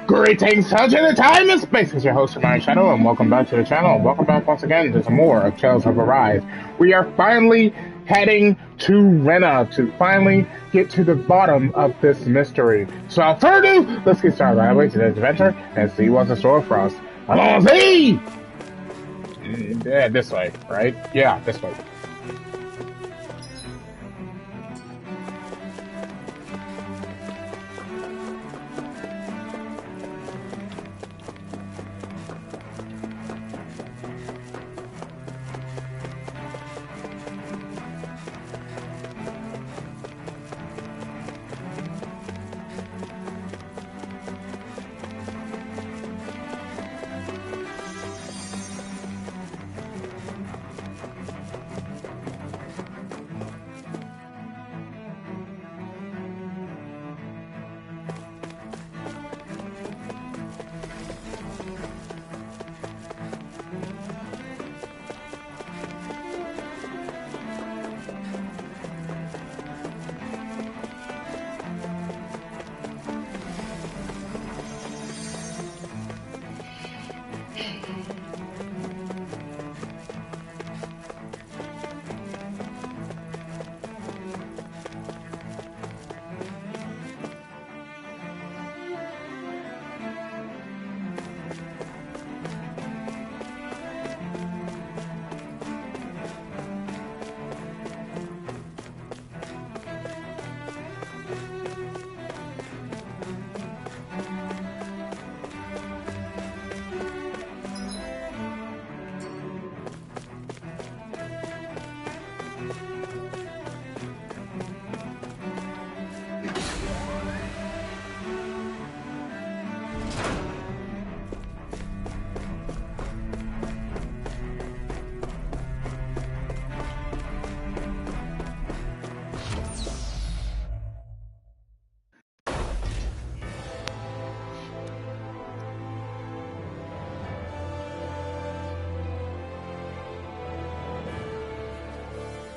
Greetings, touch in the time and space. It's your host, TheAmariaShadow, and welcome back to the channel. And welcome back once again to some more of Tales of Arise. We are finally heading to Rena to finally get to the bottom of this mystery. So without further ado, let's get started right away to this adventure and see what's in store for us. Come on, see! Yeah, this way, right? Yeah, this way.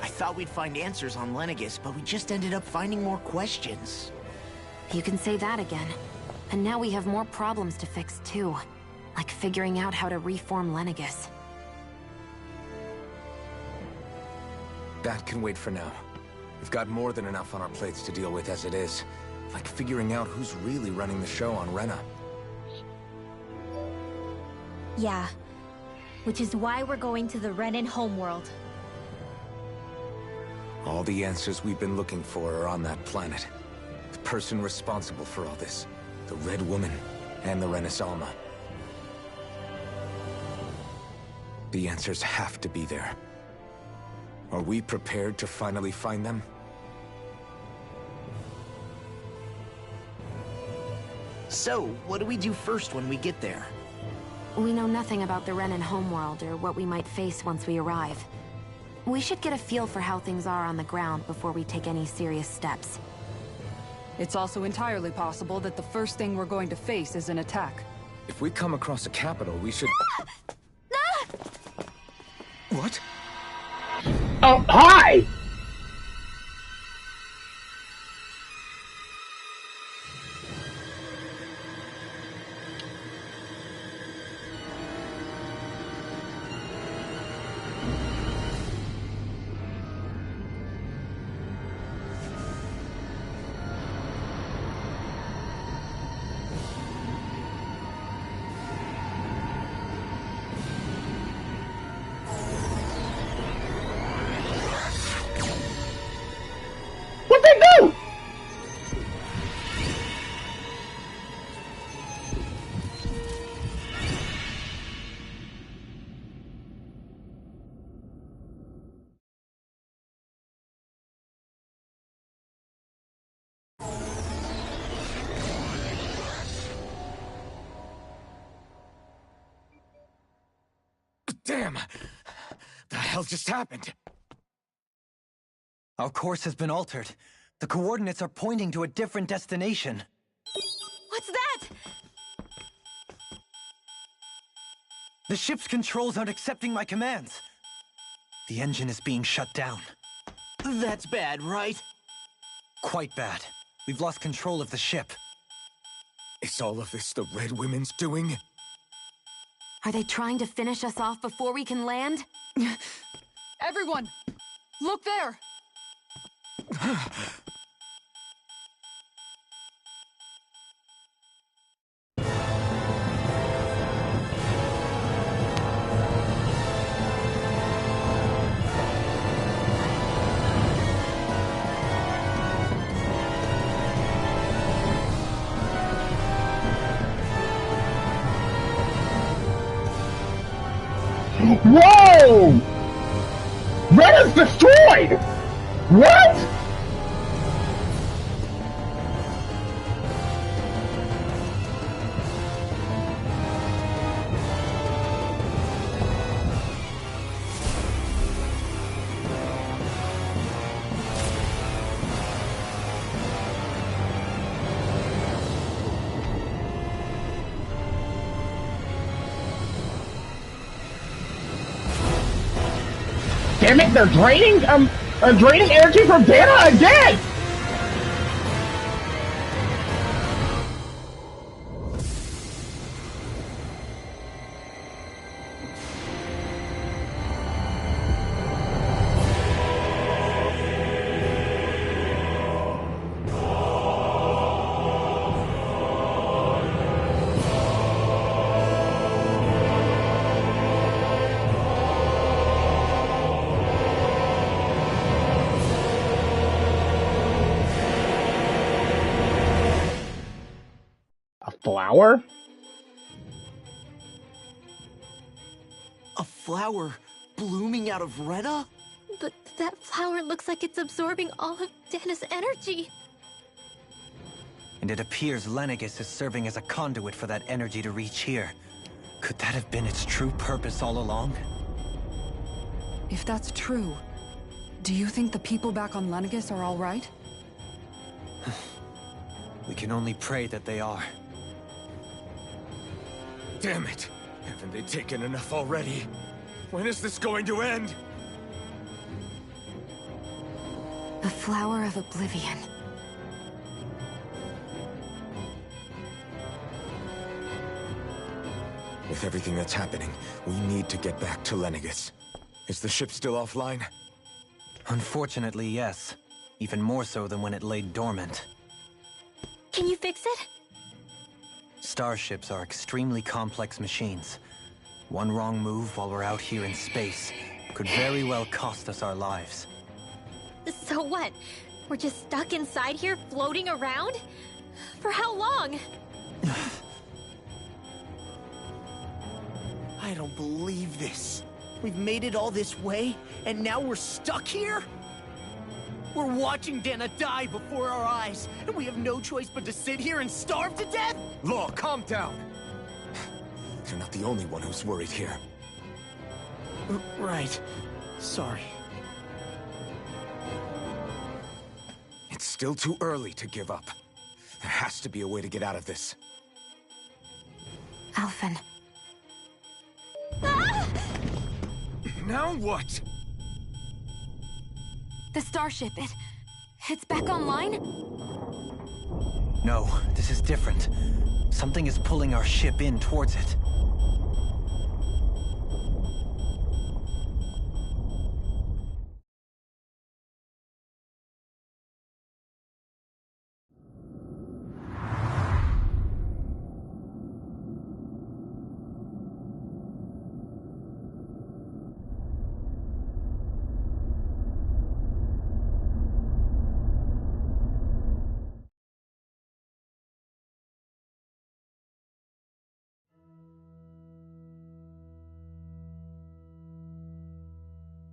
I thought we'd find answers on Lenegis, but we just ended up finding more questions. You can say that again. And now we have more problems to fix too. Like figuring out how to reform Lenegis. That can wait for now. We've got more than enough on our plates to deal with as it is. Like figuring out who's really running the show on Rena. Yeah. Which is why we're going to the Renan homeworld. All the answers we've been looking for are on that planet. The person responsible for all this. The Red Woman and the Renaissance. The answers have to be there. Are we prepared to finally find them? So, what do we do first when we get there? We know nothing about the Renan homeworld or what we might face once we arrive. We should get a feel for how things are on the ground before we take any serious steps. It's also entirely possible that the first thing we're going to face is an attack. If we come across a capital, we should... What? Oh, hi! What they do? Damn! The hell just happened? Our course has been altered. The coordinates are pointing to a different destination. What's that? The ship's controls aren't accepting my commands. The engine is being shut down. That's bad, right? Quite bad. We've lost control of the ship. Is Is all of this the Red Women's doing? Are they trying to finish us off before we can land? Everyone! Look there! Whoa! Rena's destroyed! What? Damn it, they're draining energy from Dana again! Flower? A flower blooming out of Rena? But that flower looks like it's absorbing all of Dana's energy. And it appears Lenegis is serving as a conduit for that energy to reach here. Could that have been its true purpose all along? If that's true, do you think the people back on Lenegis are all right? We can only pray that they are. Damn it! Haven't they taken enough already? When is this going to end? The Flower of Oblivion. With everything that's happening, we need to get back to Lenegis. Is the ship still offline? Unfortunately, yes. Even more so than when it lay dormant. Can you fix it? Starships are extremely complex machines. One wrong move while we're out here in space could very well cost us our lives. So what? We're just stuck inside here, floating around? For how long? I don't believe this. We've made it all this way, and now we're stuck here? We're watching Dana die before our eyes, and we have no choice but to sit here and starve to death? Law, calm down! You're not the only one who's worried here. Right. Sorry. It's still too early to give up. There has to be a way to get out of this. Alphen. Now what? The starship, it's back online? No, this is different. Something is pulling our ship in towards it.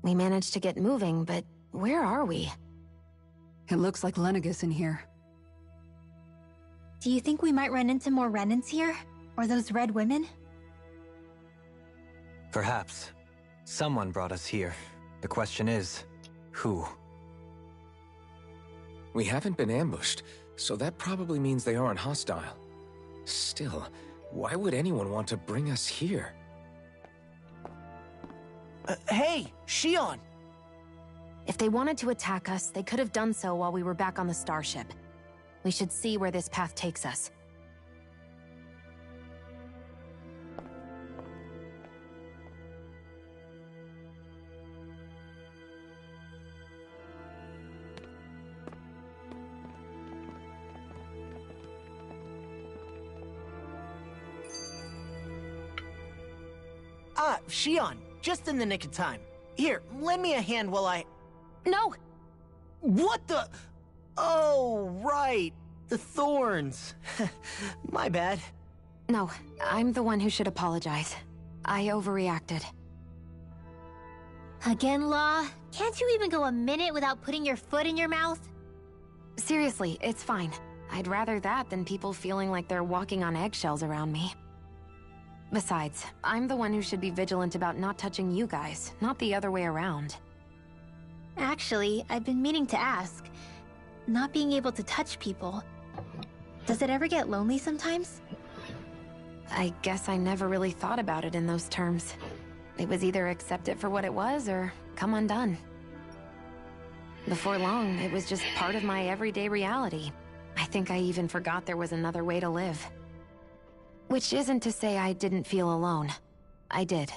We managed to get moving, but where are we? It looks like Lenegis in here. Do you think we might run into more Renans here? Or those red women? Perhaps. Someone brought us here. The question is, who? We haven't been ambushed, so that probably means they aren't hostile. Still, why would anyone want to bring us here? Hey, Shion! If they wanted to attack us, they could have done so while we were back on the starship. We should see where this path takes us. Shion, just in the nick of time. Here, lend me a hand while I... No! What the... Oh, right. The thorns. My bad. No, I'm the one who should apologize. I overreacted. Again, Law? Can't you even go a minute without putting your foot in your mouth? Seriously, it's fine. I'd rather that than people feeling like they're walking on eggshells around me. Besides, I'm the one who should be vigilant about not touching you guys, not the other way around. Actually, I've been meaning to ask. Not being able to touch people, does it ever get lonely sometimes? I guess I never really thought about it in those terms. It was either accept it for what it was, or come undone. Before long, it was just part of my everyday reality. I think I even forgot there was another way to live. Which isn't to say I didn't feel alone. I did.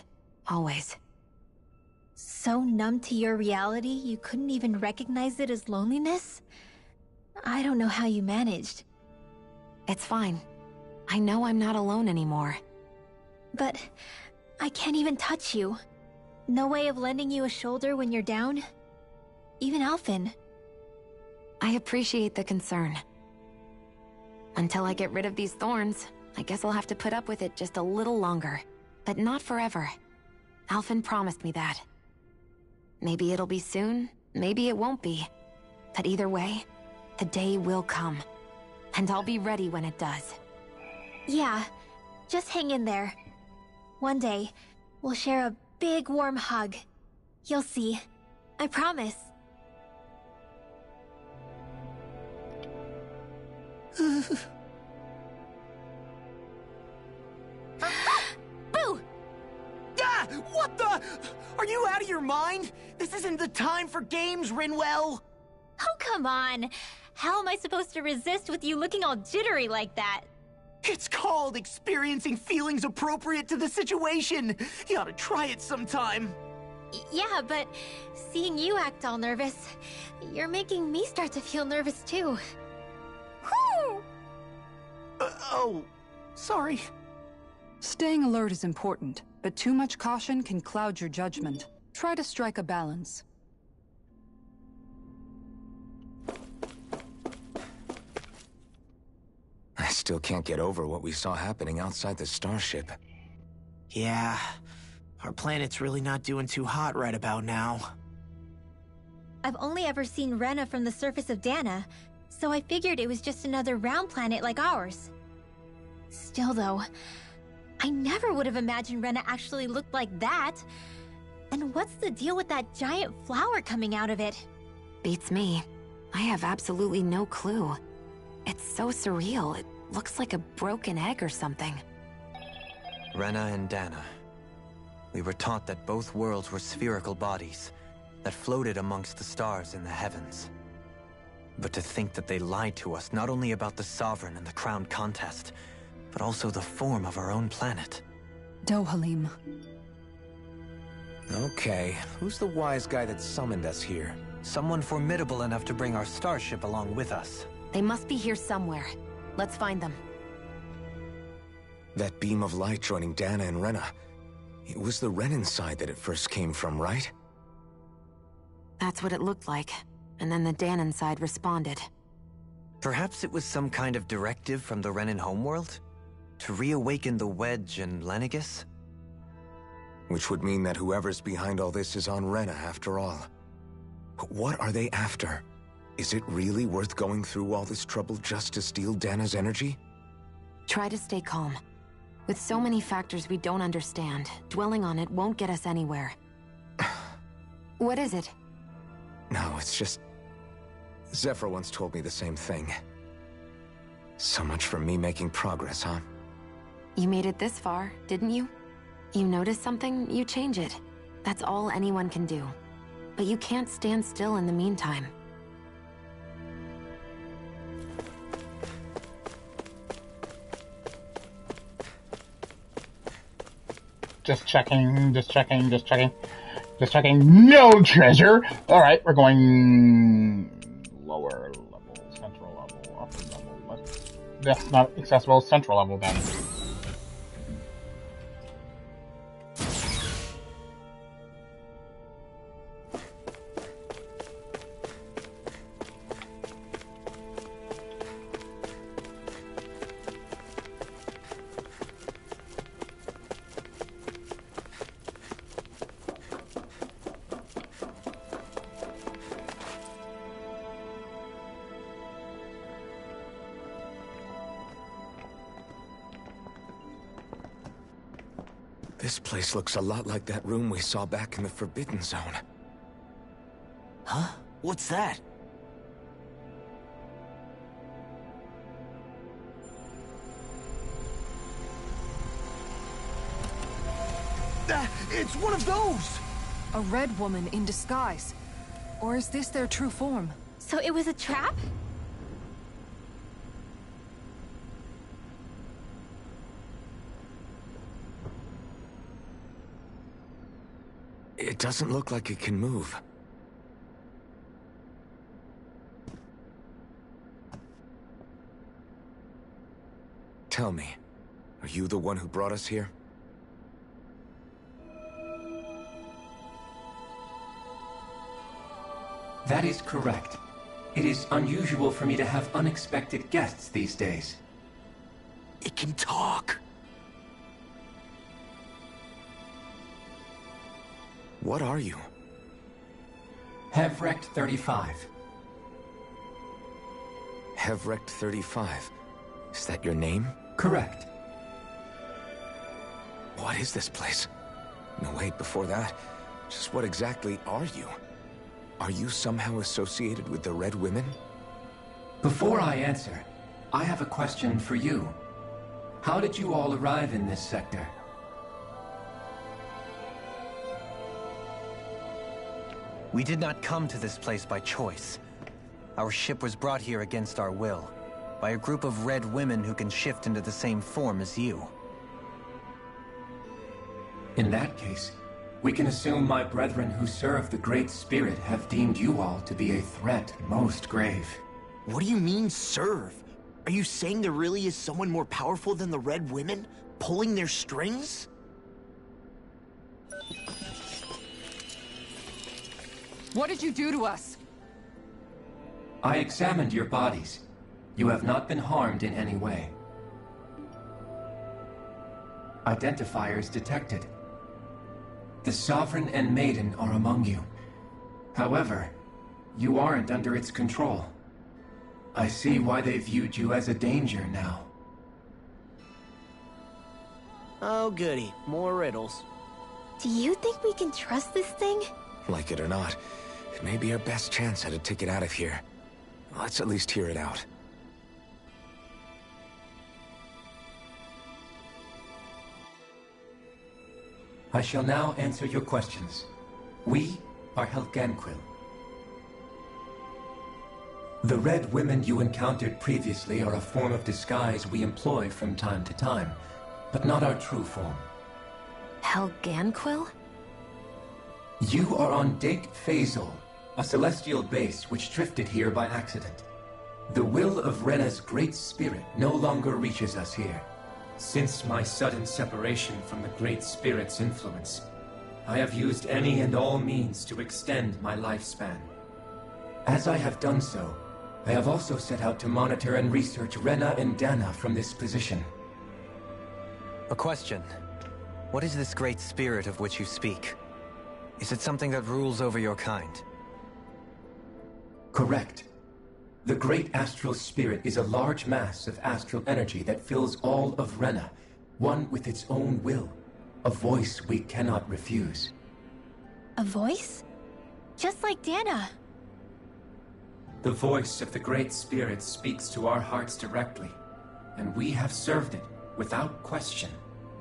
Always. So numb to your reality, you couldn't even recognize it as loneliness? I don't know how you managed. It's fine. I know I'm not alone anymore. But I can't even touch you. No way of lending you a shoulder when you're down? Even Alphen. I appreciate the concern. Until I get rid of these thorns, I guess I'll have to put up with it just a little longer. But not forever. Alphen promised me that. Maybe it'll be soon, maybe it won't be. But either way, the day will come. And I'll be ready when it does. Yeah, just hang in there. One day, we'll share a big warm hug. You'll see. I promise. Boo! Ah! What the? Are you out of your mind? This isn't the time for games, Rinwell! Oh, come on. How am I supposed to resist with you looking all jittery like that? It's called experiencing feelings appropriate to the situation. You ought to try it sometime. Yeah, but seeing you act all nervous, you're making me start to feel nervous too. Whew! Oh, sorry. Staying alert is important, but too much caution can cloud your judgment. Try to strike a balance. I still can't get over what we saw happening outside the starship. Yeah, our planet's really not doing too hot right about now. I've only ever seen Rena from the surface of Dana, so I figured it was just another round planet like ours. Still though, I never would have imagined Rena actually looked like that. And what's the deal with that giant flower coming out of it? Beats me. I have absolutely no clue. It's so surreal. It looks like a broken egg or something. Rena and Dana. We were taught that both worlds were spherical bodies that floated amongst the stars in the heavens. But to think that they lied to us not only about the Sovereign and the Crown contest, but also the form of our own planet. Dohalim. Okay, who's the wise guy that summoned us here? Someone formidable enough to bring our starship along with us. They must be here somewhere. Let's find them. That beam of light joining Dana and Rena. It was the Renan side that it first came from, right? That's what it looked like. And then the Danon side responded. Perhaps it was some kind of directive from the Renan homeworld? To reawaken the Wedge and Lenegis? Which would mean that whoever's behind all this is on Rena after all. But what are they after? Is it really worth going through all this trouble just to steal Dana's energy? Try to stay calm. With so many factors we don't understand, dwelling on it won't get us anywhere. What is it? No, it's just... Zephyr once told me the same thing. So much for me making progress, huh? You made it this far, didn't you? You notice something, you change it. That's all anyone can do. But you can't stand still in the meantime. Just checking, just checking, just checking. Just checking. No treasure! Alright, we're going... lower level, central level, upper level. That's not accessible. Central level then. This place looks a lot like that room we saw back in the Forbidden Zone. Huh? What's that? It's one of those! A red woman in disguise. Or is this their true form? So it was a trap? It doesn't look like it can move. Tell me, are you the one who brought us here? That is correct. It is unusual for me to have unexpected guests these days. It can talk. What are you? Hevrect 35. Hevrect 35. Is that your name? Correct. What is this place? No, wait, before that, just what exactly are you? Are you somehow associated with the Red Women? Before I answer, I have a question for you. How did you all arrive in this sector? We did not come to this place by choice. Our ship was brought here against our will, by a group of red women who can shift into the same form as you. In that case, we can assume my brethren who serve the Great Spirit have deemed you all to be a threat most grave. What do you mean, serve? Are you saying there really is someone more powerful than the Red Women, pulling their strings? What did you do to us? I examined your bodies. You have not been harmed in any way. Identifiers detected. The Sovereign and Maiden are among you. However, you aren't under its control. I see why they viewed you as a danger now. Oh goody, more riddles. Do you think we can trust this thing? Like it or not, it may be our best chance at a ticket out of here. Let's at least hear it out. I shall now answer your questions. We are Helganquil. The Red Women you encountered previously are a form of disguise we employ from time to time, but not our true form. Helganquil? You are on Dake Phasol, a celestial base which drifted here by accident. The will of Rena's Great Spirit no longer reaches us here. Since my sudden separation from the Great Spirit's influence, I have used any and all means to extend my lifespan. As I have done so, I have also set out to monitor and research Rena and Dana from this position. A question. What is this Great Spirit of which you speak? Is it something that rules over your kind? Correct. The Great Astral Spirit is a large mass of astral energy that fills all of Rena, one with its own will, a voice we cannot refuse. A voice? Just like Dana. The voice of the Great Spirit speaks to our hearts directly, and we have served it, without question,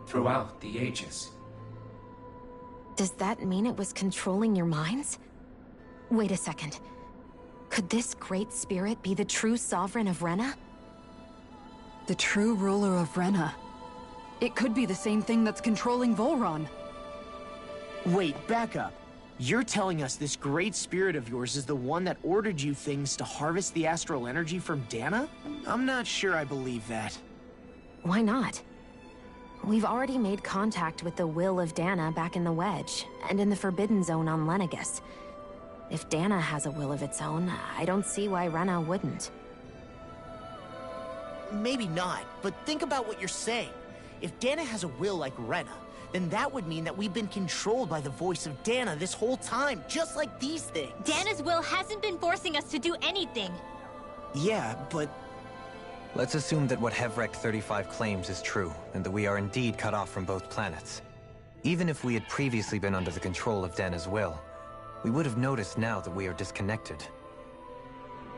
throughout the ages. Does that mean it was controlling your minds? Wait a second. Could this Great Spirit be the true Sovereign of Rena? The true ruler of Rena. It could be the same thing that's controlling Volron. Wait, back up. You're telling us this Great Spirit of yours is the one that ordered you things to harvest the astral energy from Dana? I'm not sure I believe that. Why not? We've already made contact with the will of Dana back in the Wedge, and in the Forbidden Zone on Lenegus. If Dana has a will of its own, I don't see why Rena wouldn't. Maybe not, but think about what you're saying. If Dana has a will like Rena, then that would mean that we've been controlled by the voice of Dana this whole time, just like these things. Dana's will hasn't been forcing us to do anything. Yeah, but... Let's assume that what Hevrect 35 claims is true, and that we are indeed cut off from both planets. Even if we had previously been under the control of Dana's will, we would have noticed now that we are disconnected.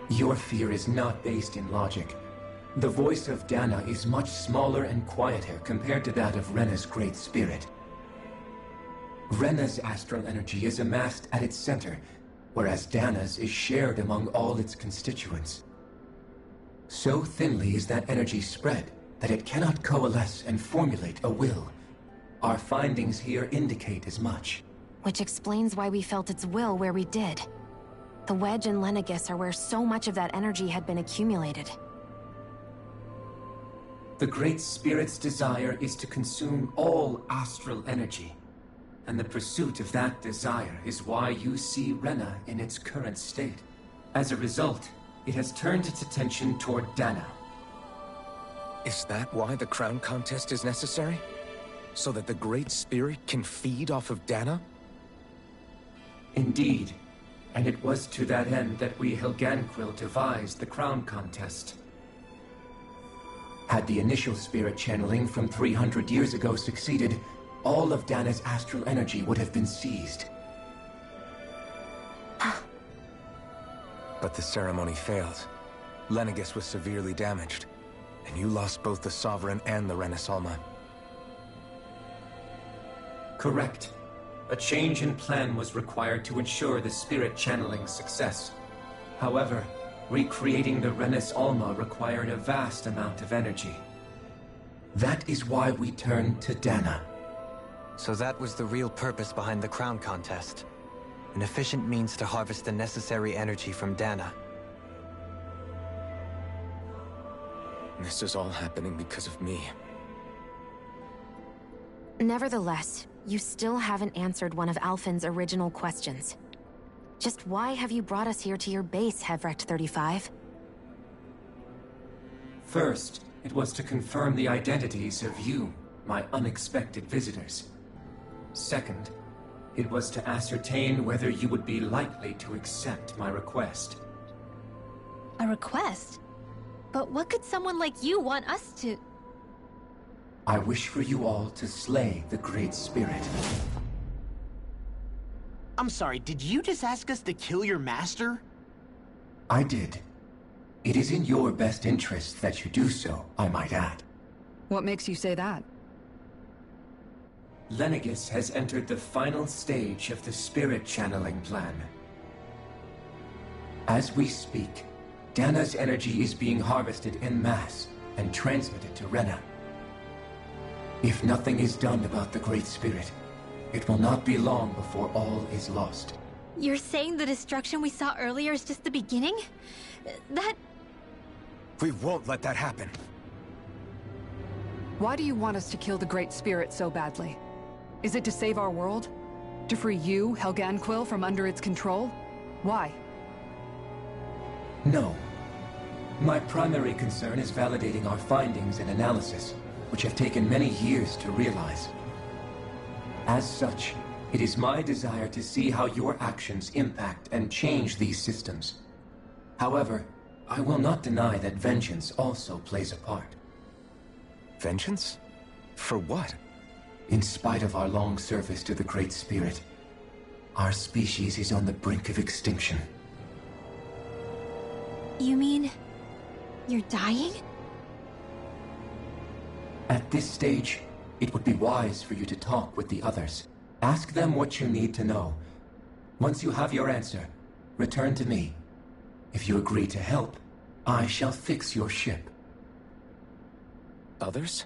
Your fear is not based in logic. The voice of Dana is much smaller and quieter compared to that of Rena's great spirit. Rena's astral energy is amassed at its center, whereas Dana's is shared among all its constituents. So thinly is that energy spread that it cannot coalesce and formulate a will. Our findings here indicate as much. Which explains why we felt its will where we did. The Wedge and Lenegis are where so much of that energy had been accumulated. The Great Spirit's desire is to consume all astral energy. And the pursuit of that desire is why you see Rena in its current state. As a result, it has turned its attention toward Dana. Is that why the crown contest is necessary? So that the Great Spirit can feed off of Dana? Indeed. And it was to that end that we Helganquil devised the crown contest. Had the initial spirit channeling from 300 years ago succeeded, all of Dana's astral energy would have been seized. But the ceremony failed. Lenegis was severely damaged, and you lost both the Sovereign and the Renasalma. Correct. A change in plan was required to ensure the spirit channeling success. However, recreating the Renis Alma required a vast amount of energy. That is why we turned to Dana. So that was the real purpose behind the crown contest. An efficient means to harvest the necessary energy from Dana. This is all happening because of me. Nevertheless, you still haven't answered one of Alphen's original questions. Just why have you brought us here to your base, Hevrecht 35? First, it was to confirm the identities of you, my unexpected visitors. Second, it was to ascertain whether you would be likely to accept my request. A request? But what could someone like you want us to... I wish for you all to slay the Great Spirit. I'm sorry, did you just ask us to kill your master? I did. It is in your best interest that you do so, I might add. What makes you say that? Lenegis has entered the final stage of the spirit channeling plan. As we speak, Dana's energy is being harvested en masse and transmitted to Rena. If nothing is done about the Great Spirit, it will not be long before all is lost. You're saying the destruction we saw earlier is just the beginning? That... We won't let that happen. Why do you want us to kill the Great Spirit so badly? Is it to save our world? To free you, Helganquil, from under its control? Why? No. My primary concern is validating our findings and analysis, which have taken many years to realize. As such, it is my desire to see how your actions impact and change these systems. However, I will not deny that vengeance also plays a part. Vengeance? For what? In spite of our long service to the Great Spirit, our species is on the brink of extinction. You mean... you're dying? At this stage, it would be wise for you to talk with the others. Ask them what you need to know. Once you have your answer, return to me. If you agree to help, I shall fix your ship. Others?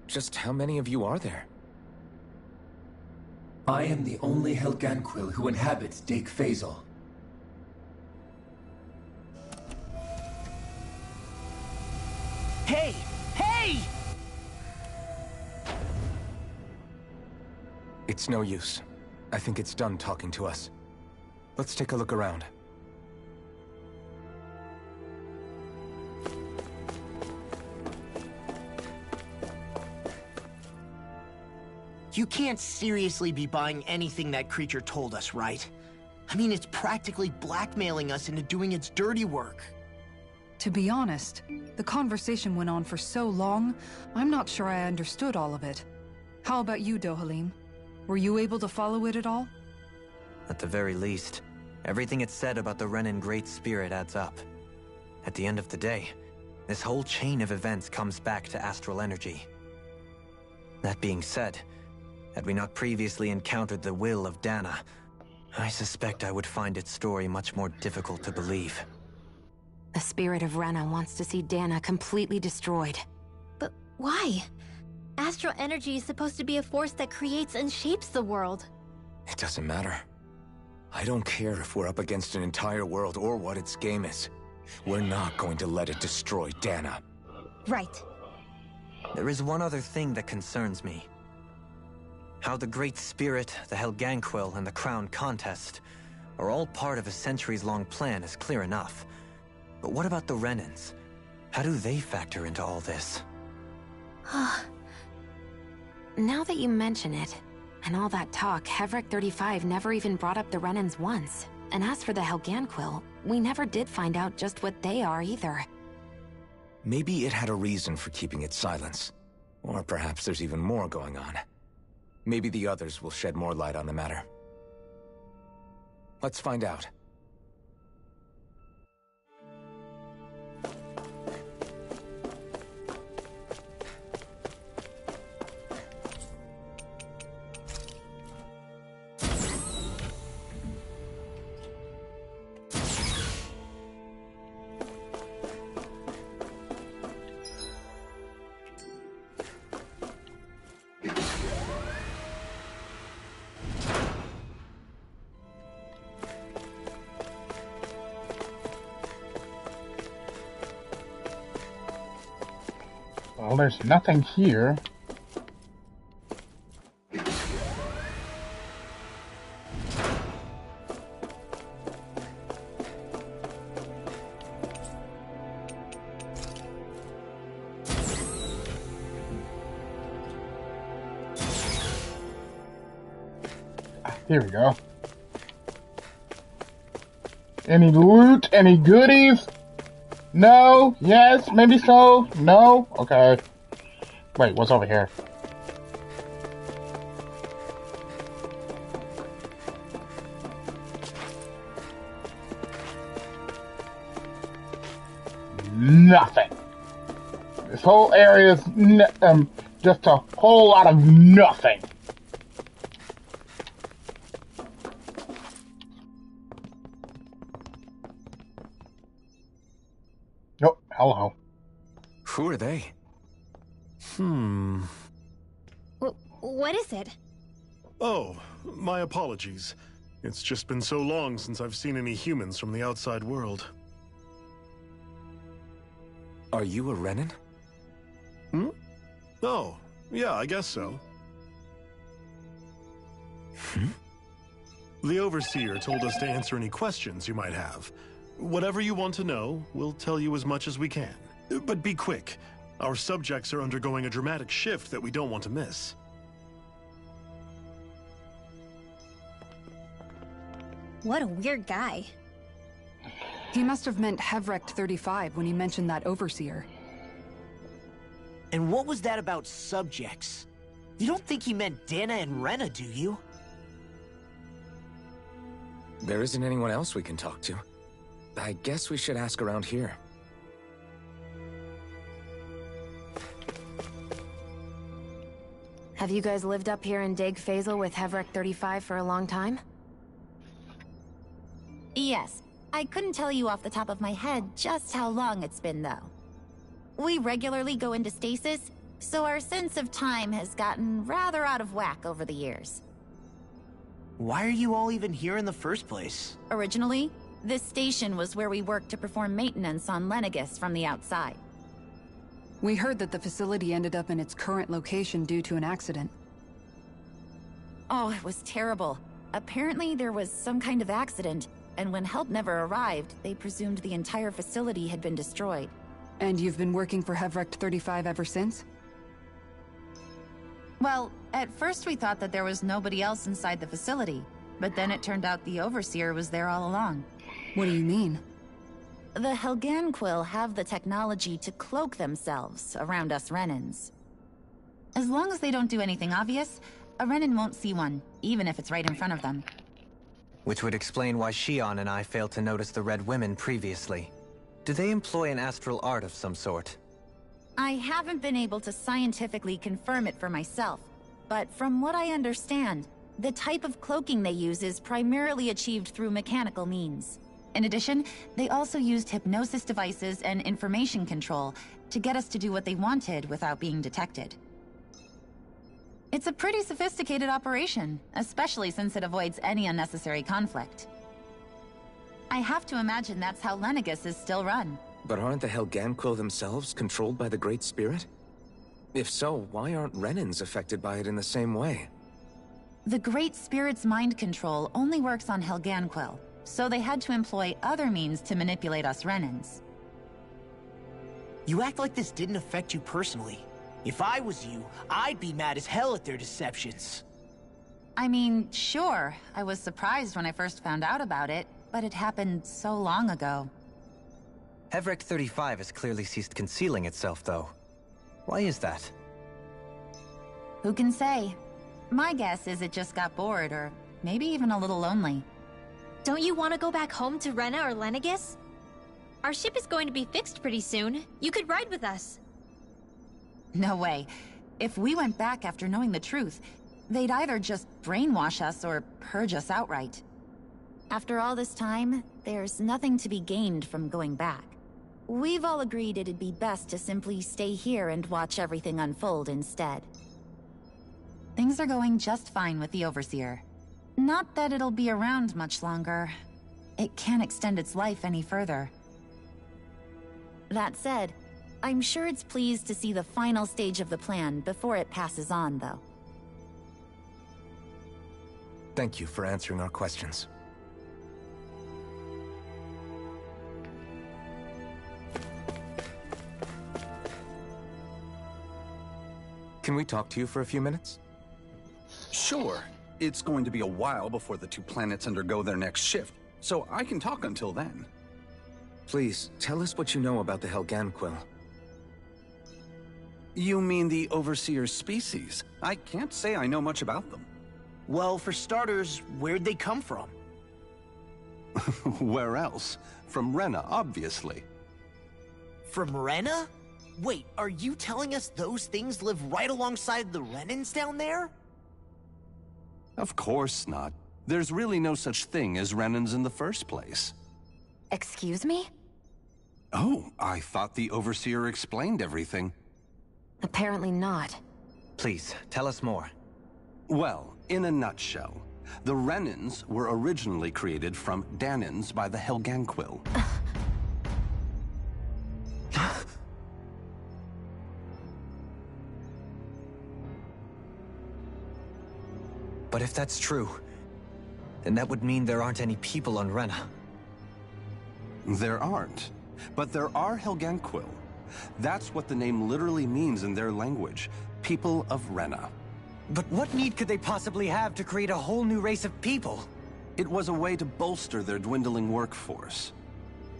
Just how many of you are there? I am the only Helganquil who inhabits Dake Faisal. Hey! Hey! It's no use. I think it's done talking to us. Let's take a look around. You can't seriously be buying anything that creature told us, right? I mean, it's practically blackmailing us into doing its dirty work. To be honest, the conversation went on for so long, I'm not sure I understood all of it. How about you, Dohalim? Were you able to follow it at all? At the very least, everything it said about the Renan Great Spirit adds up. At the end of the day, this whole chain of events comes back to astral energy. That being said, had we not previously encountered the will of Dana, I suspect I would find its story much more difficult to believe. The spirit of Rena wants to see Dana completely destroyed. But why? Astral energy is supposed to be a force that creates and shapes the world. It doesn't matter. I don't care if we're up against an entire world or what its game is. We're not going to let it destroy Dana. Right. There is one other thing that concerns me. How the Great Spirit, the Helganquil, and the Crown Contest are all part of a centuries-long plan is clear enough. But what about the Renans? How do they factor into all this? Now that you mention it, and all that talk, Hevric 35 never even brought up the Renans once. And as for the Helganquil, we never did find out just what they are either. Maybe it had a reason for keeping its silence. Or perhaps there's even more going on. Maybe the others will shed more light on the matter. Let's find out. Well, there's nothing here. Here we go. Any loot? Any goodies? No? Yes? Maybe so? No? Okay. Wait, what's over here? Nothing. This whole area is just a whole lot of nothing. Oh, hello. Who are they? What is it? Oh, my apologies. It's just been so long since I've seen any humans from the outside world. Are you a Renan? Oh, yeah, I guess so. The Overseer told us to answer any questions you might have. Whatever you want to know, we'll tell you as much as we can. But be quick. Our subjects are undergoing a dramatic shift that we don't want to miss. What a weird guy. He must have meant Hevric 35 when he mentioned that Overseer. And what was that about subjects? You don't think he meant Dana and Rena, do you? There isn't anyone else we can talk to. I guess we should ask around here. Have you guys lived up here in Deg Faisal with Hevric 35 for a long time? Yes. I couldn't tell you off the top of my head just how long it's been, though. We regularly go into stasis, so our sense of time has gotten rather out of whack over the years. Why are you all even here in the first place? Originally, this station was where we worked to perform maintenance on Lenegis from the outside. We heard that the facility ended up in its current location due to an accident. Oh, it was terrible. Apparently there was some kind of accident, and when help never arrived, they presumed the entire facility had been destroyed. And you've been working for Hevric 35 ever since? Well, at first we thought that there was nobody else inside the facility, but then it turned out the Overseer was there all along. What do you mean? The Helganquil have the technology to cloak themselves around us Renans. As long as they don't do anything obvious, a Renan won't see one, even if it's right in front of them. Which would explain why Shion and I failed to notice the Red Women previously. Do they employ an astral art of some sort? I haven't been able to scientifically confirm it for myself, but from what I understand, the type of cloaking they use is primarily achieved through mechanical means. In addition, they also used hypnosis devices and information control to get us to do what they wanted without being detected. It's a pretty sophisticated operation, especially since it avoids any unnecessary conflict. I have to imagine that's how Lenegus is still run. But aren't the Helganquil themselves controlled by the Great Spirit? If so, why aren't Renans affected by it in the same way? The Great Spirit's mind control only works on Helganquil, so they had to employ other means to manipulate us Renans. You act like this didn't affect you personally. If I was you, I'd be mad as hell at their deceptions. I mean, sure, I was surprised when I first found out about it, but it happened so long ago. Hevrek 35 has clearly ceased concealing itself, though. Why is that? Who can say? My guess is it just got bored, or maybe even a little lonely. Don't you want to go back home to Rena or Lenegus? Our ship is going to be fixed pretty soon. You could ride with us. No way. If we went back after knowing the truth, they'd either just brainwash us or purge us outright. After all this time, there's nothing to be gained from going back. We've all agreed it'd be best to simply stay here and watch everything unfold instead. Things are going just fine with the Overseer. Not that it'll be around much longer. It can't extend its life any further. That said, I'm sure it's pleased to see the final stage of the plan before it passes on, though. Thank you for answering our questions. Can we talk to you for a few minutes? Sure. It's going to be a while before the two planets undergo their next shift, so I can talk until then. Please, tell us what you know about the Helganquil. You mean the Overseer species? I can't say I know much about them. Well, for starters, where'd they come from? Where else? From Rena, obviously. From Rena? Wait, are you telling us those things live right alongside the Renans down there? Of course not. There's really no such thing as Renans in the first place. Excuse me? Oh, I thought the Overseer explained everything. Apparently not. Please, tell us more. Well, in a nutshell, the Renans were originally created from Danans by the Helganquil. But if that's true, then that would mean there aren't any people on Rena. There aren't. But there are Helganquil. That's what the name literally means in their language. People of Rena. But what need could they possibly have to create a whole new race of people? It was a way to bolster their dwindling workforce.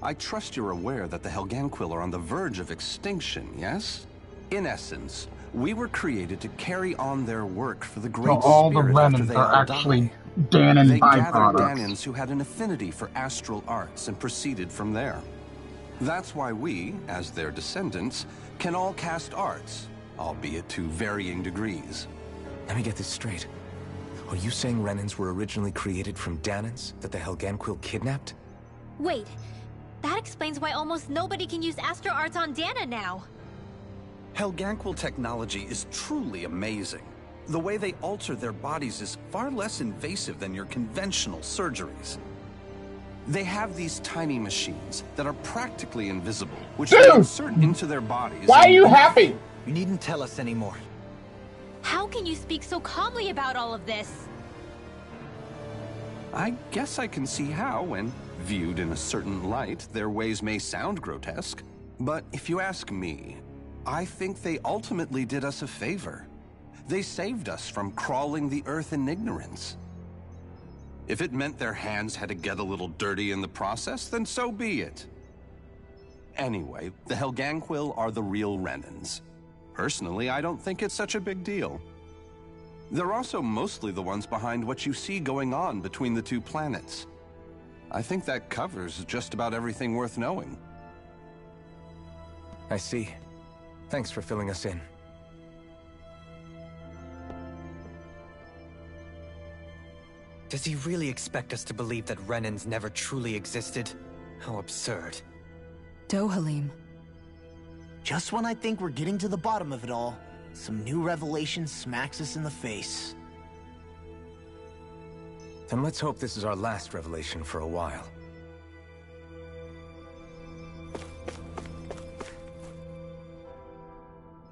I trust you're aware that the Helganquil are on the verge of extinction, yes? In essence, we were created to carry on their work for the Great So all the Spirit after Renans they are all actually die. Danon They gathered byproducts. Danans who had an affinity for astral arts and proceeded from there. That's why we, as their descendants, can all cast arts, albeit to varying degrees. Let me get this straight. Are you saying Renans were originally created from Danans that the Helganquil kidnapped? Wait, that explains why almost nobody can use Astro Arts on Dana now. Helganquil technology is truly amazing. The way they alter their bodies is far less invasive than your conventional surgeries. They have these tiny machines that are practically invisible, which they insert into their bodies. Why are you happy? You needn't tell us anymore. How can you speak so calmly about all of this? I guess I can see how, when viewed in a certain light, their ways may sound grotesque. But if you ask me, I think they ultimately did us a favor. They saved us from crawling the earth in ignorance. If it meant their hands had to get a little dirty in the process, then so be it. Anyway, the Helganquil are the real Renans. Personally, I don't think it's such a big deal. They're also mostly the ones behind what you see going on between the two planets. I think that covers just about everything worth knowing. I see. Thanks for filling us in. Does he really expect us to believe that Renans never truly existed? How absurd. Dohalim. Just when I think we're getting to the bottom of it all, some new revelation smacks us in the face. Then let's hope this is our last revelation for a while.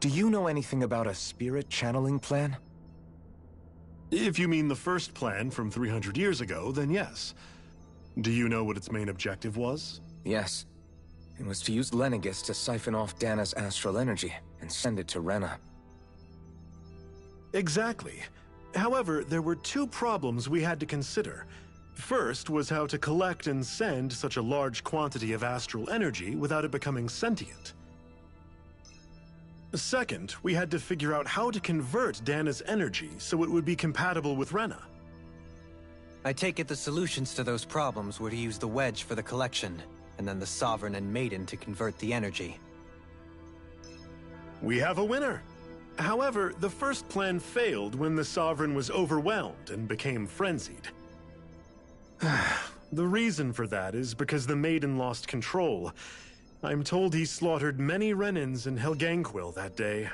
Do you know anything about a spirit channeling plan? If you mean the first plan from 300 years ago, then yes. Do you know what its main objective was? Yes. It was to use Lenegis to siphon off Dana's astral energy and send it to Rena. Exactly. However, there were two problems we had to consider. First was how to collect and send such a large quantity of astral energy without it becoming sentient. Second, we had to figure out how to convert Dana's energy so it would be compatible with Rena. I take it the solutions to those problems were to use the wedge for the collection, and then the Sovereign and Maiden to convert the energy. We have a winner! However, the first plan failed when the Sovereign was overwhelmed and became frenzied. The reason for that is because the Maiden lost control. I'm told he slaughtered many Renans in Helganquil that day.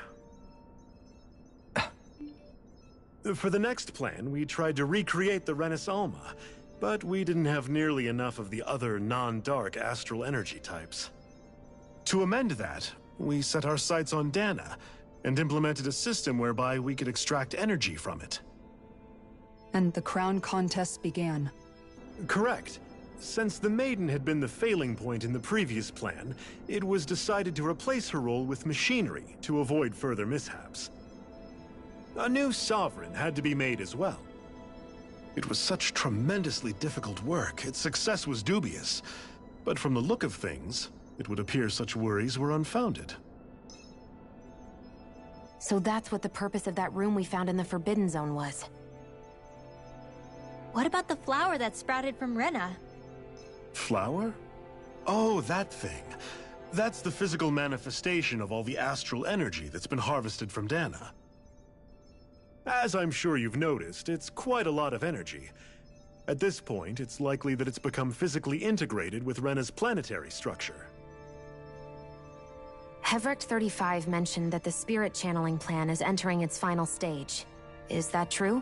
For the next plan, we tried to recreate the Renis Alma, but we didn't have nearly enough of the other non-dark astral energy types. To amend that, we set our sights on Dana, and implemented a system whereby we could extract energy from it. And the crown contest began. Correct. Since the Maiden had been the failing point in the previous plan, it was decided to replace her role with machinery to avoid further mishaps. A new Sovereign had to be made as well. It was such tremendously difficult work, its success was dubious. But from the look of things, it would appear such worries were unfounded. So that's what the purpose of that room we found in the Forbidden Zone was. What about the flower that sprouted from Rena? Flower? Oh, that thing. That's the physical manifestation of all the astral energy that's been harvested from Dana. As I'm sure you've noticed, it's quite a lot of energy. At this point, it's likely that it's become physically integrated with Rena's planetary structure. Hevric 35 mentioned that the spirit channeling plan is entering its final stage. Is that true?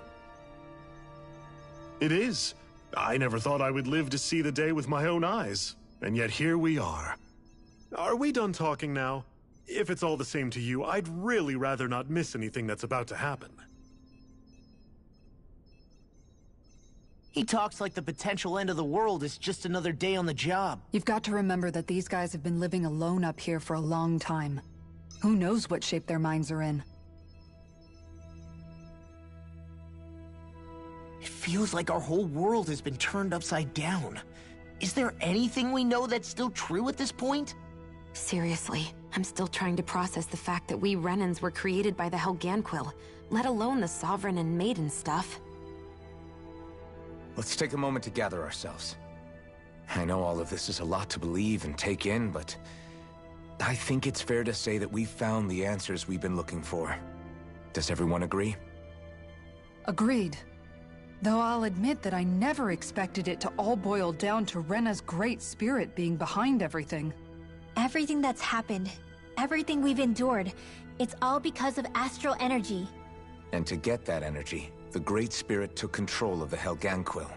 It is. I never thought I would live to see the day with my own eyes, and yet here we are. Are we done talking now? If it's all the same to you, I'd really rather not miss anything that's about to happen. He talks like the potential end of the world is just another day on the job. You've got to remember that these guys have been living alone up here for a long time. Who knows what shape their minds are in? It feels like our whole world has been turned upside down. Is there anything we know that's still true at this point? Seriously, I'm still trying to process the fact that we Renans were created by the Helganquil, let alone the Sovereign and Maiden stuff. Let's take a moment to gather ourselves. I know all of this is a lot to believe and take in, but I think it's fair to say that we've found the answers we've been looking for. Does everyone agree? Agreed. Though I'll admit that I never expected it to all boil down to Rena's great spirit being behind everything. Everything that's happened, everything we've endured, it's all because of astral energy. And to get that energy, the Great Spirit took control of the Helganquil.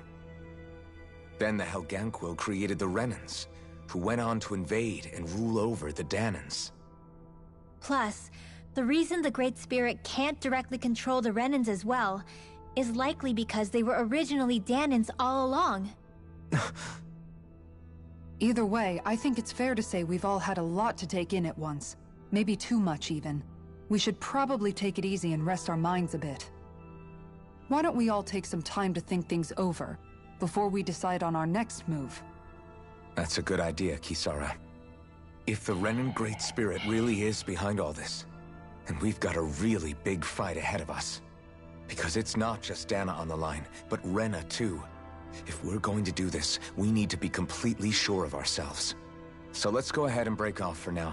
Then the Helganquil created the Renans, who went on to invade and rule over the Danans. Plus, the reason the Great Spirit can't directly control the Renans as well is likely because they were originally Danans all along. Either way, I think it's fair to say we've all had a lot to take in at once. Maybe too much, even. We should probably take it easy and rest our minds a bit. Why don't we all take some time to think things over, before we decide on our next move? That's a good idea, Kisara. If the Renan Great Spirit really is behind all this, then we've got a really big fight ahead of us. Because it's not just Dana on the line, but Rena too. If we're going to do this, we need to be completely sure of ourselves. So let's go ahead and break off for now.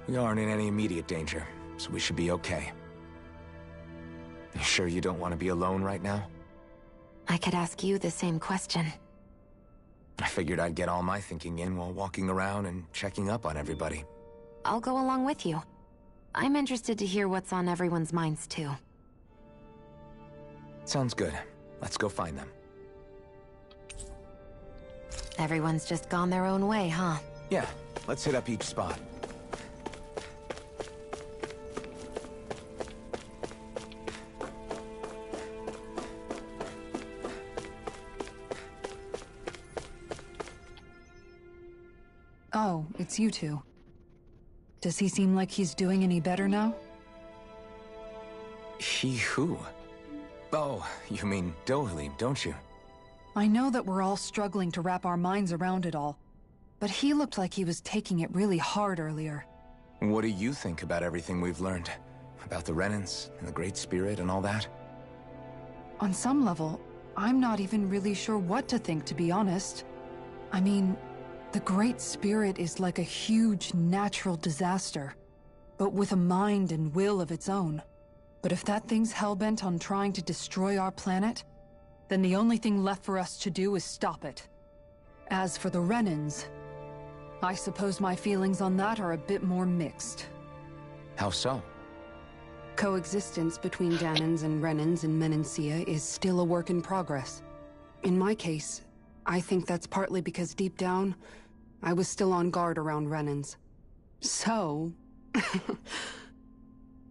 We aren't in any immediate danger, so we should be okay. You sure you don't want to be alone right now? I could ask you the same question. I figured I'd get all my thinking in while walking around and checking up on everybody. I'll go along with you. I'm interested to hear what's on everyone's minds too. Sounds good. Let's go find them. Everyone's just gone their own way, huh? Yeah, let's hit up each spot. Oh, it's you two. Does he seem like he's doing any better now? He who? Oh, you mean Dohli, don't you? I know that we're all struggling to wrap our minds around it all, but he looked like he was taking it really hard earlier. What do you think about everything we've learned? About the Renans and the Great Spirit and all that? On some level, I'm not even really sure what to think, to be honest. I mean, the Great Spirit is like a huge natural disaster, but with a mind and will of its own. But if that thing's hellbent on trying to destroy our planet, then the only thing left for us to do is stop it. As for the Renans, I suppose my feelings on that are a bit more mixed. How so? Coexistence between Danans and Renans in Menancia is still a work in progress. In my case, I think that's partly because deep down, I was still on guard around Renans. So,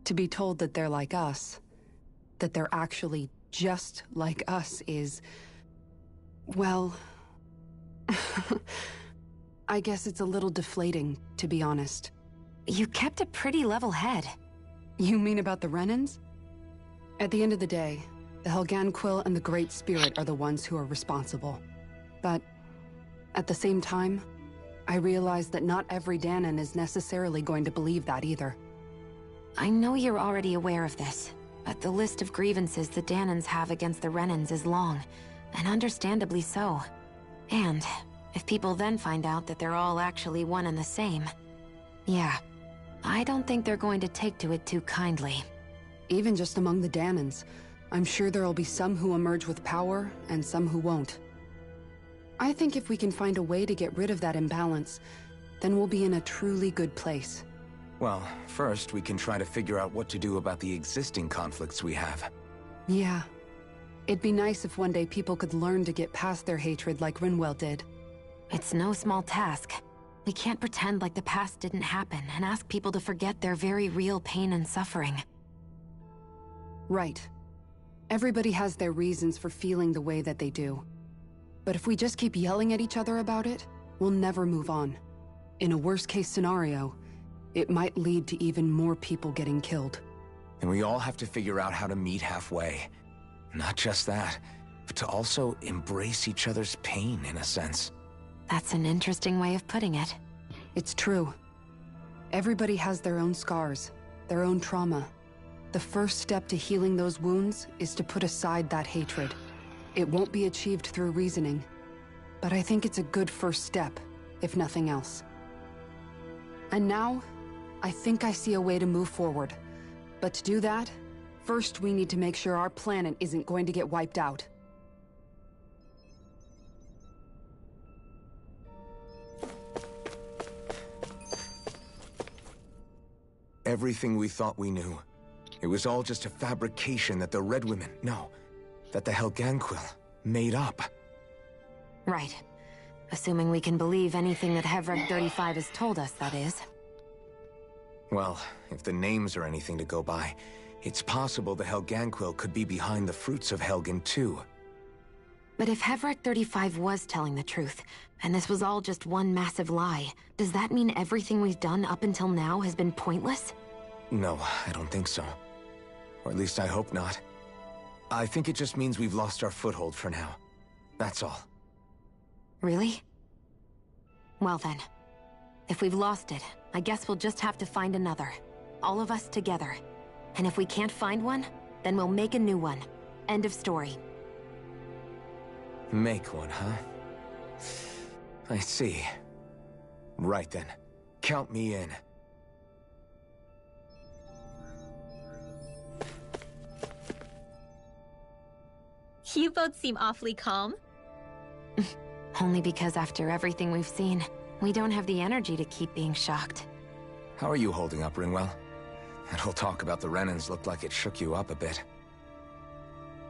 to be told that they're like us, that they're actually just like us is, well, I guess it's a little deflating, to be honest. You kept a pretty level head. You mean about the Renans? At the end of the day, the Helganquil and the Great Spirit are the ones who are responsible. But at the same time, I realize that not every Danan is necessarily going to believe that either. I know you're already aware of this, but the list of grievances the Danans have against the Renans is long, and understandably so. And if people then find out that they're all actually one and the same, yeah, I don't think they're going to take to it too kindly. Even just among the Danans, I'm sure there'll be some who emerge with power and some who won't. I think if we can find a way to get rid of that imbalance, then we'll be in a truly good place. Well, first we can try to figure out what to do about the existing conflicts we have. Yeah. It'd be nice if one day people could learn to get past their hatred like Rinwell did. It's no small task. We can't pretend like the past didn't happen and ask people to forget their very real pain and suffering. Right. Everybody has their reasons for feeling the way that they do. But if we just keep yelling at each other about it, we'll never move on. In a worst-case scenario, it might lead to even more people getting killed. And we all have to figure out how to meet halfway. Not just that, but to also embrace each other's pain, in a sense. That's an interesting way of putting it. It's true. Everybody has their own scars, their own trauma. The first step to healing those wounds is to put aside that hatred. It won't be achieved through reasoning, but I think it's a good first step, if nothing else. And now, I think I see a way to move forward. But to do that, first we need to make sure our planet isn't going to get wiped out. Everything we thought we knew. It was all just a fabrication that the Red Women, no, that the Helganquil made up. Right. Assuming we can believe anything that Hevreg 35 has told us, that is. Well, if the names are anything to go by, it's possible the Helganquil could be behind the fruits of Helgen too. But if Hevreg 35 was telling the truth, and this was all just one massive lie, does that mean everything we've done up until now has been pointless? No, I don't think so. Or at least I hope not. I think it just means we've lost our foothold for now. That's all. Really? Well then, if we've lost it, I guess we'll just have to find another. All of us together. And if we can't find one, then we'll make a new one. End of story. Make one, huh? I see. Right then. Count me in. You both seem awfully calm. Only because after everything we've seen, we don't have the energy to keep being shocked. How are you holding up, Rinwell? That whole talk about the Renans looked like it shook you up a bit.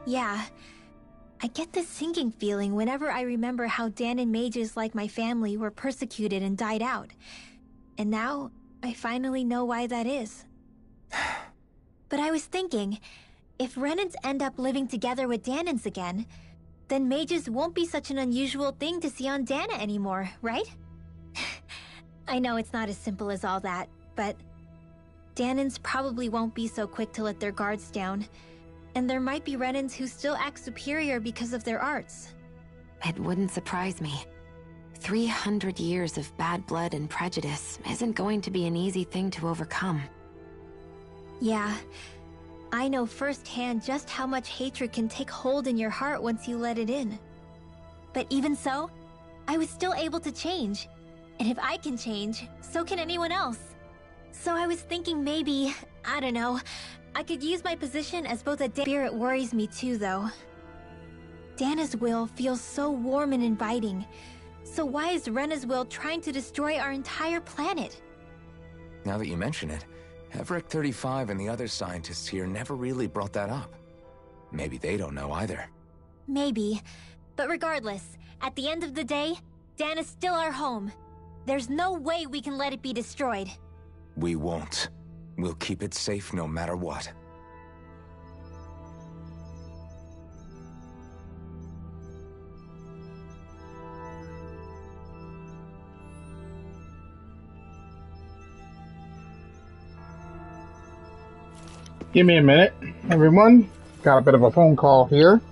Yeah. I get this sinking feeling whenever I remember how Dan and mages like my family were persecuted and died out. And now, I finally know why that is. But I was thinking, if Renans end up living together with Danans again, then mages won't be such an unusual thing to see on Dana anymore, right? I know it's not as simple as all that, but Danans probably won't be so quick to let their guards down. And there might be Renans who still act superior because of their arts. It wouldn't surprise me. 300 years of bad blood and prejudice isn't going to be an easy thing to overcome. Yeah. I know firsthand just how much hatred can take hold in your heart once you let it in. But even so, I was still able to change. And if I can change, so can anyone else. So I was thinking maybe, I don't know, I could use my position as both a spirit worries me too, though. Dana's will feels so warm and inviting. So why is Rena's will trying to destroy our entire planet? Now that you mention it, Everett 35 and the other scientists here never really brought that up. Maybe they don't know either. Maybe. But regardless, at the end of the day, Dana's still our home. There's no way we can let it be destroyed. We won't. We'll keep it safe no matter what. Give me a minute, everyone. Got a bit of a phone call here.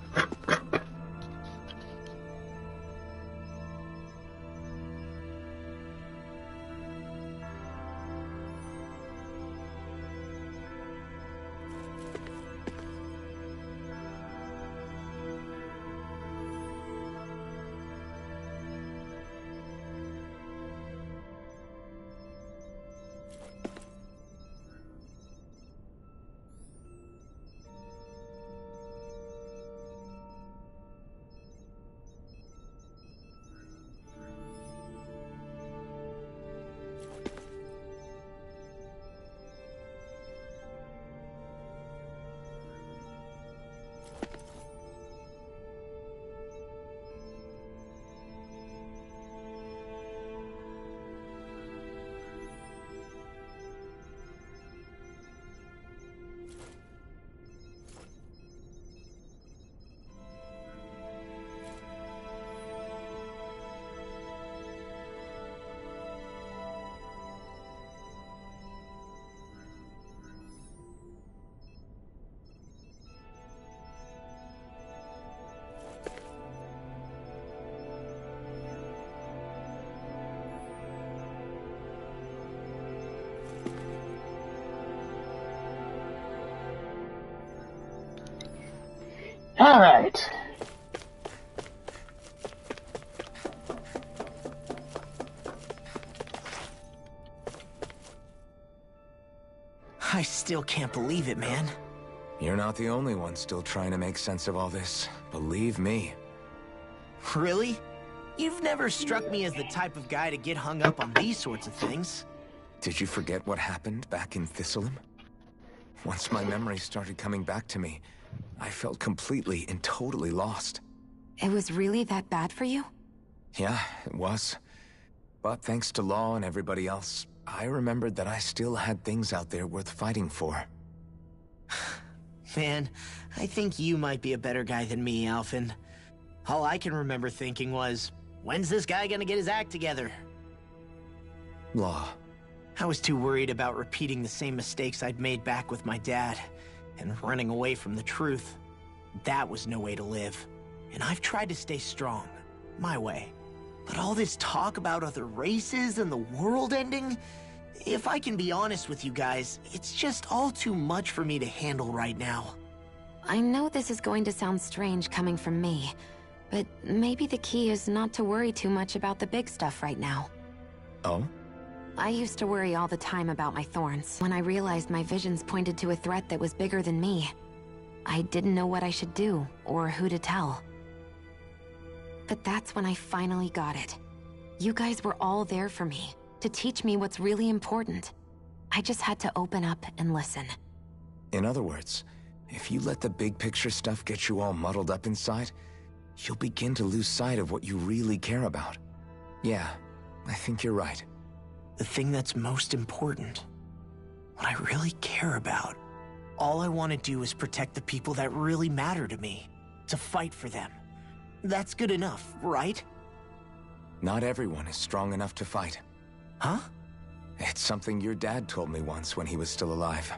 All right. I still can't believe it, man. You're not the only one still trying to make sense of all this. Believe me. Really? You've never struck me as the type of guy to get hung up on these sorts of things. Did you forget what happened back in Thistleum? Once my memory started coming back to me, I felt completely and totally lost. It was really that bad for you? Yeah, it was. But thanks to Law and everybody else, I remembered that I still had things out there worth fighting for. Man, I think you might be a better guy than me, Alphen. All I can remember thinking was, when's this guy gonna get his act together? Law. I was too worried about repeating the same mistakes I'd made back with my dad, and running away from the truth. That was no way to live. And I've tried to stay strong, my way. But all this talk about other races and the world ending, if I can be honest with you guys, it's just all too much for me to handle right now. I know this is going to sound strange coming from me, but maybe the key is not to worry too much about the big stuff right now. Oh? I used to worry all the time about my thorns. When I realized my visions pointed to a threat that was bigger than me, I didn't know what I should do, or who to tell. But that's when I finally got it. You guys were all there for me, to teach me what's really important. I just had to open up and listen. In other words, if you let the big picture stuff get you all muddled up inside, you'll begin to lose sight of what you really care about. Yeah, I think you're right. The thing that's most important, what I really care about. All I want to do is protect the people that really matter to me, to fight for them. That's good enough, right? Not everyone is strong enough to fight. Huh? It's something your dad told me once when he was still alive.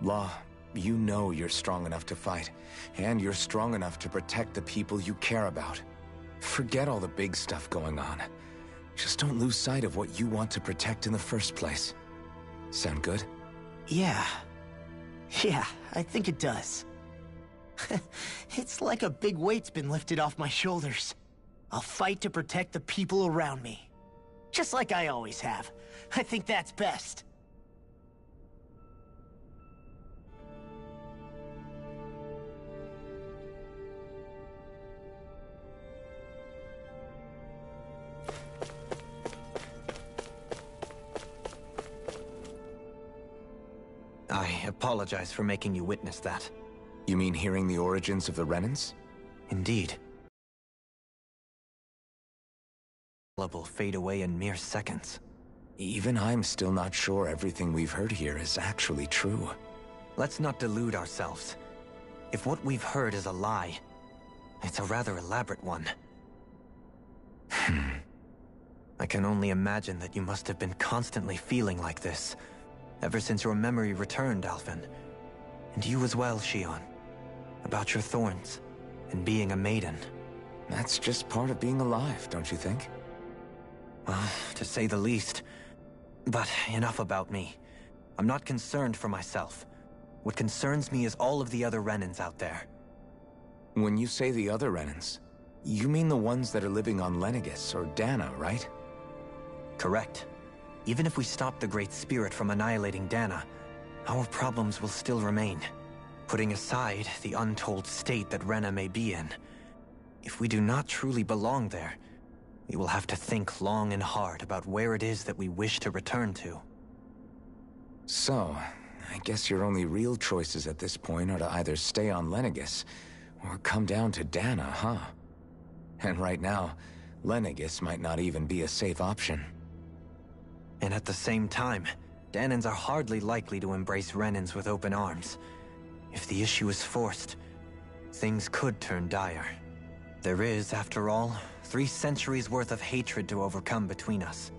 Law, you know you're strong enough to fight, and you're strong enough to protect the people you care about. Forget all the big stuff going on. Just don't lose sight of what you want to protect in the first place. Sound good? Yeah. Yeah, I think it does. It's like a big weight's been lifted off my shoulders. I'll fight to protect the people around me. Just like I always have. I think that's best. I apologize for making you witness that. You mean hearing the origins of the Renans? Indeed. Will fade away in mere seconds. Even I'm still not sure everything we've heard here is actually true. Let's not delude ourselves. If what we've heard is a lie, it's a rather elaborate one. I can only imagine that you must have been constantly feeling like this, ever since your memory returned, Alphen. And you as well, Shion. About your thorns, and being a maiden. That's just part of being alive, don't you think? Well, to say the least. But enough about me. I'm not concerned for myself. What concerns me is all of the other Renans out there. When you say the other Renans, you mean the ones that are living on Lenegis or Dana, right? Correct. Even if we stop the Great Spirit from annihilating Dana, our problems will still remain. Putting aside the untold state that Rena may be in, if we do not truly belong there, we will have to think long and hard about where it is that we wish to return to. So, I guess your only real choices at this point are to either stay on Lenegis, or come down to Dana, huh? And right now, Lenegis might not even be a safe option. And at the same time, Danans are hardly likely to embrace Renans with open arms. If the issue is forced, things could turn dire. There is, after all, 3 centuries worth of hatred to overcome between us.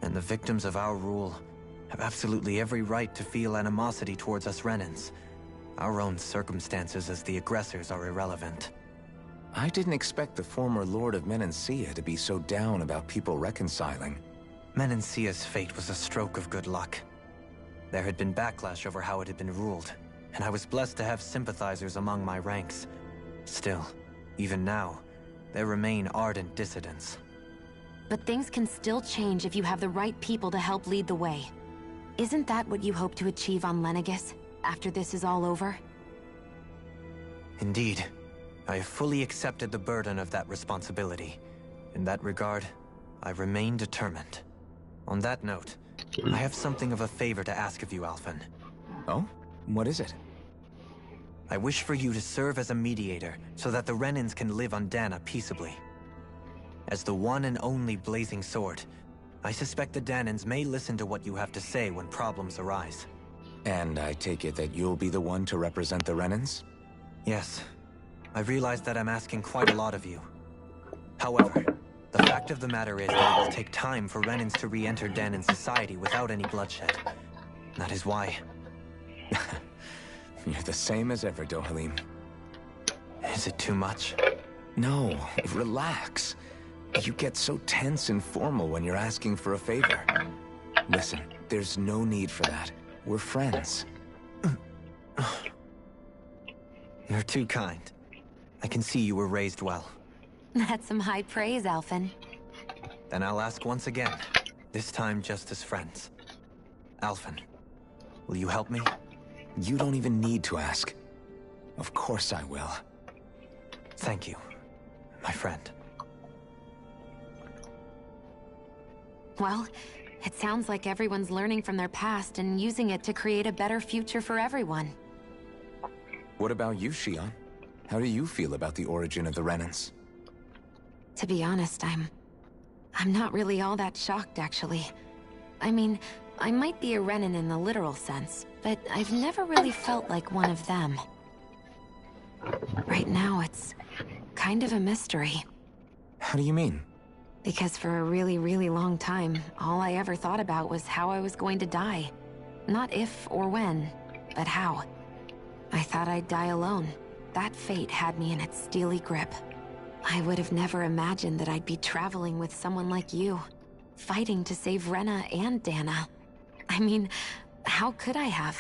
And the victims of our rule have absolutely every right to feel animosity towards us Renans. Our own circumstances as the aggressors are irrelevant. I didn't expect the former Lord of Menancia to be so down about people reconciling. Menancia's fate was a stroke of good luck. There had been backlash over how it had been ruled, and I was blessed to have sympathizers among my ranks. Still, even now, there remain ardent dissidents. But things can still change if you have the right people to help lead the way. Isn't that what you hope to achieve on Lenegis, after this is all over? Indeed. I have fully accepted the burden of that responsibility. In that regard, I remain determined. On that note, I have something of a favor to ask of you, Alphen. Oh? What is it? I wish for you to serve as a mediator, so that the Renans can live on Dana peaceably. As the one and only Blazing Sword, I suspect the Danans may listen to what you have to say when problems arise. And I take it that you'll be the one to represent the Renans? Yes. I realize that I'm asking quite a lot of you. However, the fact of the matter is that it will take time for Renans to re-enter Danan society without any bloodshed. That is why... You're the same as ever, Dohalim. Is it too much? No, relax. You get so tense and formal when you're asking for a favor. Listen, there's no need for that. We're friends. You're too kind. I can see you were raised well. That's some high praise, Alphen. Then I'll ask once again, this time just as friends. Alphen, will you help me? You don't even need to ask. Of course I will. Thank you, my friend. Well, it sounds like everyone's learning from their past and using it to create a better future for everyone. What about you, Shion? How do you feel about the origin of the Renans? To be honest, I'm not really all that shocked, actually. I mean, I might be a Renan in the literal sense, but I've never really felt like one of them. Right now, it's kind of a mystery. How do you mean? Because for a really, really long time, all I ever thought about was how I was going to die. Not if or when, but how. I thought I'd die alone. That fate had me in its steely grip. I would have never imagined that I'd be traveling with someone like you, fighting to save Rena and Dana. I mean, how could I have?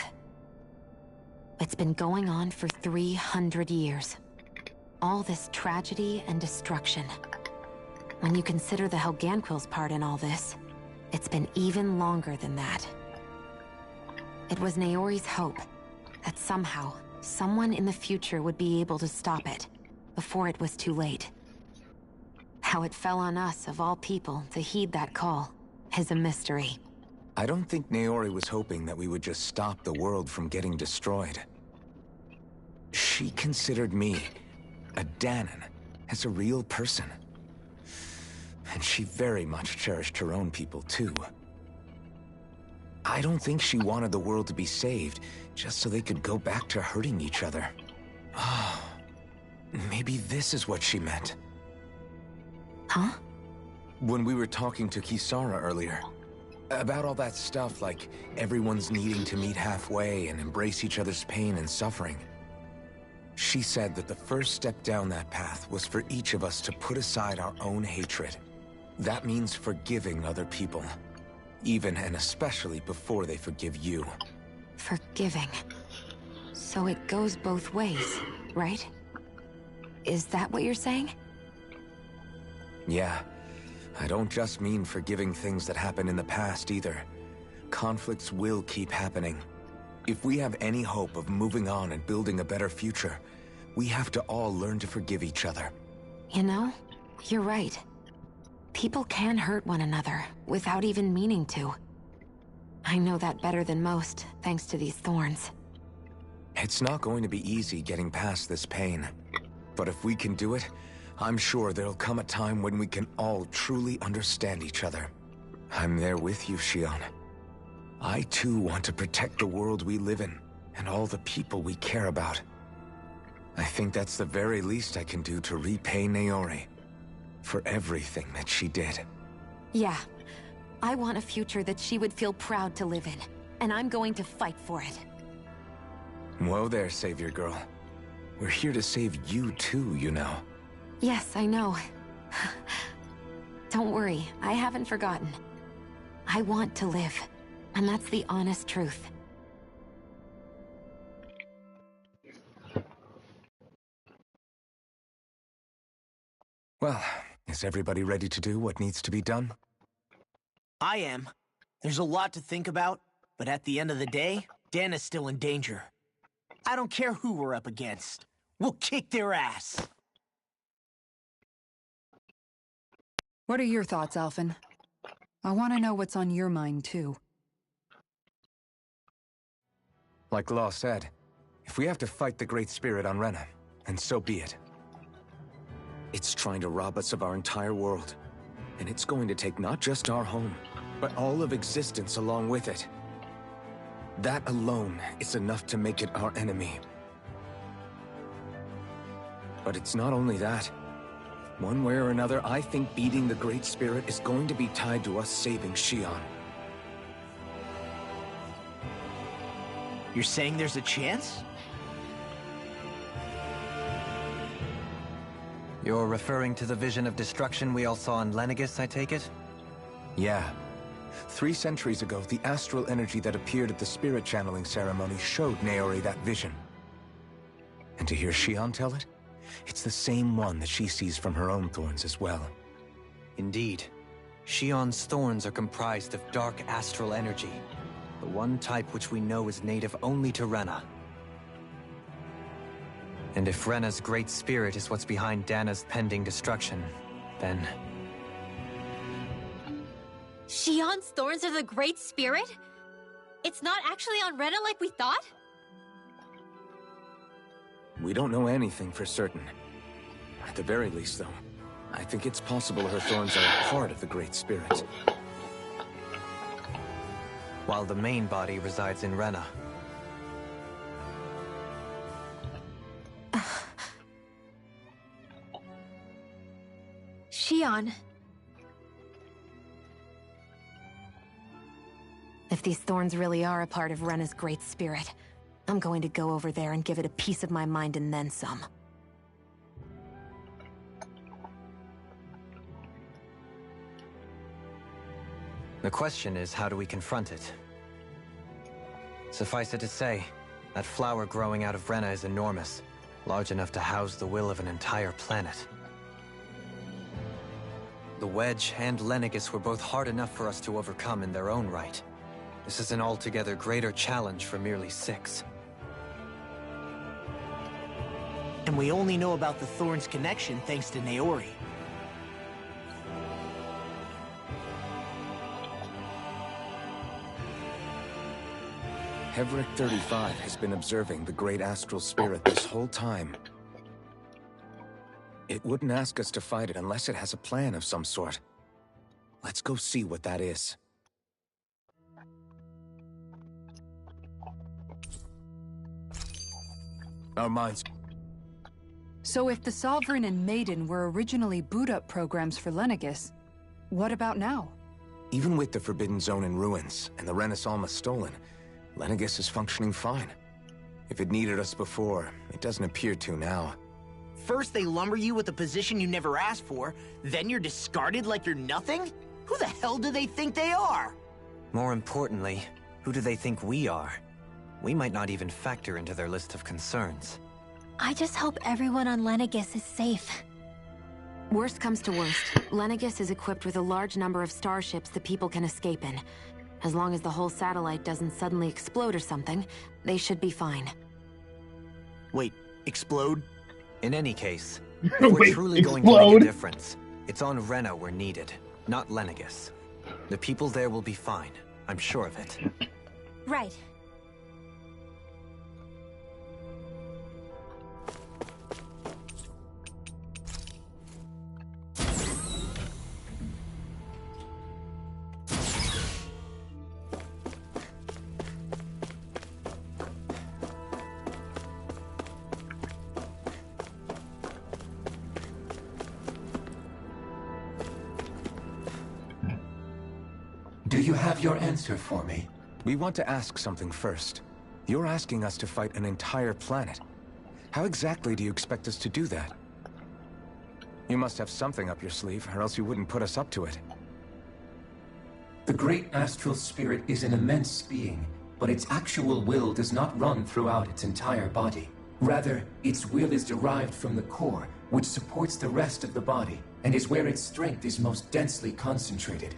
It's been going on for 300 years. All this tragedy and destruction. When you consider the Helganquil's part in all this, it's been even longer than that. It was Naori's hope that somehow, someone in the future would be able to stop it, before it was too late. How it fell on us, of all people, to heed that call, is a mystery. I don't think Naori was hoping that we would just stop the world from getting destroyed. She considered me, a Danan, as a real person. And she very much cherished her own people, too. I don't think she wanted the world to be saved, just so they could go back to hurting each other. Oh, maybe this is what she meant. Huh? When we were talking to Kisara earlier, about all that stuff like everyone's needing to meet halfway and embrace each other's pain and suffering. She said that the first step down that path was for each of us to put aside our own hatred. That means forgiving other people, even and especially before they forgive you. Forgiving. So it goes both ways, right? Is that what you're saying? Yeah. I don't just mean forgiving things that happened in the past either. Conflicts will keep happening. If we have any hope of moving on and building a better future, we have to all learn to forgive each other. You know, you're right. People can hurt one another without even meaning to. I know that better than most, thanks to these thorns. It's not going to be easy getting past this pain. But if we can do it, I'm sure there'll come a time when we can all truly understand each other. I'm there with you, Shion. I too want to protect the world we live in, and all the people we care about. I think that's the very least I can do to repay Naori for everything that she did. Yeah. I want a future that she would feel proud to live in, and I'm going to fight for it. Whoa there, Savior Girl. We're here to save you too, you know. Yes, I know. Don't worry, I haven't forgotten. I want to live, and that's the honest truth. Well, is everybody ready to do what needs to be done? I am. There's a lot to think about, but at the end of the day, Dana's still in danger. I don't care who we're up against. We'll kick their ass. What are your thoughts, Alphen? I want to know what's on your mind, too. Like Law said, if we have to fight the Great Spirit on Rena, then so be it. It's trying to rob us of our entire world. And it's going to take not just our home, but all of existence along with it. That alone is enough to make it our enemy. But it's not only that. One way or another, I think beating the Great Spirit is going to be tied to us saving Shion. You're saying there's a chance? You're referring to the vision of destruction we all saw in Lenegis, I take it? Yeah. 3 centuries ago, the astral energy that appeared at the spirit channeling ceremony showed Naori that vision. And to hear Shion tell it, it's the same one that she sees from her own thorns as well. Indeed. Shion's thorns are comprised of dark astral energy, the one type which we know is native only to Rena. And if Rena's great spirit is what's behind Dana's pending destruction, then... Shion's thorns are the Great Spirit? It's not actually on Rena like we thought? We don't know anything for certain. At the very least, though, I think it's possible her thorns are a part of the Great Spirit. While the main body resides in Rena. Shion. If these thorns really are a part of Rena's Great Spirit, I'm going to go over there and give it a piece of my mind and then some. The question is, how do we confront it? Suffice it to say, that flower growing out of Rena is enormous, large enough to house the will of an entire planet. The Wedge and Lenegis were both hard enough for us to overcome in their own right. This is an altogether greater challenge for merely 6. And we only know about the Thorn's connection thanks to Naori. Hevric 35 has been observing the Great Astral Spirit this whole time. It wouldn't ask us to fight it unless it has a plan of some sort. Let's go see what that is. Our minds... So if the Sovereign and Maiden were originally boot-up programs for Lenegis, what about now? Even with the Forbidden Zone in ruins and the Renis Alma stolen, Lenegis is functioning fine. If it needed us before, it doesn't appear to now. First they lumber you with a position you never asked for, then you're discarded like you're nothing? Who the hell do they think they are? More importantly, who do they think we are? We might not even factor into their list of concerns. I just hope everyone on Lenegis is safe. Worst comes to worst, Lenegis is equipped with a large number of starships that people can escape in. As long as the whole satellite doesn't suddenly explode or something, they should be fine. Wait, explode? In any case, if we're Wait, truly going to make a difference, it's on Rena we're needed, not Lenegis. The people there will be fine, I'm sure of it. Right. Do you have your answer for me? We want to ask something first. You're asking us to fight an entire planet. How exactly do you expect us to do that? You must have something up your sleeve, or else you wouldn't put us up to it. The great astral spirit is an immense being, but its actual will does not run throughout its entire body. Rather, its will is derived from the core, which supports the rest of the body, and is where its strength is most densely concentrated.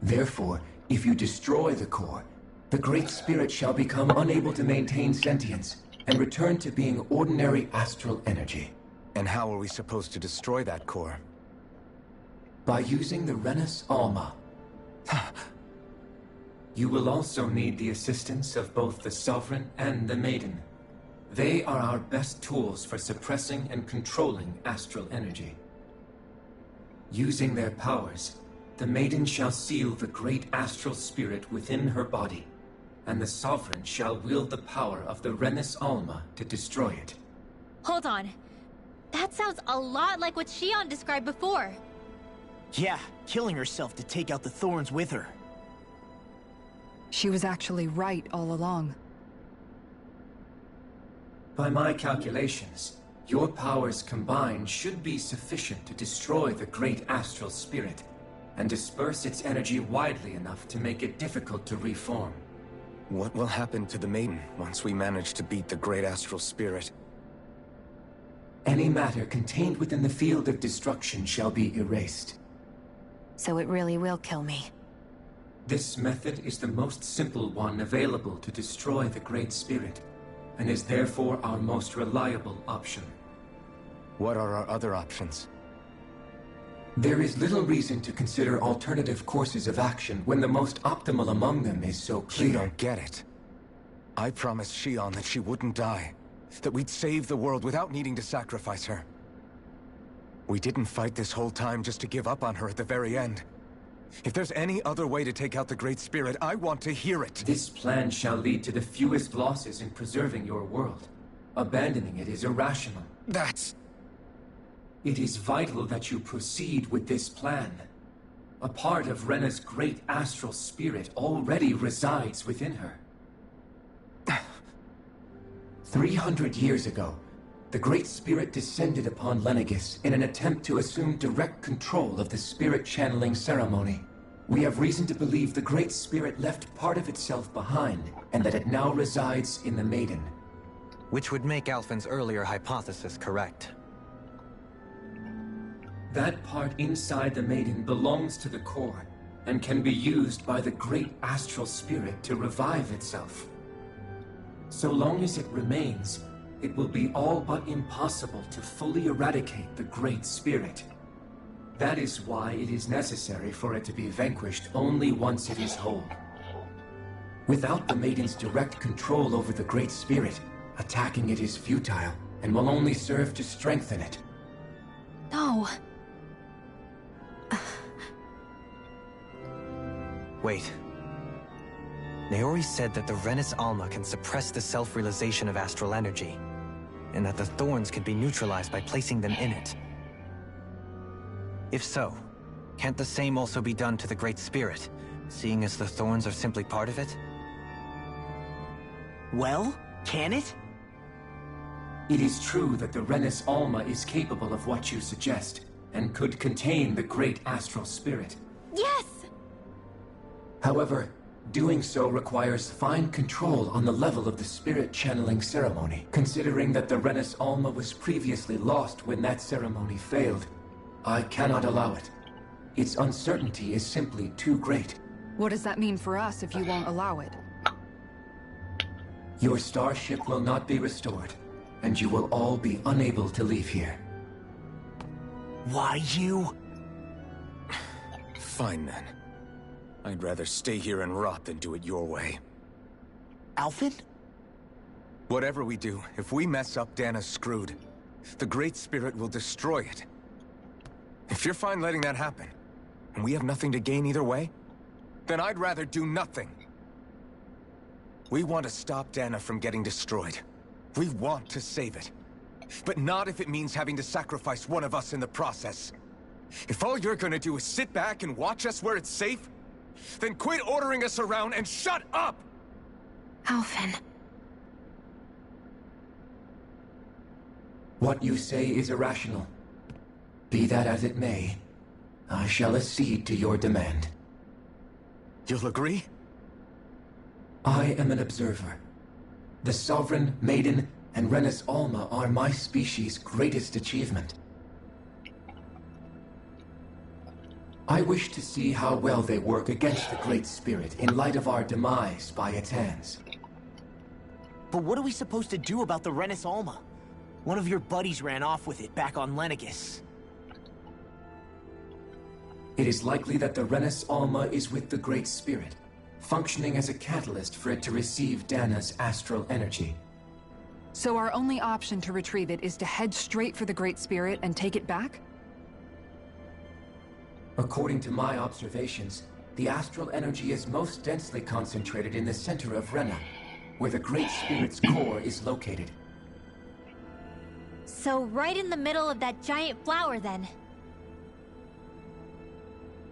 Therefore, if you destroy the core, the Great Spirit shall become unable to maintain sentience, and return to being ordinary astral energy. And how are we supposed to destroy that core? By using the Renis Alma. You will also need the assistance of both the Sovereign and the Maiden. They are our best tools for suppressing and controlling astral energy. Using their powers, the Maiden shall seal the great astral spirit within her body, and the Sovereign shall wield the power of the Renis Alma to destroy it. Hold on. That sounds a lot like what Shion described before. Yeah, killing herself to take out the thorns with her. She was actually right all along. By my calculations, your powers combined should be sufficient to destroy the great astral spirit, and disperse its energy widely enough to make it difficult to reform. What will happen to the Maiden once we manage to beat the Great Astral Spirit? Any matter contained within the field of destruction shall be erased. So it really will kill me. This method is the most simple one available to destroy the Great Spirit, and is therefore our most reliable option. What are our other options? There is little reason to consider alternative courses of action when the most optimal among them is so clear. You don't get it. I promised Shion that she wouldn't die. That we'd save the world without needing to sacrifice her. We didn't fight this whole time just to give up on her at the very end. If there's any other way to take out the Great Spirit, I want to hear it. This plan shall lead to the fewest losses in preserving your world. Abandoning it is irrational. It is vital that you proceed with this plan. A part of Rena's great astral spirit already resides within her. 300 years ago, the Great Spirit descended upon Lenegis in an attempt to assume direct control of the spirit channeling ceremony. We have reason to believe the Great Spirit left part of itself behind, and that it now resides in the Maiden. Which would make Alphen's earlier hypothesis correct. That part inside the Maiden belongs to the core, and can be used by the great astral spirit to revive itself. So long as it remains, it will be all but impossible to fully eradicate the Great Spirit. That is why it is necessary for it to be vanquished only once it is whole. Without the Maiden's direct control over the Great Spirit, attacking it is futile, and will only serve to strengthen it. No. Wait. Naori said that the Renis Alma can suppress the self-realization of astral energy, and that the thorns can be neutralized by placing them in it. If so, can't the same also be done to the Great Spirit, seeing as the thorns are simply part of it? Well, can it? It is true that the Renis Alma is capable of what you suggest, and could contain the great astral spirit. Yes! However, doing so requires fine control on the level of the spirit channeling ceremony, considering that the Renis Alma was previously lost when that ceremony failed. I cannot allow it. Its uncertainty is simply too great. What does that mean for us if you won't allow it? Your starship will not be restored, and you will all be unable to leave here. Why you? Fine then. I'd rather stay here and rot than do it your way. Alphen? Whatever we do, if we mess up, Dana's screwed. The Great Spirit will destroy it. If you're fine letting that happen, and we have nothing to gain either way, then I'd rather do nothing. We want to stop Dana from getting destroyed. We want to save it. But not if it means having to sacrifice one of us in the process. If all you're gonna do is sit back and watch us where it's safe, then quit ordering us around and shut up! Alphen. What you say is irrational. Be that as it may, I shall accede to your demand. You'll agree? I am an observer. The Sovereign, Maiden, and Renis Alma are my species' greatest achievement. I wish to see how well they work against the Great Spirit in light of our demise by its hands. But what are we supposed to do about the Renis Alma? One of your buddies ran off with it back on Lenegis. It is likely that the Renis Alma is with the Great Spirit, functioning as a catalyst for it to receive Dana's astral energy. So our only option to retrieve it is to head straight for the Great Spirit and take it back? According to my observations, the astral energy is most densely concentrated in the center of Rena, where the Great Spirit's core is located. So right in the middle of that giant flower, then.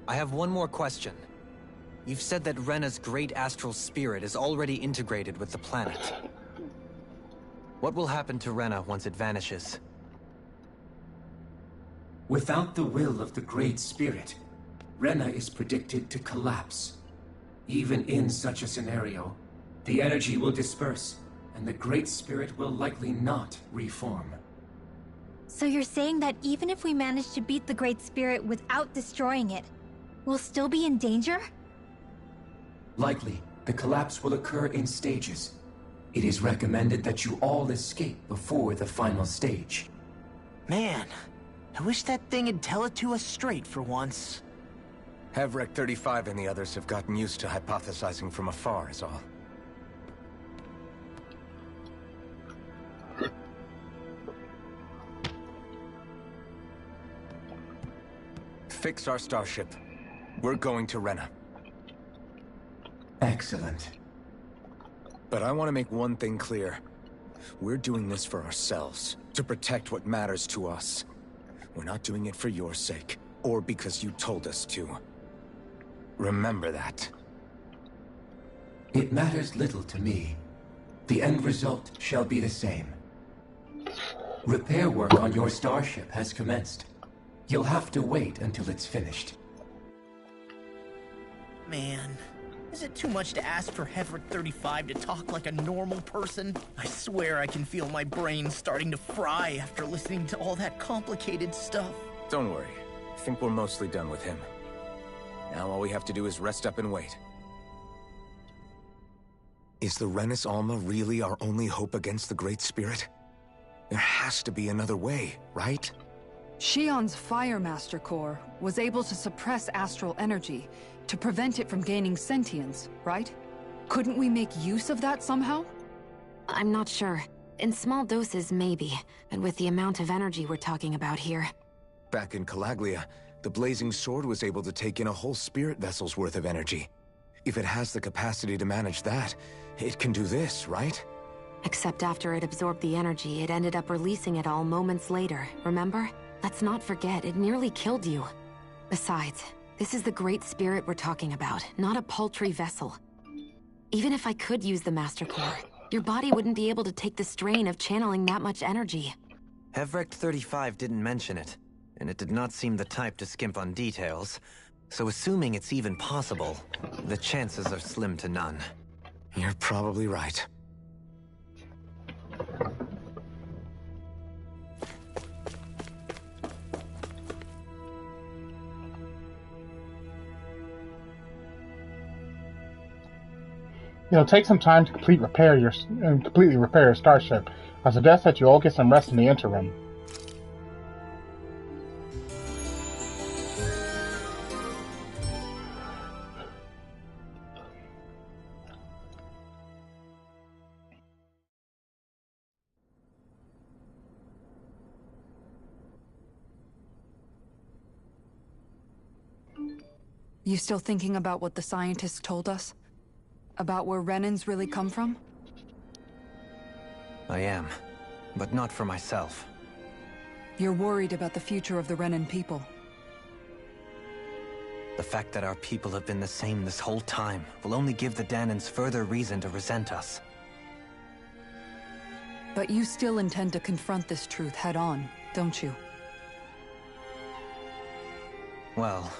I have one more question. You've said that Rena's great astral spirit is already integrated with the planet. What will happen to Rena once it vanishes? Without the will of the Great Spirit, Rena is predicted to collapse. Even in such a scenario, the energy will disperse, and the Great Spirit will likely not reform. So you're saying that even if we manage to beat the Great Spirit without destroying it, we'll still be in danger? Likely, the collapse will occur in stages. It is recommended that you all escape before the final stage. Man, I wish that thing would tell it to us straight for once. Hevrek 35 and the others have gotten used to hypothesizing from afar is all. Fix our starship. We're going to Rena. Excellent. But I want to make one thing clear. We're doing this for ourselves, to protect what matters to us. We're not doing it for your sake, or because you told us to. Remember that. It matters little to me. The end result shall be the same. Repair work on your starship has commenced. You'll have to wait until it's finished. Man, is it too much to ask for Hevrek 35 to talk like a normal person? I swear I can feel my brain starting to fry after listening to all that complicated stuff. Don't worry. I think we're mostly done with him. Now all we have to do is rest up and wait. Is the Renis Alma really our only hope against the Great Spirit? There has to be another way, right? Shion's Fire Master Core was able to suppress astral energy to prevent it from gaining sentience, right? Couldn't we make use of that somehow? I'm not sure. In small doses, maybe. But with the amount of energy we're talking about here... Back in Calaglia, the Blazing Sword was able to take in a whole spirit vessel's worth of energy. If it has the capacity to manage that, it can do this, right? Except after it absorbed the energy, it ended up releasing it all moments later, remember? Let's not forget, it nearly killed you. Besides, this is the Great Spirit we're talking about, not a paltry vessel. Even if I could use the Master Core, your body wouldn't be able to take the strain of channeling that much energy. Hevrek 35 didn't mention it, and it did not seem the type to skimp on details, so assuming it's even possible, the chances are slim to none. You're probably right. It'll take some time to completely repair your starship. I suggest that you all get some rest in the interim. You still thinking about what the scientists told us? About where Renans really come from? I am, but not for myself. You're worried about the future of the Renan people. The fact that our people have been the same this whole time will only give the Danans further reason to resent us. But you still intend to confront this truth head-on, don't you? Well,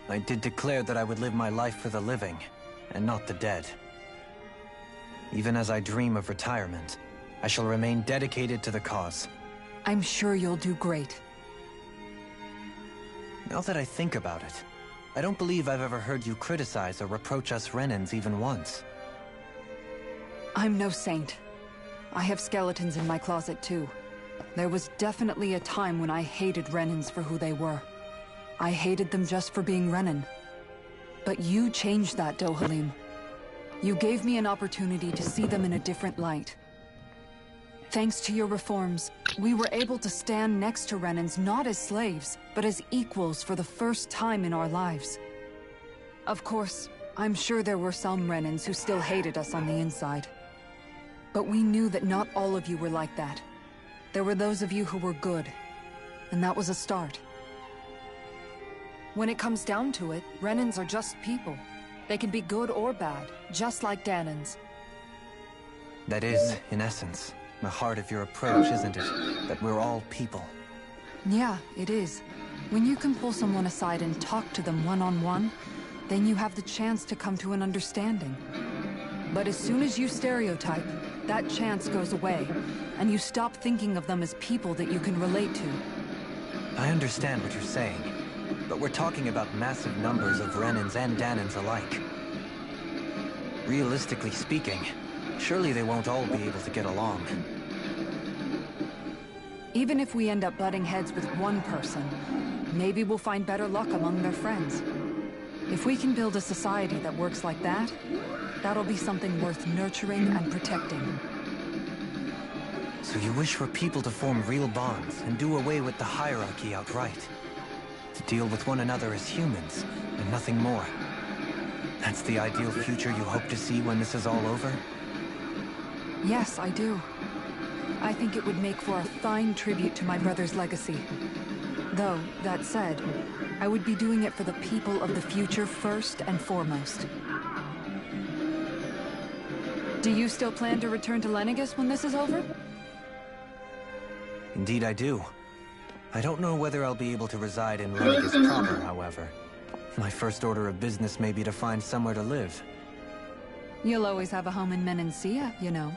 I did declare that I would live my life for the living, and not the dead. Even as I dream of retirement, I shall remain dedicated to the cause. I'm sure you'll do great. Now that I think about it, I don't believe I've ever heard you criticize or reproach us Renans even once. I'm no saint. I have skeletons in my closet too. There was definitely a time when I hated Renans for who they were. I hated them just for being Renan. But you changed that, Dohalim. You gave me an opportunity to see them in a different light. Thanks to your reforms, we were able to stand next to Renans not as slaves, but as equals for the first time in our lives. Of course, I'm sure there were some Renans who still hated us on the inside. But we knew that not all of you were like that. There were those of you who were good, and that was a start. When it comes down to it, Renans are just people. They can be good or bad, just like Danans. That is, in essence, the heart of your approach, isn't it? That we're all people. Yeah, it is. When you can pull someone aside and talk to them one-on-one, then you have the chance to come to an understanding. But as soon as you stereotype, that chance goes away, and you stop thinking of them as people that you can relate to. I understand what you're saying, but we're talking about massive numbers of Renans and Danans alike. Realistically speaking, surely they won't all be able to get along. Even if we end up butting heads with one person, maybe we'll find better luck among their friends. If we can build a society that works like that, that'll be something worth nurturing and protecting. So you wish for people to form real bonds and do away with the hierarchy outright? To deal with one another as humans, and nothing more? That's the ideal future you hope to see when this is all over? Yes, I do. I think it would make for a fine tribute to my brother's legacy. Though, that said, I would be doing it for the people of the future first and foremost. Do you still plan to return to Lenegis when this is over? Indeed I do. I don't know whether I'll be able to reside in Lenegis proper, however. My first order of business may be to find somewhere to live. You'll always have a home in Menancia, you know.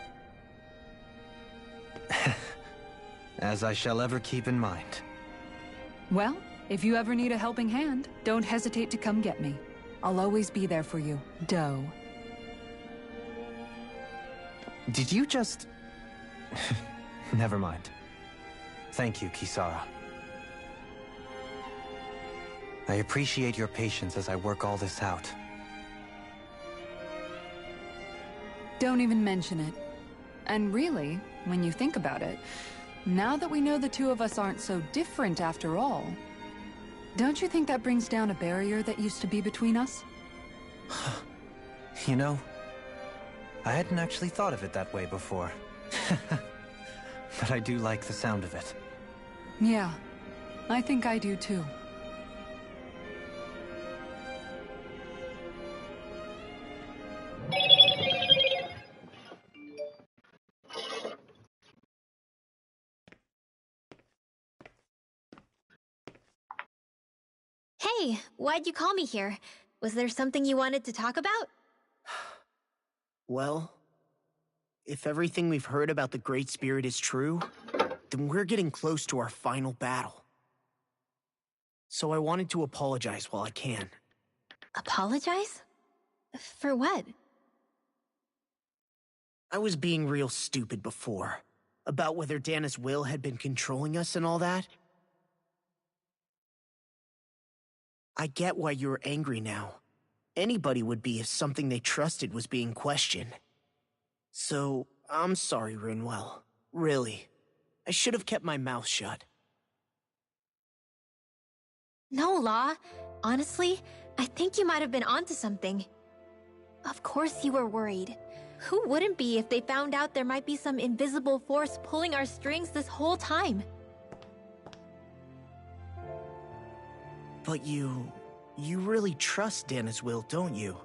As I shall ever keep in mind. Well, if you ever need a helping hand, don't hesitate to come get me. I'll always be there for you, Doe. Did you just... Never mind. Thank you, Kisara. I appreciate your patience as I work all this out. Don't even mention it. And really, when you think about it, now that we know the two of us aren't so different after all, don't you think that brings down a barrier that used to be between us? You know, I hadn't actually thought of it that way before. But I do like the sound of it. Yeah, I think I do too. Hey, why'd you call me here? Was there something you wanted to talk about? Well, if everything we've heard about the Great Spirit is true, then we're getting close to our final battle. So I wanted to apologize while I can. Apologize? For what? I was being real stupid before, about whether Dana's will had been controlling us and all that. I get why you're angry now. Anybody would be if something they trusted was being questioned. So, I'm sorry, Rinwell. Really. I should have kept my mouth shut. No, Law. Honestly, I think you might have been onto something. Of course you were worried. Who wouldn't be if they found out there might be some invisible force pulling our strings this whole time? But you really trust Dana's will, don't you?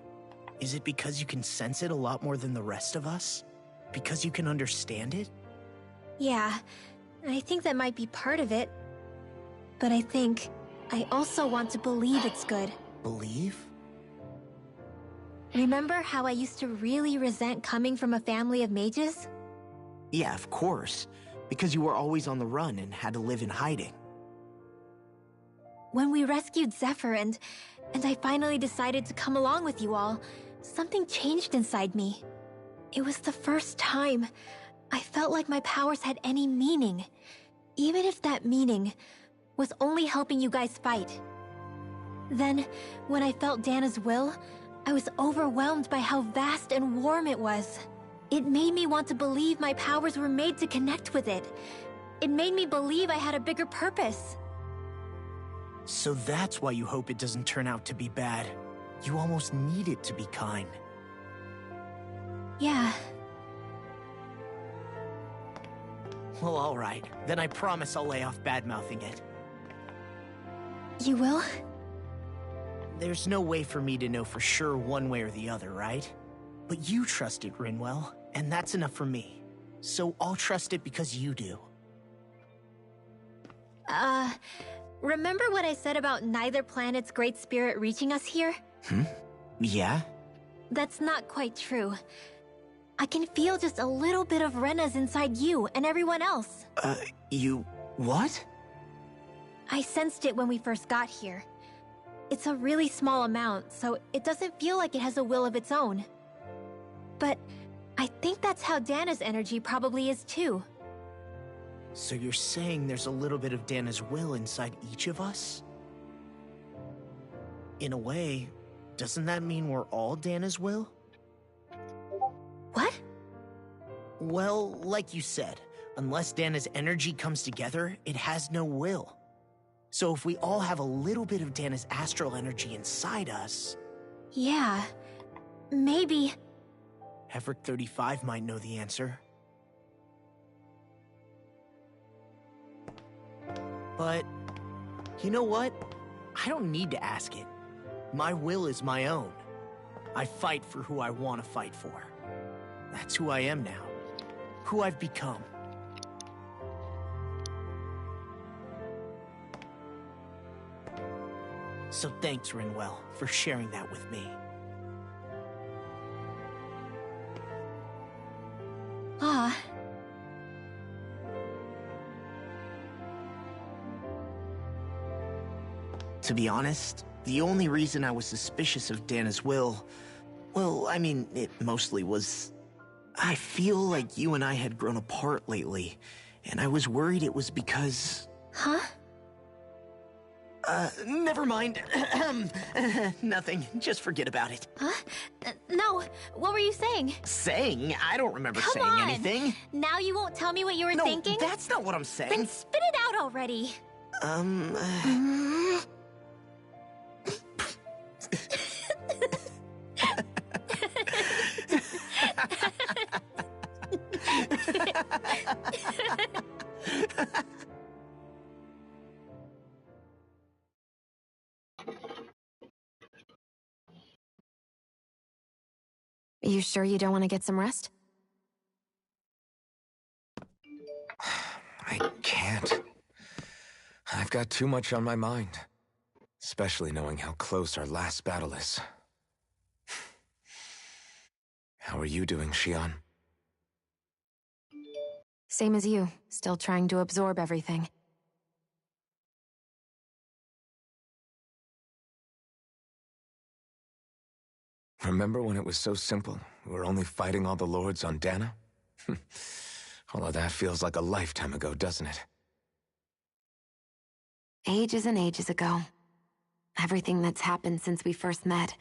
Is it because you can sense it a lot more than the rest of us? Because you can understand it? Yeah, I think that might be part of it. But I think I also want to believe it's good. Believe? Remember how I used to really resent coming from a family of mages? Yeah, of course. Because you were always on the run and had to live in hiding. When we rescued Zephyr and I finally decided to come along with you all, something changed inside me. It was the first time I felt like my powers had any meaning, even if that meaning was only helping you guys fight. Then, when I felt Dana's will, I was overwhelmed by how vast and warm it was. It made me want to believe my powers were made to connect with it. It made me believe I had a bigger purpose. So that's why you hope it doesn't turn out to be bad. You almost need it to be kind. Yeah. Well, alright. Then I promise I'll lay off bad-mouthing it. You will? There's no way for me to know for sure one way or the other, right? But you trust it, Rinwell, and that's enough for me. So I'll trust it because you do. Remember what I said about neither planet's great spirit reaching us here? Yeah? That's not quite true. I can feel just a little bit of Rena's inside you and everyone else. You... what? I sensed it when we first got here. It's a really small amount, so it doesn't feel like it has a will of its own. But I think that's how Dana's energy probably is too. So you're saying there's a little bit of Dana's will inside each of us? In a way, doesn't that mean we're all Dana's will? What? Well, like you said, unless Dana's energy comes together, it has no will. So if we all have a little bit of Dana's astral energy inside us... Yeah, maybe... Hevrick 35 might know the answer. But, you know what? I don't need to ask it. My will is my own. I fight for who I want to fight for. That's who I am now. Who I've become. So thanks, Rinwell, for sharing that with me. Ah. To be honest, the only reason I was suspicious of Dana's will... well, I mean, it mostly was... I feel like you and I had grown apart lately, and I was worried it was because... Huh? Never mind. Nothing. Just forget about it. Huh? No, what were you saying? Saying? I don't remember Come saying on. anything. Now you won't tell me what you were thinking? No, that's not what I'm saying. Then spit it out already. You sure you don't want to get some rest? I can't. I've got too much on my mind. Especially knowing how close our last battle is. How are you doing, Xion? Same as you, still trying to absorb everything. Remember when it was so simple? We were only fighting all the lords on Dana? All of that feels like a lifetime ago, doesn't it? Ages and ages ago. Everything that's happened since we first met.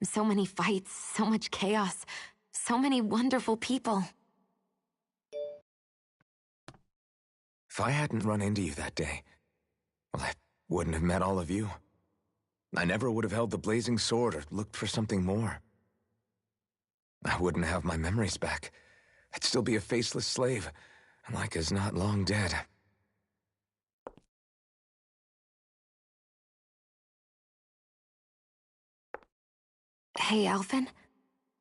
So many fights, so much chaos, so many wonderful people. If I hadn't run into you that day, well, I wouldn't have met all of you. I never would have held the blazing sword or looked for something more. I wouldn't have my memories back. I'd still be a faceless slave, like as not long dead. Hey, Alphen.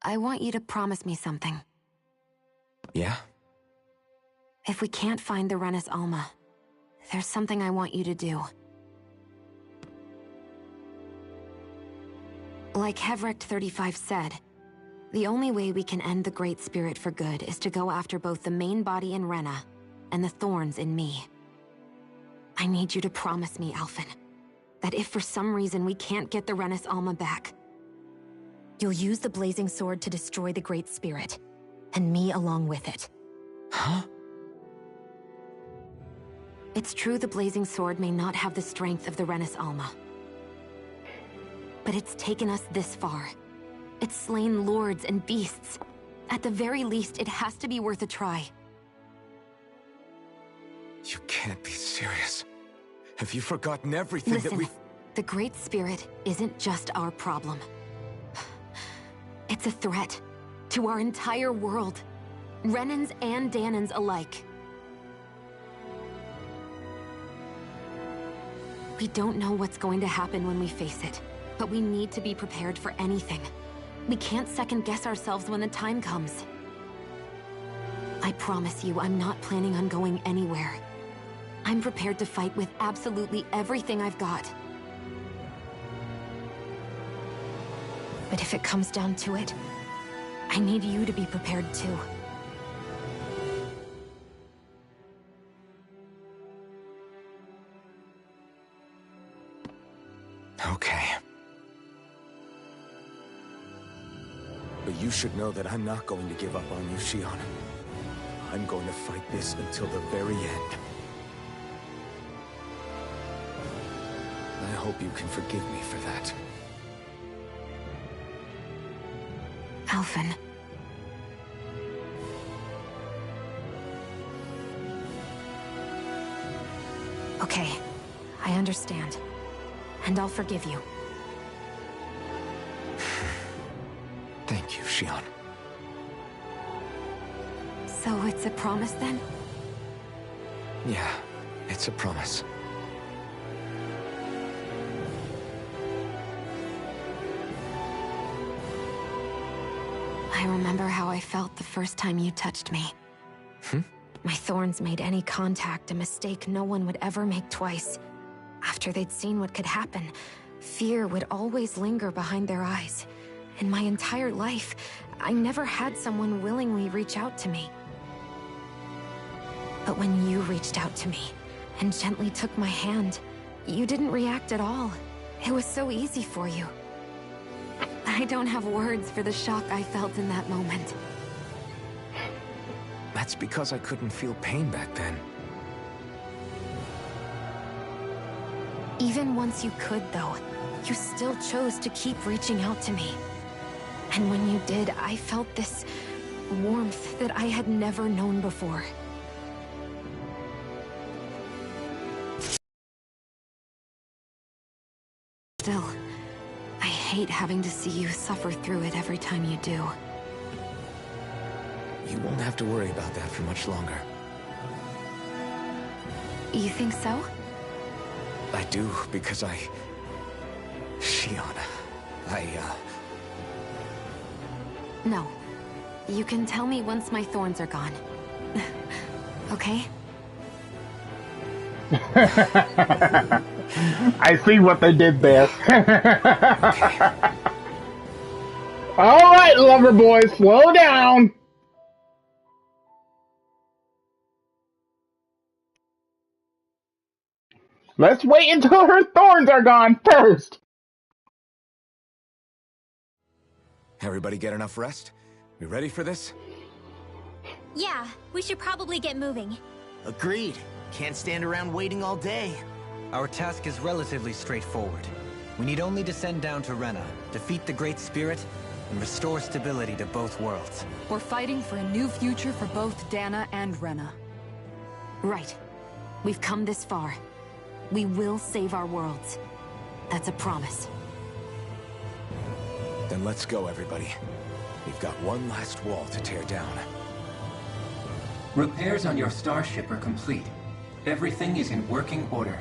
I want you to promise me something. Yeah? If we can't find the Rena's Alma, there's something I want you to do. Like Hevrick 35 said, the only way we can end the Great Spirit for good is to go after both the main body in Rena and the thorns in me. I need you to promise me, Alphen, that if for some reason we can't get the Rena's Alma back, you'll use the blazing sword to destroy the Great Spirit, and me along with it. Huh? It's true the blazing sword may not have the strength of the Rena's Alma. But it's taken us this far. It's slain lords and beasts. At the very least, it has to be worth a try. You can't be serious. Have you forgotten everything Listen, that we... the Great Spirit isn't just our problem. It's a threat to our entire world. Renans and Danans alike. We don't know what's going to happen when we face it, but we need to be prepared for anything. We can't second-guess ourselves when the time comes. I promise you, I'm not planning on going anywhere. I'm prepared to fight with absolutely everything I've got. But if it comes down to it, I need you to be prepared too. Okay. But you should know that I'm not going to give up on you, Shion. I'm going to fight this until the very end. I hope you can forgive me for that. Alphen. Okay, I understand. And I'll forgive you. Thank you, Shion. So it's a promise then? Yeah, it's a promise. I remember how I felt the first time you touched me. My thorns made any contact a mistake no one would ever make twice. After they'd seen what could happen, fear would always linger behind their eyes. In my entire life, I never had someone willingly reach out to me. But when you reached out to me and gently took my hand, you didn't react at all. It was so easy for you. I don't have words for the shock I felt in that moment. That's because I couldn't feel pain back then. Even once you could, though, you still chose to keep reaching out to me. And when you did, I felt this warmth that I had never known before. Still, I hate having to see you suffer through it every time you do. You won't have to worry about that for much longer. You think so? I do, because Shion, No. You can tell me once my thorns are gone. Okay? I see what they did there. Alright, lover boy, slow down. Let's wait until her thorns are gone first. Everybody get enough rest? We ready for this? Yeah, we should probably get moving. Agreed. Can't stand around waiting all day. Our task is relatively straightforward. We need only descend down to Rena, defeat the Great Spirit, and restore stability to both worlds. We're fighting for a new future for both Dana and Rena. Right. We've come this far. We will save our worlds. That's a promise. Then let's go, everybody. We've got one last wall to tear down. Repairs on your starship are complete. Everything is in working order.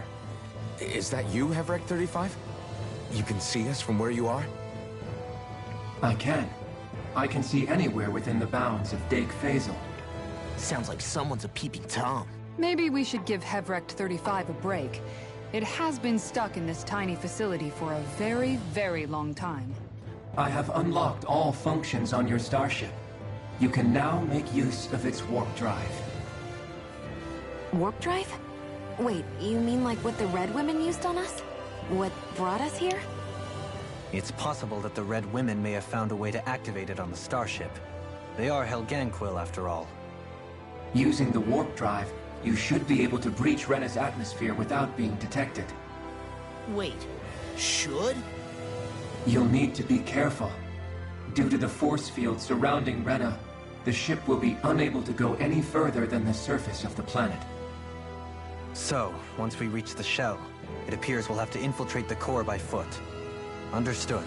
Is that you, Hevrek 35? You can see us from where you are? I can. I can see anywhere within the bounds of Dake Faisal. Sounds like someone's a peeping Tom. Maybe we should give Hevrek 35 a break. It has been stuck in this tiny facility for a very, very long time. I have unlocked all functions on your starship. You can now make use of its warp drive. Warp drive? Wait, you mean like what the Red Women used on us? What brought us here? It's possible that the Red Women may have found a way to activate it on the starship. They are Helganquil, after all. Using the warp drive, you should be able to breach Rena's atmosphere without being detected. Wait, should? You'll need to be careful. Due to the force field surrounding Rena, the ship will be unable to go any further than the surface of the planet. So, once we reach the shell, it appears we'll have to infiltrate the core by foot. Understood.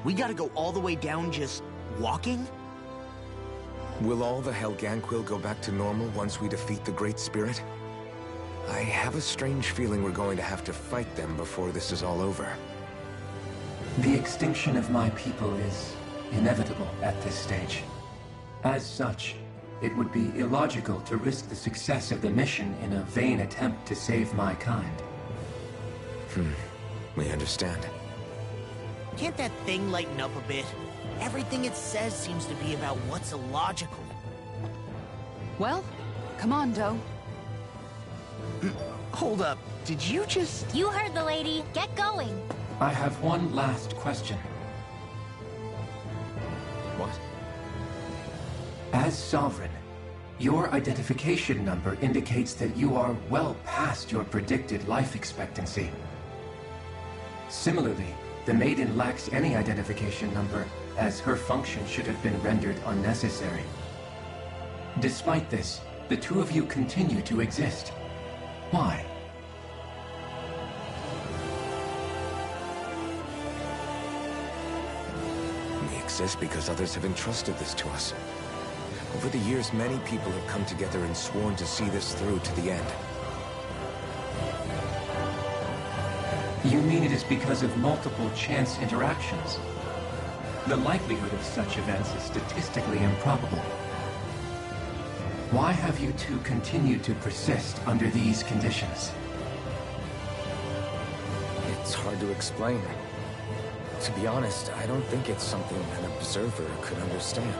We gotta go all the way down just walking? Will all the Helganquil go back to normal once we defeat the Great Spirit? I have a strange feeling we're going to have to fight them before this is all over. The extinction of my people is inevitable at this stage. As such, it would be illogical to risk the success of the mission in a vain attempt to save my kind. We understand. Can't that thing lighten up a bit? Everything it says seems to be about what's illogical. Well, come on, Doe. Hold up, did you just... You heard the lady. Get going. I have one last question. What? As Sovereign, your identification number indicates that you are well past your predicted life expectancy. Similarly, the Maiden lacks any identification number, as her function should have been rendered unnecessary. Despite this, the two of you continue to exist. Why? We exist because others have entrusted this to us. Over the years, many people have come together and sworn to see this through to the end. You mean it is because of multiple chance interactions? The likelihood of such events is statistically improbable. Why have you two continued to persist under these conditions? It's hard to explain. To be honest, I don't think it's something an observer could understand.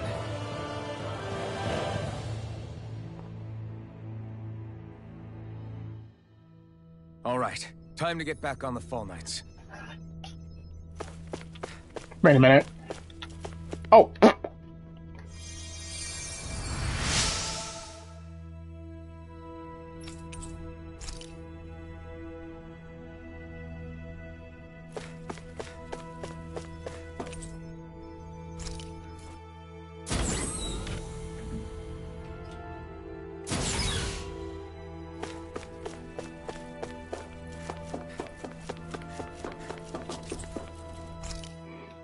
All right, time to get back on the Fall Knights. Wait a minute. Oh.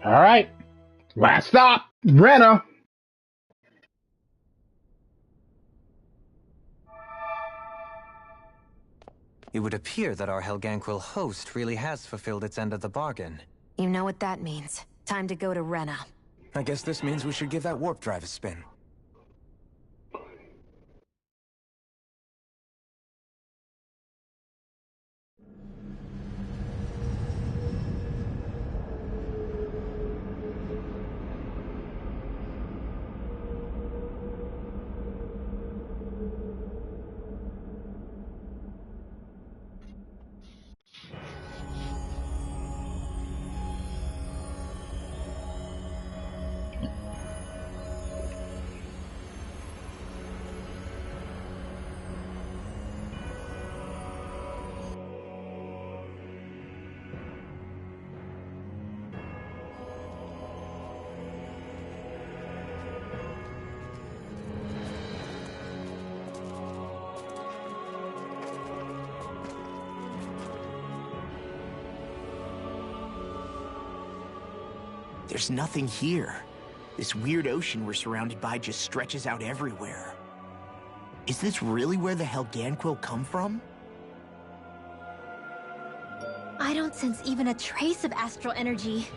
All right. Last stop, Rena. It would appear that our Helganquil host really has fulfilled its end of the bargain. You know what that means. Time to go to Rena. I guess this means we should give that warp drive a spin. There's nothing here. This weird ocean we're surrounded by just stretches out everywhere. Is this really where the Helganquil come from? I don't sense even a trace of astral energy.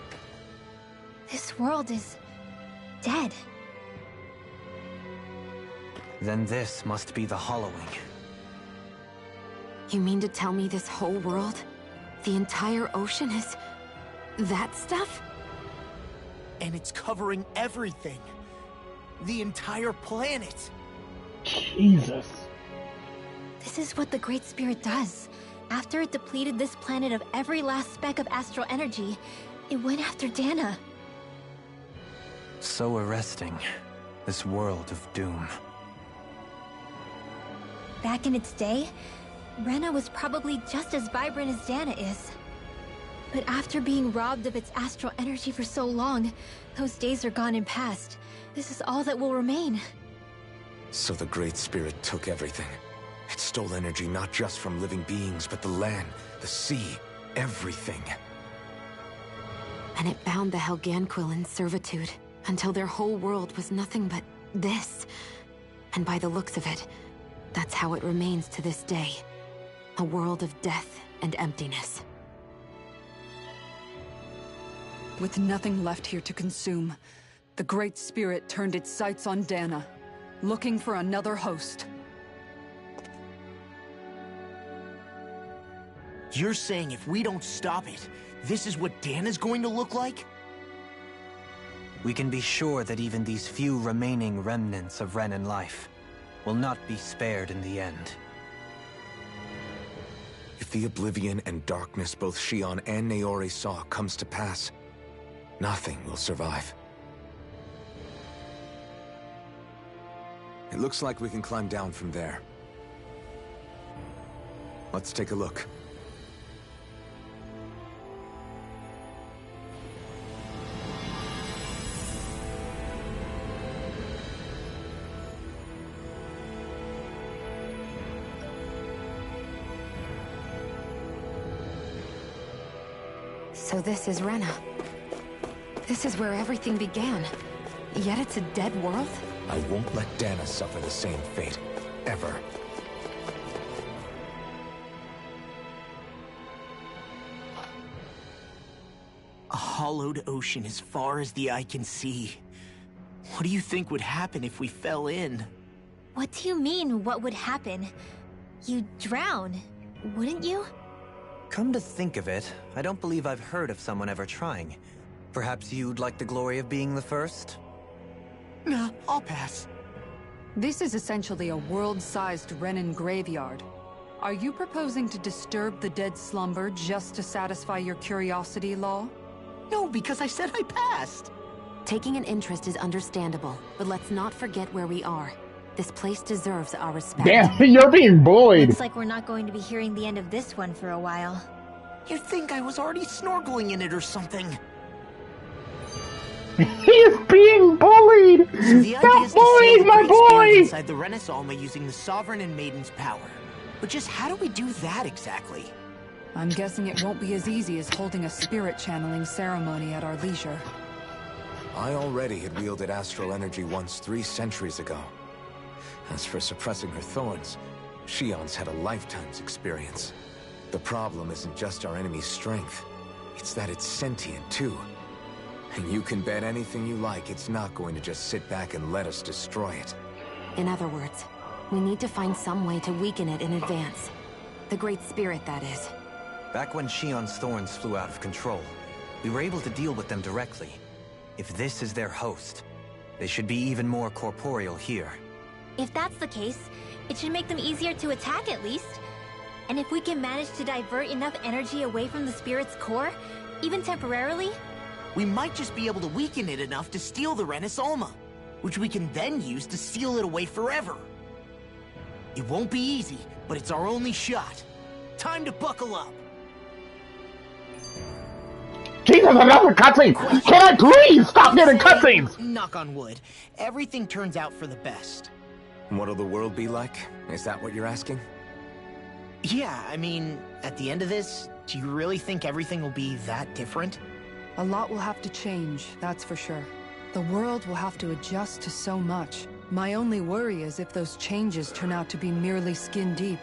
This world is dead. Then this must be the hollowing. You mean to tell me this whole world, the entire ocean is that stuff? And it's covering everything. The entire planet. Jesus. This is what the Great Spirit does. After it depleted this planet of every last speck of astral energy, it went after Dana. So arresting. This world of doom. Back in its day, Rena was probably just as vibrant as Dana is. But after being robbed of its astral energy for so long, those days are gone and past. This is all that will remain. So the Great Spirit took everything. It stole energy not just from living beings, but the land, the sea, everything. And it bound the Helganquil in servitude, until their whole world was nothing but this. And by the looks of it, that's how it remains to this day. A world of death and emptiness. With nothing left here to consume, the Great Spirit turned its sights on Dana, looking for another host. You're saying if we don't stop it, this is what Dana's going to look like? we can be sure that even these few remaining remnants of Renan life will not be spared in the end. If the oblivion and darkness both Shion and Naori saw comes to pass, nothing will survive. It looks like we can climb down from there. Let's take a look. So this is Rena. This is where everything began. Yet it's a dead world? I won't let Dana suffer the same fate. Ever. A hollowed ocean as far as the eye can see. What do you think would happen if we fell in? What do you mean, what would happen? You'd drown, wouldn't you? Come to think of it, I don't believe I've heard of someone ever trying. Perhaps you'd like the glory of being the first? Nah, I'll pass. This is essentially a world-sized Renan graveyard. Are you proposing to disturb the dead slumber just to satisfy your curiosity, Law? No, because I said I passed. Taking an interest is understandable, but let's not forget where we are. This place deserves our respect. Damn, you're being bullied. Looks like we're not going to be hearing the end of this one for a while. You'd think I was already snorkeling in it or something. He's being bullied! So the idea Stop is to bullying save the my great spirits boy! inside the Renaissance using the Sovereign and Maiden's power. But just how do we do that exactly? I'm guessing it won't be as easy as holding a spirit channeling ceremony at our leisure. I already had wielded astral energy once 3 centuries ago. As for suppressing her thorns, Shion's had a lifetime's experience. The problem isn't just our enemy's strength, it's that it's sentient too. And you can bet anything you like it's not going to just sit back and let us destroy it. In other words, we need to find some way to weaken it in advance. The Great Spirit, that is. Back when Shion's thorns flew out of control, we were able to deal with them directly. If this is their host, they should be even more corporeal here. If that's the case, it should make them easier to attack at least. And if we can manage to divert enough energy away from the spirit's core, even temporarily, we might just be able to weaken it enough to steal the Renaissance, which we can then use to seal it away forever. It won't be easy, but it's our only shot. Time to buckle up. Jesus, another cutscene! Can I please stop getting cutscenes? Knock on wood, everything turns out for the best. What'll the world be like? Is that what you're asking? Yeah, I mean, at the end of this, do you really think everything will be that different? A lot will have to change, that's for sure. The world will have to adjust to so much. My only worry is if those changes turn out to be merely skin deep.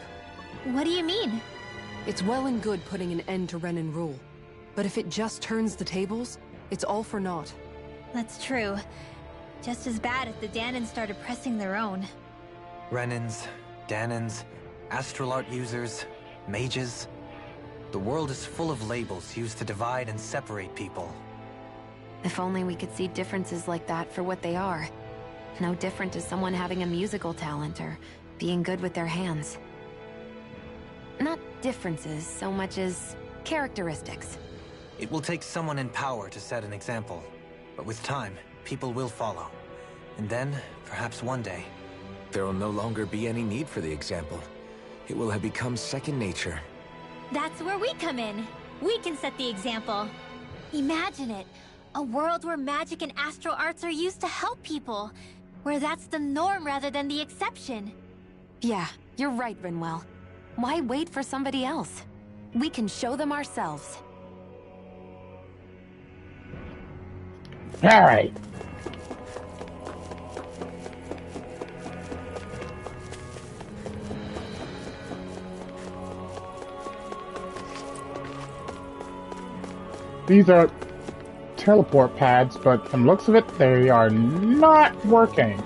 What do you mean? It's well and good putting an end to Renan rule. But if it just turns the tables, it's all for naught. That's true. Just as bad if the Danans started pressing their own. Renans, Danans, astral art users, mages. The world is full of labels used to divide and separate people. If only we could see differences like that for what they are. No different to someone having a musical talent or being good with their hands. Not differences so much as characteristics. It will take someone in power to set an example. But with time, people will follow. And then, perhaps one day, there will no longer be any need for the example. It will have become second nature. That's where we come in. We can set the example. Imagine it. A world where magic and astral arts are used to help people. Where that's the norm rather than the exception. Yeah, you're right, Rinwell. Why wait for somebody else? We can show them ourselves. Alright. These are teleport pads, but from looks of it, they are not working.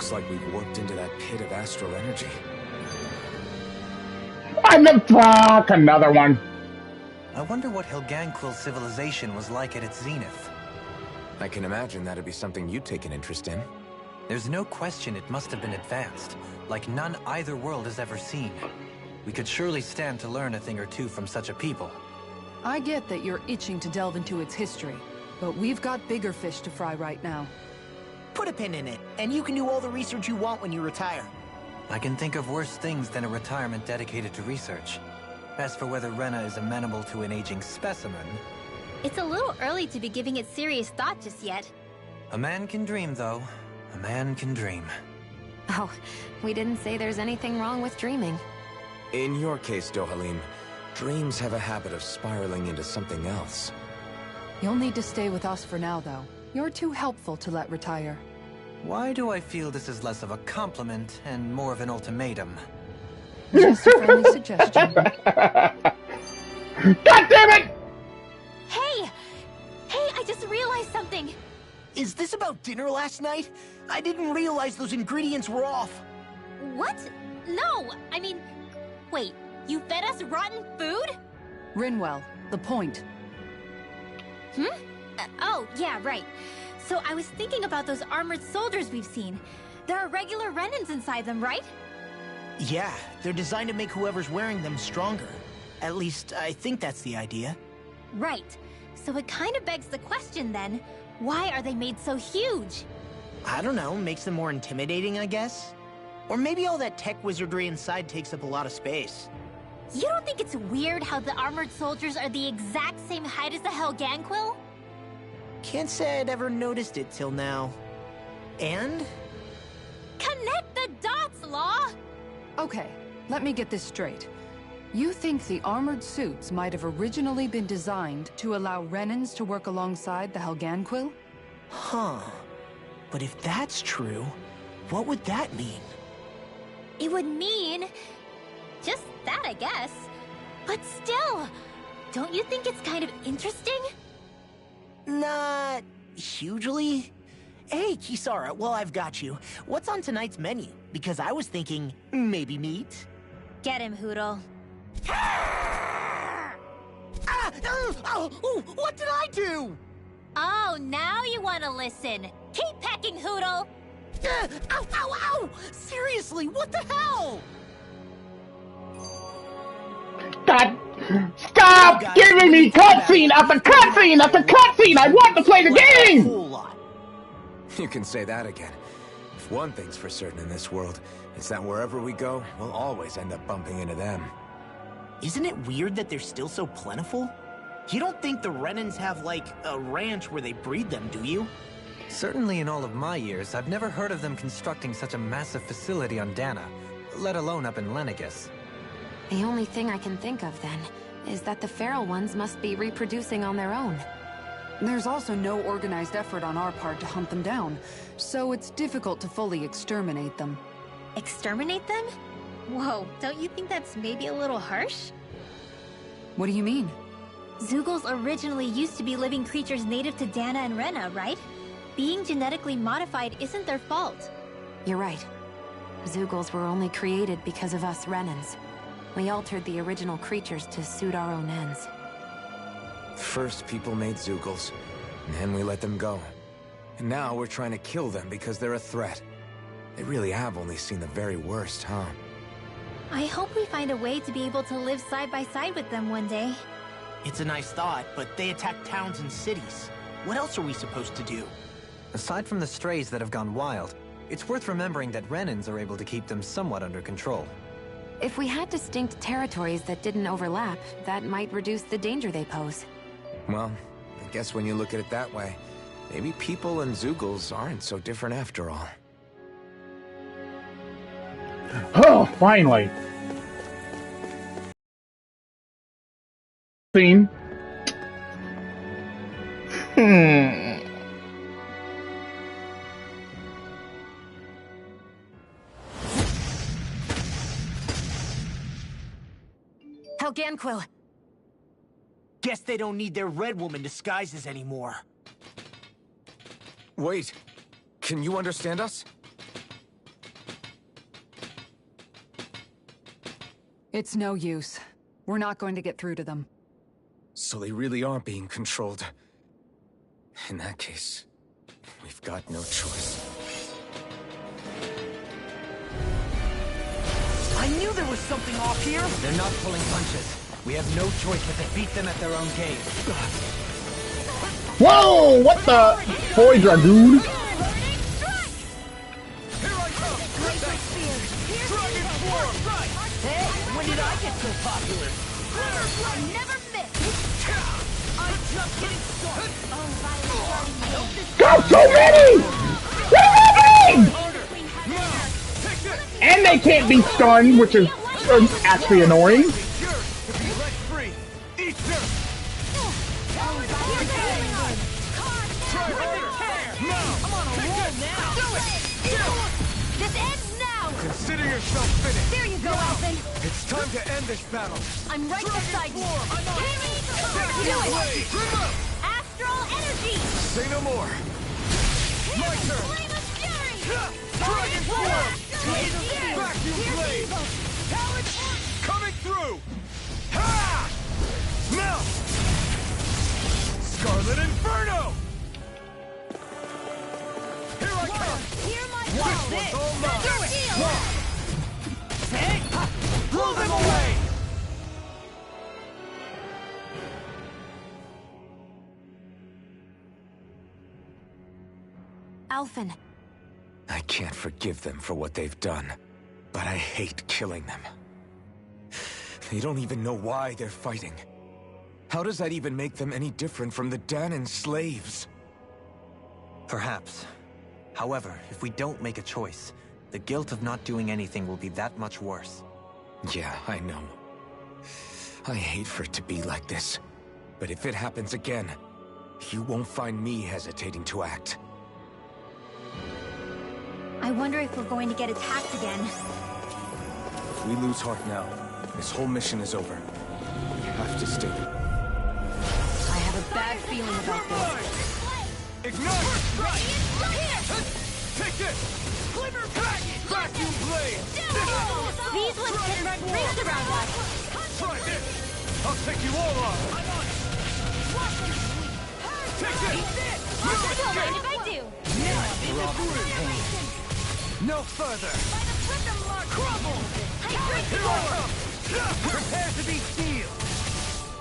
Looks like we've warped into that pit of astral energy. I'm the fuck, another one. I wonder what Helganquil's civilization was like at its zenith. I can imagine that'd be something you'd take an interest in. There's no question it must have been advanced, like none either world has ever seen. We could surely stand to learn a thing or two from such a people. I get that you're itching to delve into its history, but we've got bigger fish to fry right now. Put a pin in it, and you can do all the research you want when you retire. I can think of worse things than a retirement dedicated to research. As for whether Rena is amenable to an aging specimen... It's a little early to be giving it serious thought just yet. A man can dream, though. A man can dream. Oh, we didn't say there's anything wrong with dreaming. In your case, Dohalim, dreams have a habit of spiraling into something else. You'll need to stay with us for now, though. You're too helpful to let retire. Why do I feel this is less of a compliment and more of an ultimatum? Just a friendly suggestion. God damn it! Hey! Hey, I just realized something! Is this about dinner last night? I didn't realize those ingredients were off. What? No! I mean... Wait, you fed us rotten food? Rinwell, the point. Oh, yeah, right. So I was thinking about those armored soldiers we've seen. There are regular Renans inside them, right? Yeah, they're designed to make whoever's wearing them stronger. At least, I think that's the idea. Right. So it kind of begs the question then, why are they made so huge? I don't know, makes them more intimidating, I guess? Or maybe all that tech wizardry inside takes up a lot of space. You don't think it's weird how the armored soldiers are the exact same height as the Helganquil? Can't say I'd ever noticed it till now. And? Connect the dots, Law! Okay, let me get this straight. You think the armored suits might have originally been designed to allow Renans to work alongside the Helganquil? Huh. But if that's true, what would that mean? It would mean... just that, I guess. But still, don't you think it's kind of interesting? Not... hugely? Hey, Kisara, well, I've got you. What's on tonight's menu? Because I was thinking, maybe meat? Get him, Hootle. What did I do? Oh, now you want to listen. Keep pecking, Hootle! Ow, ow, ow! Seriously, what the hell? God, stop giving me cutscene after cutscene after cutscene! I want to play the game! You can say that again. If one thing's for certain in this world, it's that wherever we go, we'll always end up bumping into them. Isn't it weird that they're still so plentiful? You don't think the Renans have, like, a ranch where they breed them, do you? Certainly in all of my years, I've never heard of them constructing such a massive facility on Dana, let alone up in Lenegis. The only thing I can think of, then, is that the feral ones must be reproducing on their own. There's also no organized effort on our part to hunt them down, so it's difficult to fully exterminate them. Exterminate them? Whoa, don't you think that's maybe a little harsh? What do you mean? Zeugles originally used to be living creatures native to Dana and Rena, right? Being genetically modified isn't their fault. You're right. Zeugles were only created because of us Renans. We altered the original creatures to suit our own ends. First, people made Zeugles, and then we let them go. And now we're trying to kill them because they're a threat. They really have only seen the very worst, huh? I hope we find a way to be able to live side by side with them one day. It's a nice thought, but they attack towns and cities. What else are we supposed to do? Aside from the strays that have gone wild, it's worth remembering that Renans are able to keep them somewhat under control. If we had distinct territories that didn't overlap, that might reduce the danger they pose. Well, I guess when you look at it that way, maybe people and Zeugles aren't so different after all. Oh, finally! Scene. Helganquil! Guess they don't need their Red Woman disguises anymore. Wait, can you understand us? It's no use. We're not going to get through to them. So they really are being controlled. In that case, we've got no choice. I knew there was something off here! They're not pulling punches. We have no choice but to beat them at their own game. Whoa! What the? Boy, dude. Hey, when did I get so popular? I never miss! I'm just getting started! Go, so many! What are you doing? And they can't be stunned, which is actually annoying. Consider yourself finished. There you go, Alvin! It's time to end this battle. I'm right beside you! Do it! Astral energy! Say no more. My turn. Flame of fury! Dragon form. Here! Vacuum blade. Coming through. Ha! Melt. Scarlet Inferno. Here I come. Hear my This call! one's all mine. Do it! Blow them away. Alphen. I can't forgive them for what they've done, but I hate killing them. They don't even know why they're fighting. How does that even make them any different from the Danon slaves? Perhaps. However, if we don't make a choice, the guilt of not doing anything will be that much worse. Yeah, I know. I hate for it to be like this. But if it happens again, you won't find me hesitating to act. I wonder if we're going to get attacked again. If we lose heart now, this whole mission is over. We have to stay there. I have a bad feeling about this. Ignite! Take this! Vacuum blade! These ones can run rings around us! Try this! I'll take you all on! Take this! I don't mind if I do! No further! Crumble! Prepare to be sealed!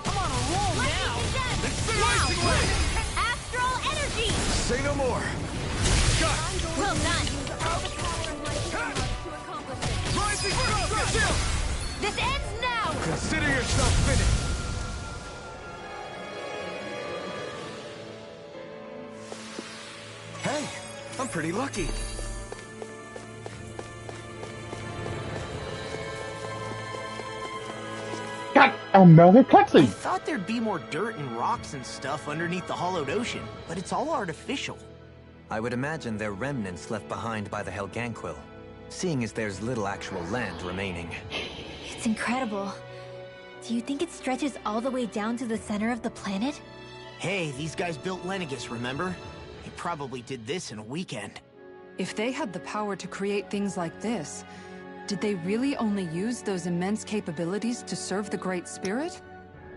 I'm on a roll now! Astral energy! Say no more! Well done! Rising focus! This ends now! Consider yourself finished! Hey, I'm pretty lucky. Got another I cutscene. thought there'd be more dirt and rocks and stuff underneath the hollowed ocean, but it's all artificial. I would imagine they're remnants left behind by the Helganquil, seeing as there's little actual land remaining. It's incredible. Do you think it stretches all the way down to the center of the planet? Hey, these guys built Lenegus, remember? They probably did this in a weekend. If they had the power to create things like this, did they really only use those immense capabilities to serve the Great Spirit?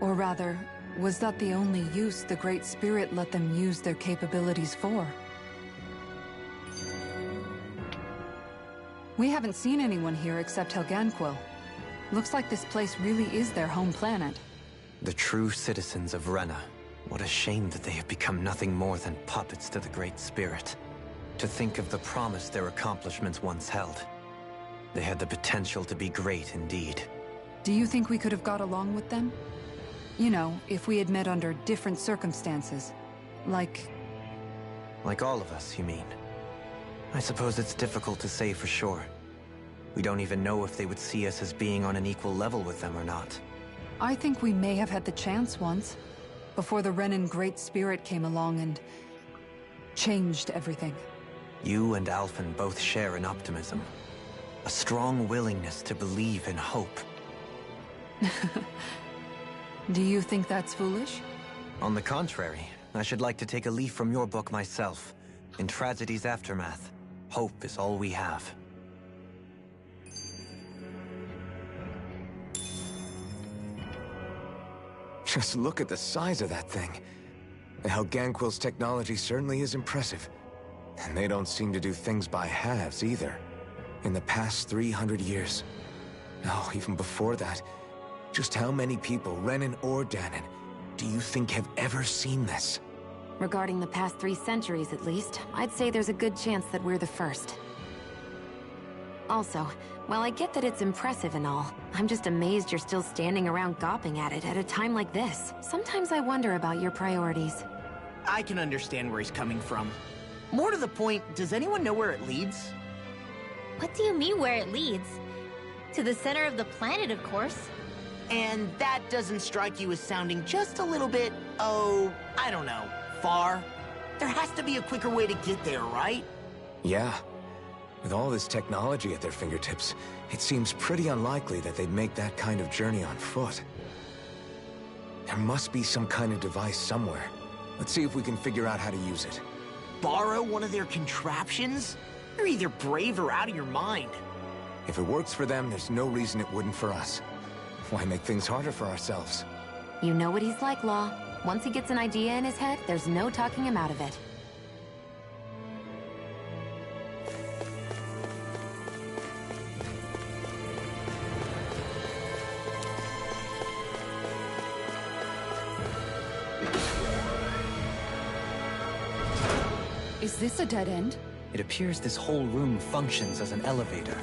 Or rather, was that the only use the Great Spirit let them use their capabilities for? We haven't seen anyone here except Helganquil. Looks like this place really is their home planet. The true citizens of Rena. What a shame that they have become nothing more than puppets to the Great Spirit. To think of the promise their accomplishments once held. They had the potential to be great indeed. Do you think we could have got along with them? You know, if we had met under different circumstances. Like all of us, you mean? I suppose it's difficult to say for sure. We don't even know if they would see us as being on an equal level with them or not. I think we may have had the chance once, before the Renan Great Spirit came along and changed everything. You and Alphen both share an optimism. A strong willingness to believe in hope. Do you think that's foolish? On the contrary, I should like to take a leaf from your book myself. In tragedy's aftermath, hope is all we have. Just look at the size of that thing. The Helganquil's technology certainly is impressive. And they don't seem to do things by halves either. In the past 300 years. No, even before that. Just how many people, Renan or Danon, do you think have ever seen this? Regarding the past 3 centuries at least, I'd say there's a good chance that we're the first. Also, while I get that it's impressive and all, I'm just amazed you're still standing around gawping at it at a time like this. Sometimes I wonder about your priorities. I can understand where he's coming from. More to the point, does anyone know where it leads? What do you mean where it leads? To the center of the planet, of course. And that doesn't strike you as sounding just a little bit, oh, I don't know, far? There has to be a quicker way to get there, right? Yeah. With all this technology at their fingertips, it seems pretty unlikely that they'd make that kind of journey on foot. There must be some kind of device somewhere. Let's see if we can figure out how to use it. Borrow one of their contraptions? You're either brave or out of your mind. If it works for them, there's no reason it wouldn't for us. Why make things harder for ourselves? You know what he's like, Law. Once he gets an idea in his head, there's no talking him out of it. Is this a dead end? It appears this whole room functions as an elevator.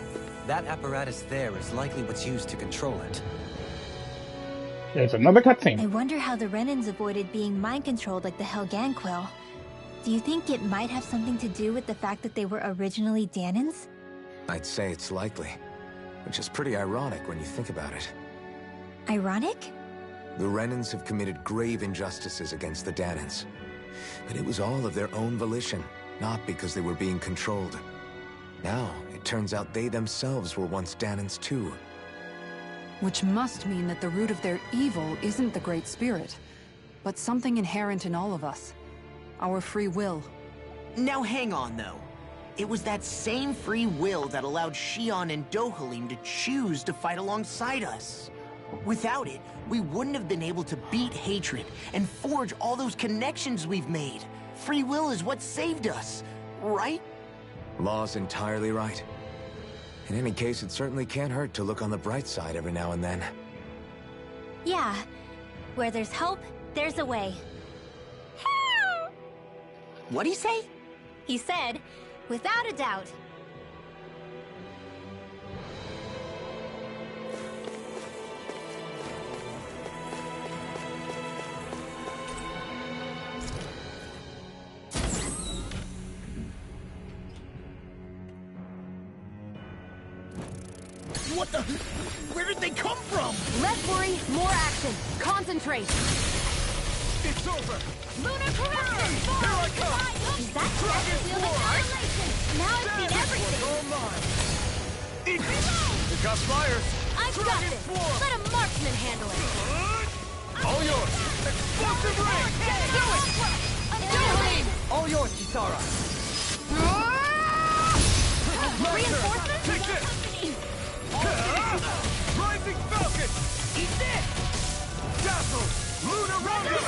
That apparatus there is likely what's used to control it. There's another cutscene. I wonder how the Renans avoided being mind-controlled like the Helganquil. Do you think it might have something to do with the fact that they were originally Danons? I'd say it's likely. Which is pretty ironic when you think about it. Ironic? The Renans have committed grave injustices against the Danons. But it was all of their own volition, not because they were being controlled. Now, it turns out they themselves were once Danons too. Which must mean that the root of their evil isn't the Great Spirit, but something inherent in all of us. Our free will. Now hang on, though. It was that same free will that allowed Xion and Dohalim to choose to fight alongside us. Without it, we wouldn't have been able to beat hatred and forge all those connections we've made. Free will is what saved us, right? Law's entirely right. In any case, it certainly can't hurt to look on the bright side every now and then. Yeah. Where there's hope, there's a way. What'd he say? He said, without a doubt. What the? Where did they come from? Less worry, more action. Concentrate. It's over! Lunar correction! Here I come! Is that correct? Now I've seen everything! It got fires! I've got this! Let a marksman handle it! All yours! Explosive ring! Do it! Doing! All yours, Kisara! Reinforcements? Take this! Rising Falcon! Eat this! Dazzle! Lunar Rondo!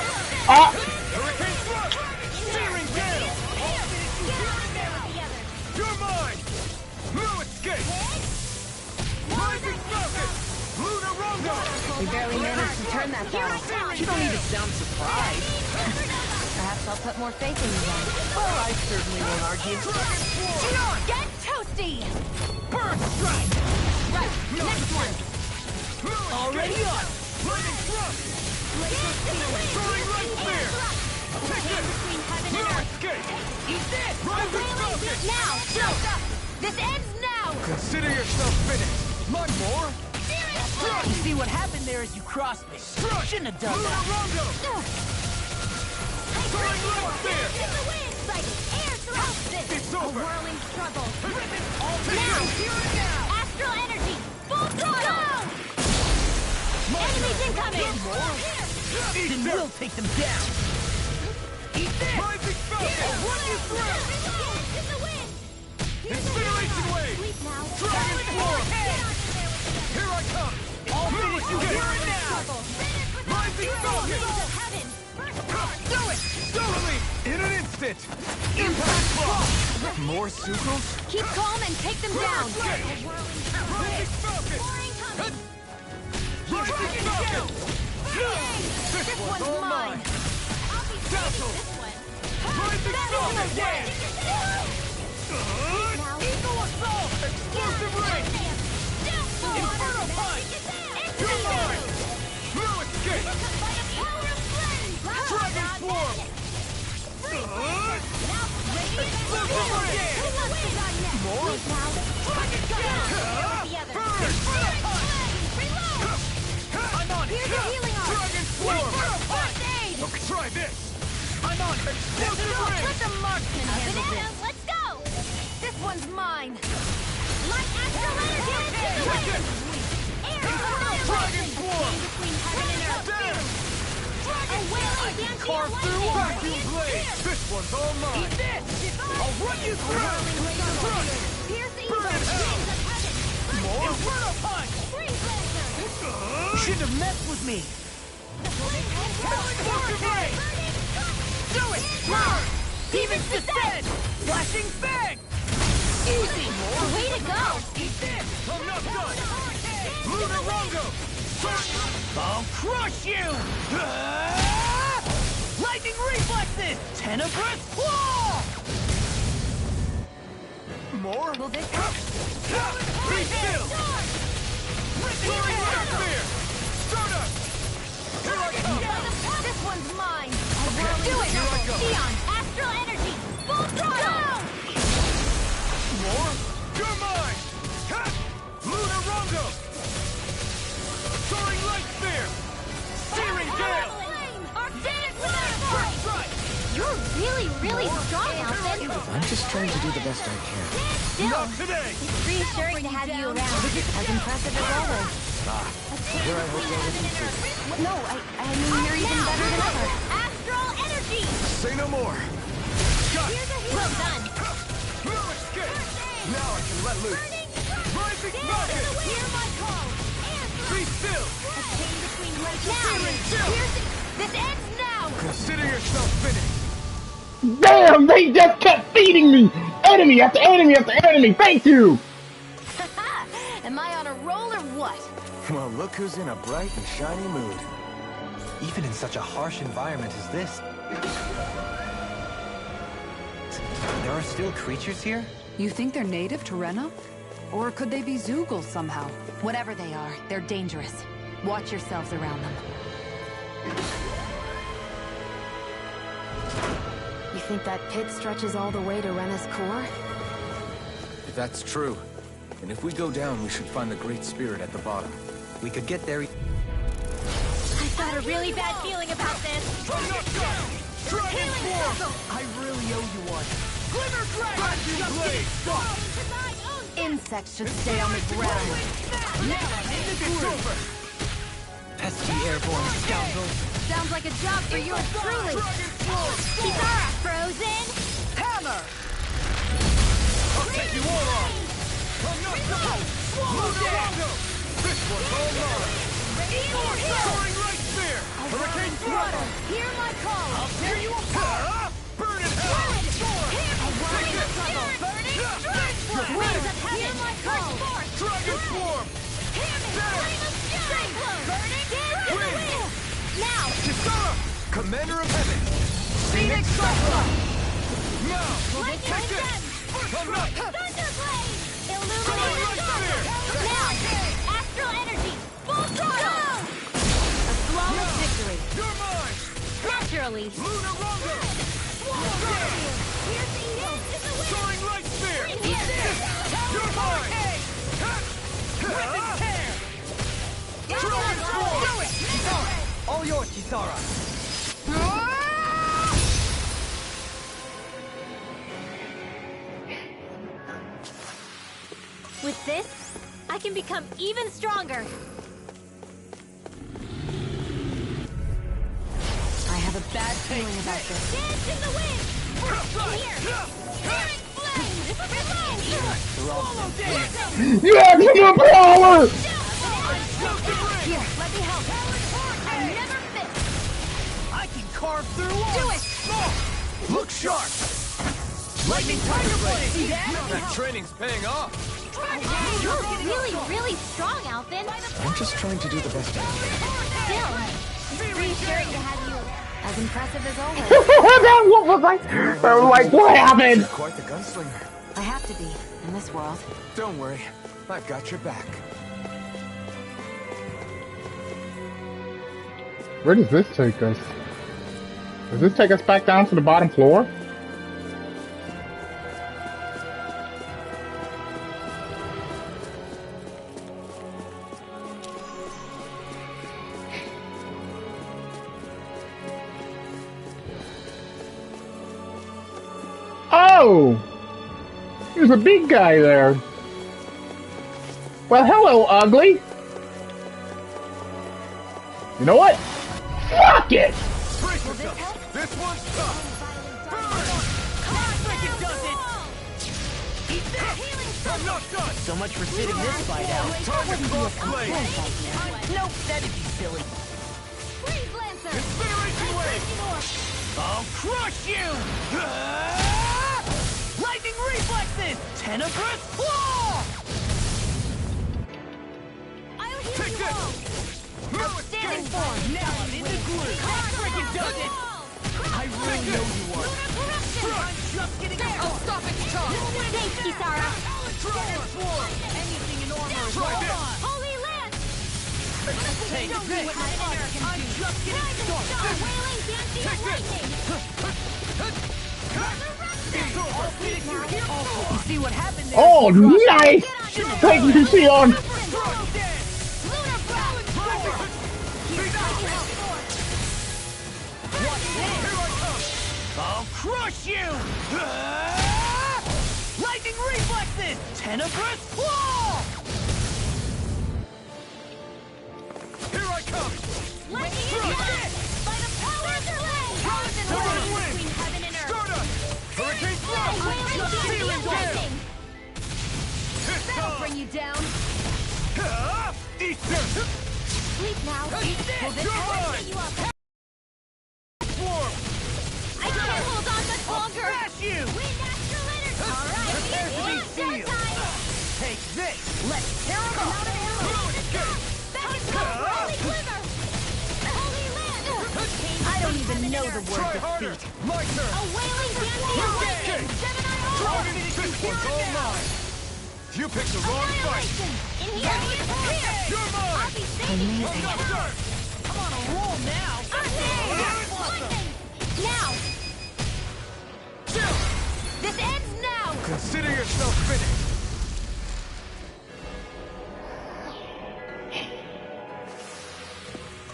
Hurricane Thrust! Searing Gale! You're mine! Blue Escape! Rising Falcon! Lunar Rondo! We barely managed to turn that battle. You don't even sound surprised. Perhaps I'll put more faith in you then. Well, I certainly won't argue. Get toasty! Burst strike! Right, next one! Already on! Lightning Thrust! Soaring Light Spear! Take this! Blue Escape! Eat this! Rising Falcon! Now! Stop! This ends now! Consider yourself finished! One more! You see what happened there as you crossed me. Shouldn't have done Lunar that. Rondo! Soaring Light Spear! Air thrust! It's over! Whirling struggle! All together! Astral energy! Full throttle! Enemies incoming! Then we'll take them down. Eat this! Rising Falcon! Run you through! Incineration Wave! Dragon Form! Here I come! I'll finish you here and now! In an instant! Impact block! More Sukals? Keep calm and take them down! This one's mine! Dazzle! Rising Storm again! Eagle Assault! Explosive Ring! Inferno Punch! You're mine! No escape! Dragon Swarm! Explosive Ring! More? Dragon I'm on it! Here's a healing arm! Dragon Swarm! First aid! Okay, try this! I'm on it! Explosive Ring! Let the marksman handle Banana, this! let's go! This one's mine! Light astral energy into the wind! Air Dragon Swarm! between heaven and earth! Damn! A wailing dancing Carve through Vacuum Blade! This one's all mine! Eat this! I'll run you through! Crush! Pierce the Burn in hell! More? Inferno Punch! Shouldn't have messed with me. Explosive Ray! Do it! Burn! Demons descend! Flashing Fang! Easy! Way to go! Eat this! I'm not done! Lunar Rongo! I'll crush you! Lightning reflexes! Tenebrous claw! More? Will this help? Be still! Soaring Light Spear! Stardust! Here I come! This one's mine! Do it! Here I go! Neon, astral energy, full throttle! More? You're mine! Ha! Lunar Rongo! Soaring Light Spear! Searing Gale! Arctic Flare! You're really strong, Alphen. I'm just trying to do the best I can. Still, Not today! it's reassuring to have you around. As impressive as always. Here I hope that isn't true. No, I mean you're even better than ever. Astral energy! Say no more! Got it! Well done. No escape! Now I can let loose! Rising Rocket! Hear my call. Be still! Now, this ends now! Consider yourself finished! Damn, they just kept feeding me! Enemy after enemy after enemy, thank you! Am I on a roll or what? Well, look who's in a bright and shiny mood. Even in such a harsh environment as this, there are still creatures here? You think they're native to Rena? Or could they be Zoogle somehow? Whatever they are, they're dangerous. Watch yourselves around them. You think that pit stretches all the way to Rena's core? If that's true, then if we go down, we should find the Great Spirit at the bottom. We could get there. I've got a really bad feeling about this. I'm not done! Dragon Swarm! I really owe you one. Glimmer Dragon! Vacuum Blade! Insects should stay on the ground. It's over! Pesky airborne scoundrels. Sounds like a job for yours truly. Dragon Swarm! Kisara, frozen! Hammer! I'll take you all on! I'm not done! Lunar Rongo! This one's all mine! Soaring Light Spear! Hurricane Throttle! Hear my call! I'll tear you apart! Burn in hell! Winds of heaven! Hear my call! Dragon Swarm! Now! Kisara! Commander of Heaven! Phoenix Cyclone! Now! Lightning Take this! I'm not... Thunderblade! Soaring Light Spear! Now! Astral energy! Full throttle! A flawless victory. You're mine! Naturally! Lunar Rongo! Soaring Light Spear! You're mine! Dragon Swarm! All yours, Kisara. With this, I can become even stronger. I have a bad feeling about this. Dance in the wind! Here! Searing flame! Swallow dance! Yeah, come on, power! Here, let me help. I never fit. carve through us! Do it! Look sharp! Lightning Tiger Blade! See that? That training's paying off. You're really, really strong, Alvin. I'm just trying to do the best I can. Still, it's reassuring to have you As impressive as always. That wolf was like, what happened? You're quite the gunslinger. I have to be, in this world. Don't worry, I've got your back. Where does this take us? Does this take us back down to the bottom floor? Oh! There's a big guy there. Well, hello, ugly. You know what? Fuck it! This one's tough! I'm not done! So much for sitting this fight out. That wouldn't be a complete idea. Nope, that'd be silly. Incineration wave! I'll crush you! Lightning reflexes! Tenebrous claw! I'll heal you all! Outstanding form! Now I'm in the glue! Freaking does it! I really know you are. I'm just getting out! I'll stop its charge! Thanks, Kisara. Transform! Anything in armor is right there! Holy Lance! Take this! I'm just getting started! Wailing dancing Take this! lightning! It's over! You see what happened there? Oh, nice! Thank you, Sion. I'll crush you! Lightning reflexes! Tenebrous claw! Here I come! Lightning is by the power of the blade! Torrent wind! Between heaven and earth! Stardust! Hurricane thrust! Wailing Searing dancing gale! lightning! That'll bring you down! Easter! Sleep now! Hold it! I'll get you up! Swarm! I can't hold on much longer! Smash you! Wind astral energy! Alright, Prepare to be it's sealed! showtime! Take this! Let's tear them up! Back and forth, holy quiver! Holy land! I don't even know the word defeat! My turn! A wailing dancing lightning! Seven-eye Target this one's all mine! You picked the wrong fight! In here! Here! You're mine! I'll be saving you! I'm on a roll now! Lightning! Now! This ends now! Consider yourself finished.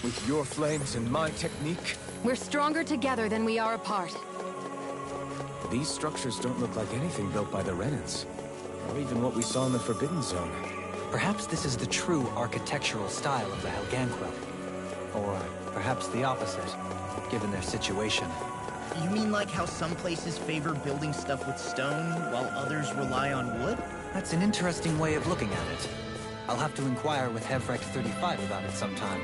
With your flames and my technique, We're stronger together than we are apart. these structures don't look like anything built by the Renans, or even what we saw in the Forbidden Zone. Perhaps this is the true architectural style of the Helganquil. Or perhaps the opposite, given their situation. You mean like how some places favor building stuff with stone, while others rely on wood? That's an interesting way of looking at it. I'll have to inquire with Hevrecht 35 about it sometime.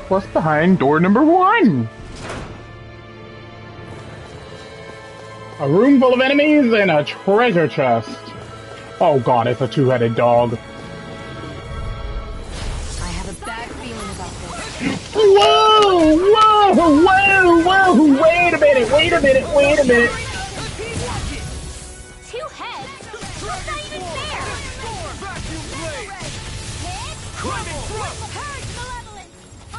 What's behind door number 1? A room full of enemies and a treasure chest. Oh god, it's a two-headed dog. I have a bad feeling about this. Whoa! Whoa! Whoa! Whoa! Wait a minute! Wait a minute! Wait a minute! 2 heads? What's not even fair? Purge malevolence!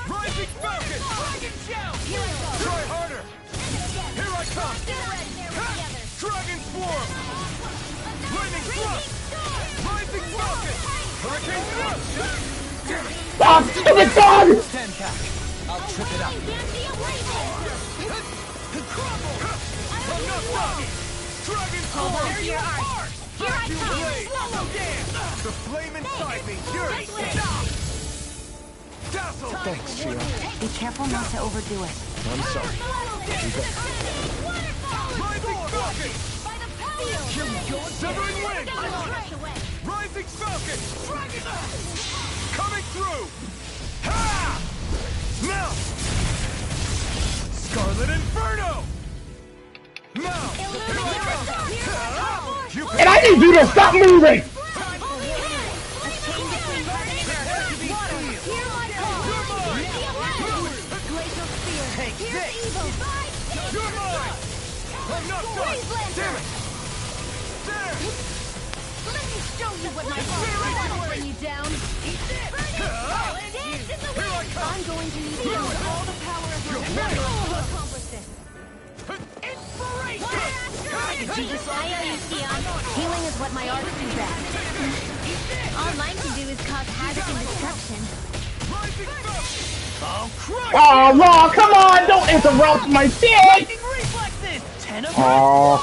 Rising Falcon! Dragon Shout! Try harder! Here I Dragon Swarm! Lightning Thrust! Rising Falcon! Hurricane Thrust! Ah, stupid dog! Stand back. I'll trip it up. I'm not done! Dragon Swarm! There you are! Here I come! Swallow dance! The flame inside me yearns! Stop! Dazzle! Thanks, Shira. Be careful not to overdo it. I'm sorry. Rising Falcon! Here we go! Severing Wind! Rising Falcon! Coming through! Ha! Now! Scarlet Inferno! Now! And I need you to stop moving! Take this! You're mine! I'm not done! Damn it! There! Let me show you what my will bring you down. I'm going to use all the power of my will to accomplish this. Inspiration! I owe you, Sion. Healing is what my arts do best. All mine can do is cause havoc and destruction. I'll crush Oh, Raw, come on! Don't interrupt my shit! Lightning reflexes! 10 of Oh.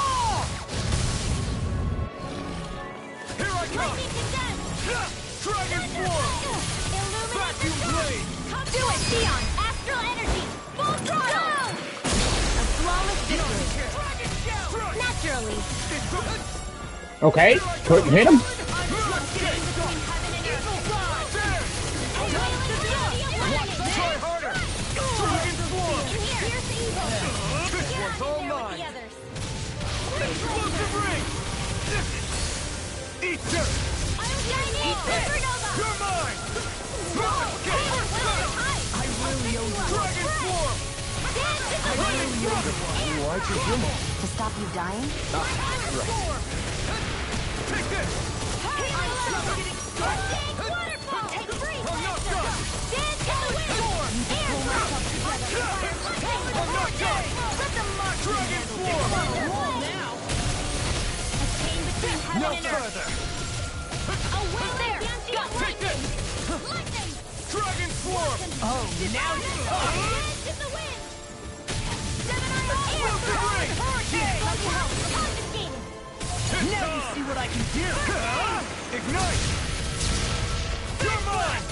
Here I come! Dragon Swarm! Vacuum Blade! Do it, Sion! Astral energy! Full throttle! A flawless victory. Naturally. Okay, couldn't hit him. Try harder! Dragon Swarm! This one's all mine! Explosive Ring! Eat dirt! You're mine! Dragon Swarm! Why'd you do it? To stop you dying? Take this! I'm not done! I'm not done! Dragon Swarm! No further! Take this! Dragon Swarm! Oh, now you're talking! Explosive Ring! Now you see what I can do! Ignite! You're mine!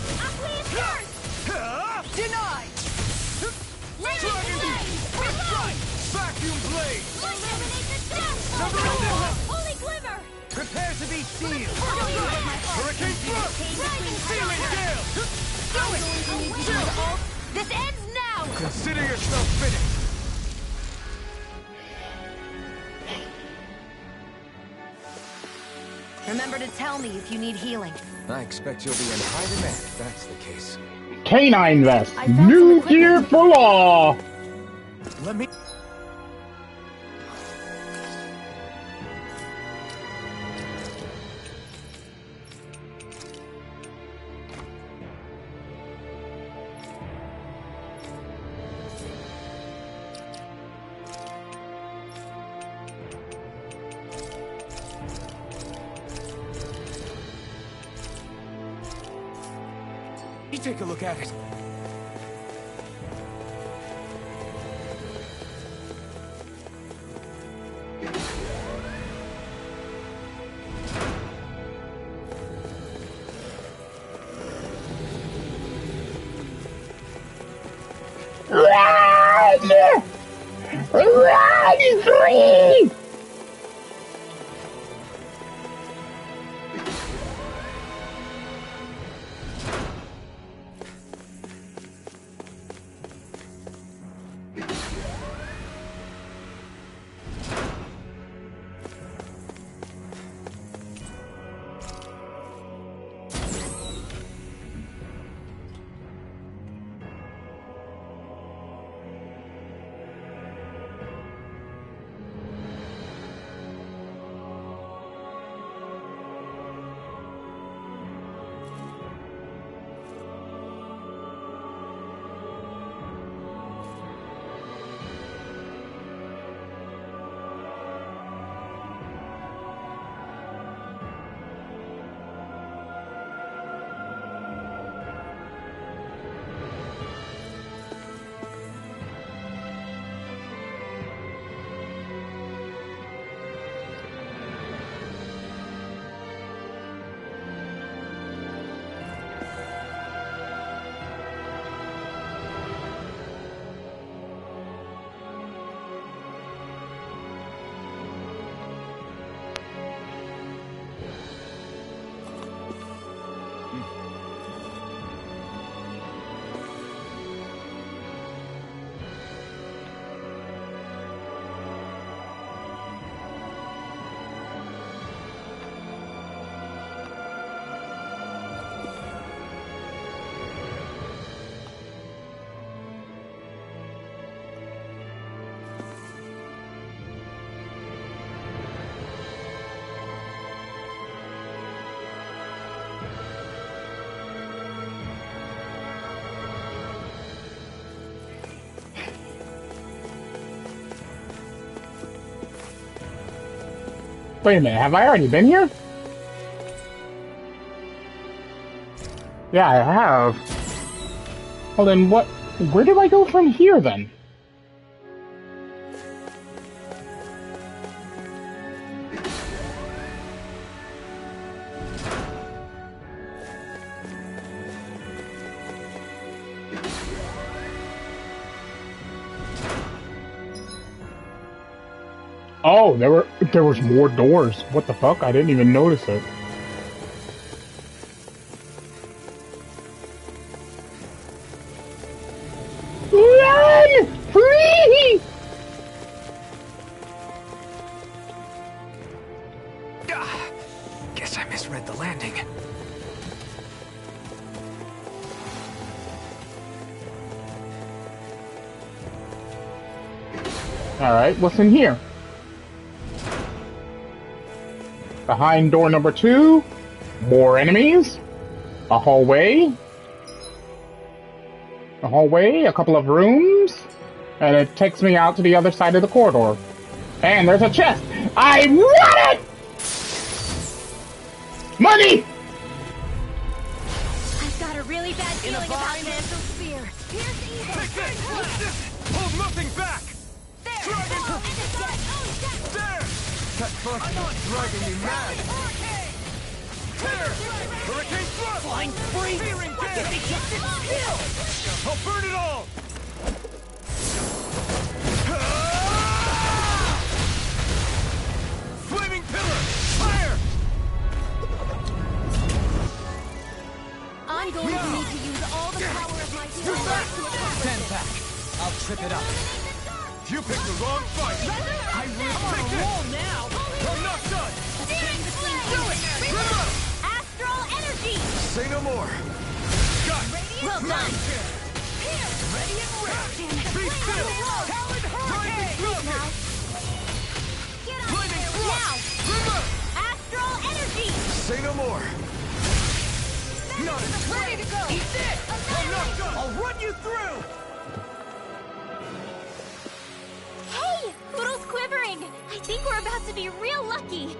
Denied! Dragon Strike! Vacuum Blade! Holy glimmer! Prepare to be sealed! Hurricane Thrust! Sealing Gale! This ends now! Consider yourself finished! Remember to tell me if you need healing. I expect you'll be in high demand if that's the case. Canine vest. New gear for law. Let me... You take a look at it. Run! Run, Green! Wait a minute, have I already been here? Yeah, I have. Well then what... Where do I go from here then? Oh, there was more doors. What the fuck? I didn't even notice it. Run! Free! Guess I misread the landing. Alright, what's in here? Behind door number 2, more enemies, a hallway, a couple of rooms, and it takes me out to the other side of the corridor. And there's a chest! I want it! Money! I've got a really bad feeling about Mantle Spear. Here's the evil. Hold nothing back! There! Dragon! There! That fuck is driving me mad! There! Hurricane thrust! Flying free! Searing If they death! just sit still! I'll burn it all! Flaming pillar! Fire! I'm going to need to use all the power of my soul to accomplish Stand this. back! I'll trip it up. You picked the wrong fight! I will take a roll now! I'm not done! Do it! Astral energy! Say no more! Got Well done! Ready and ready! Be still! Talon Hurricane! Now! Get out of there! Now! Astral energy! Say no more! Ready to go! Eat this! I'm not done! I'll run you through! Hey! Poodle's quivering! I think we're about to be real lucky!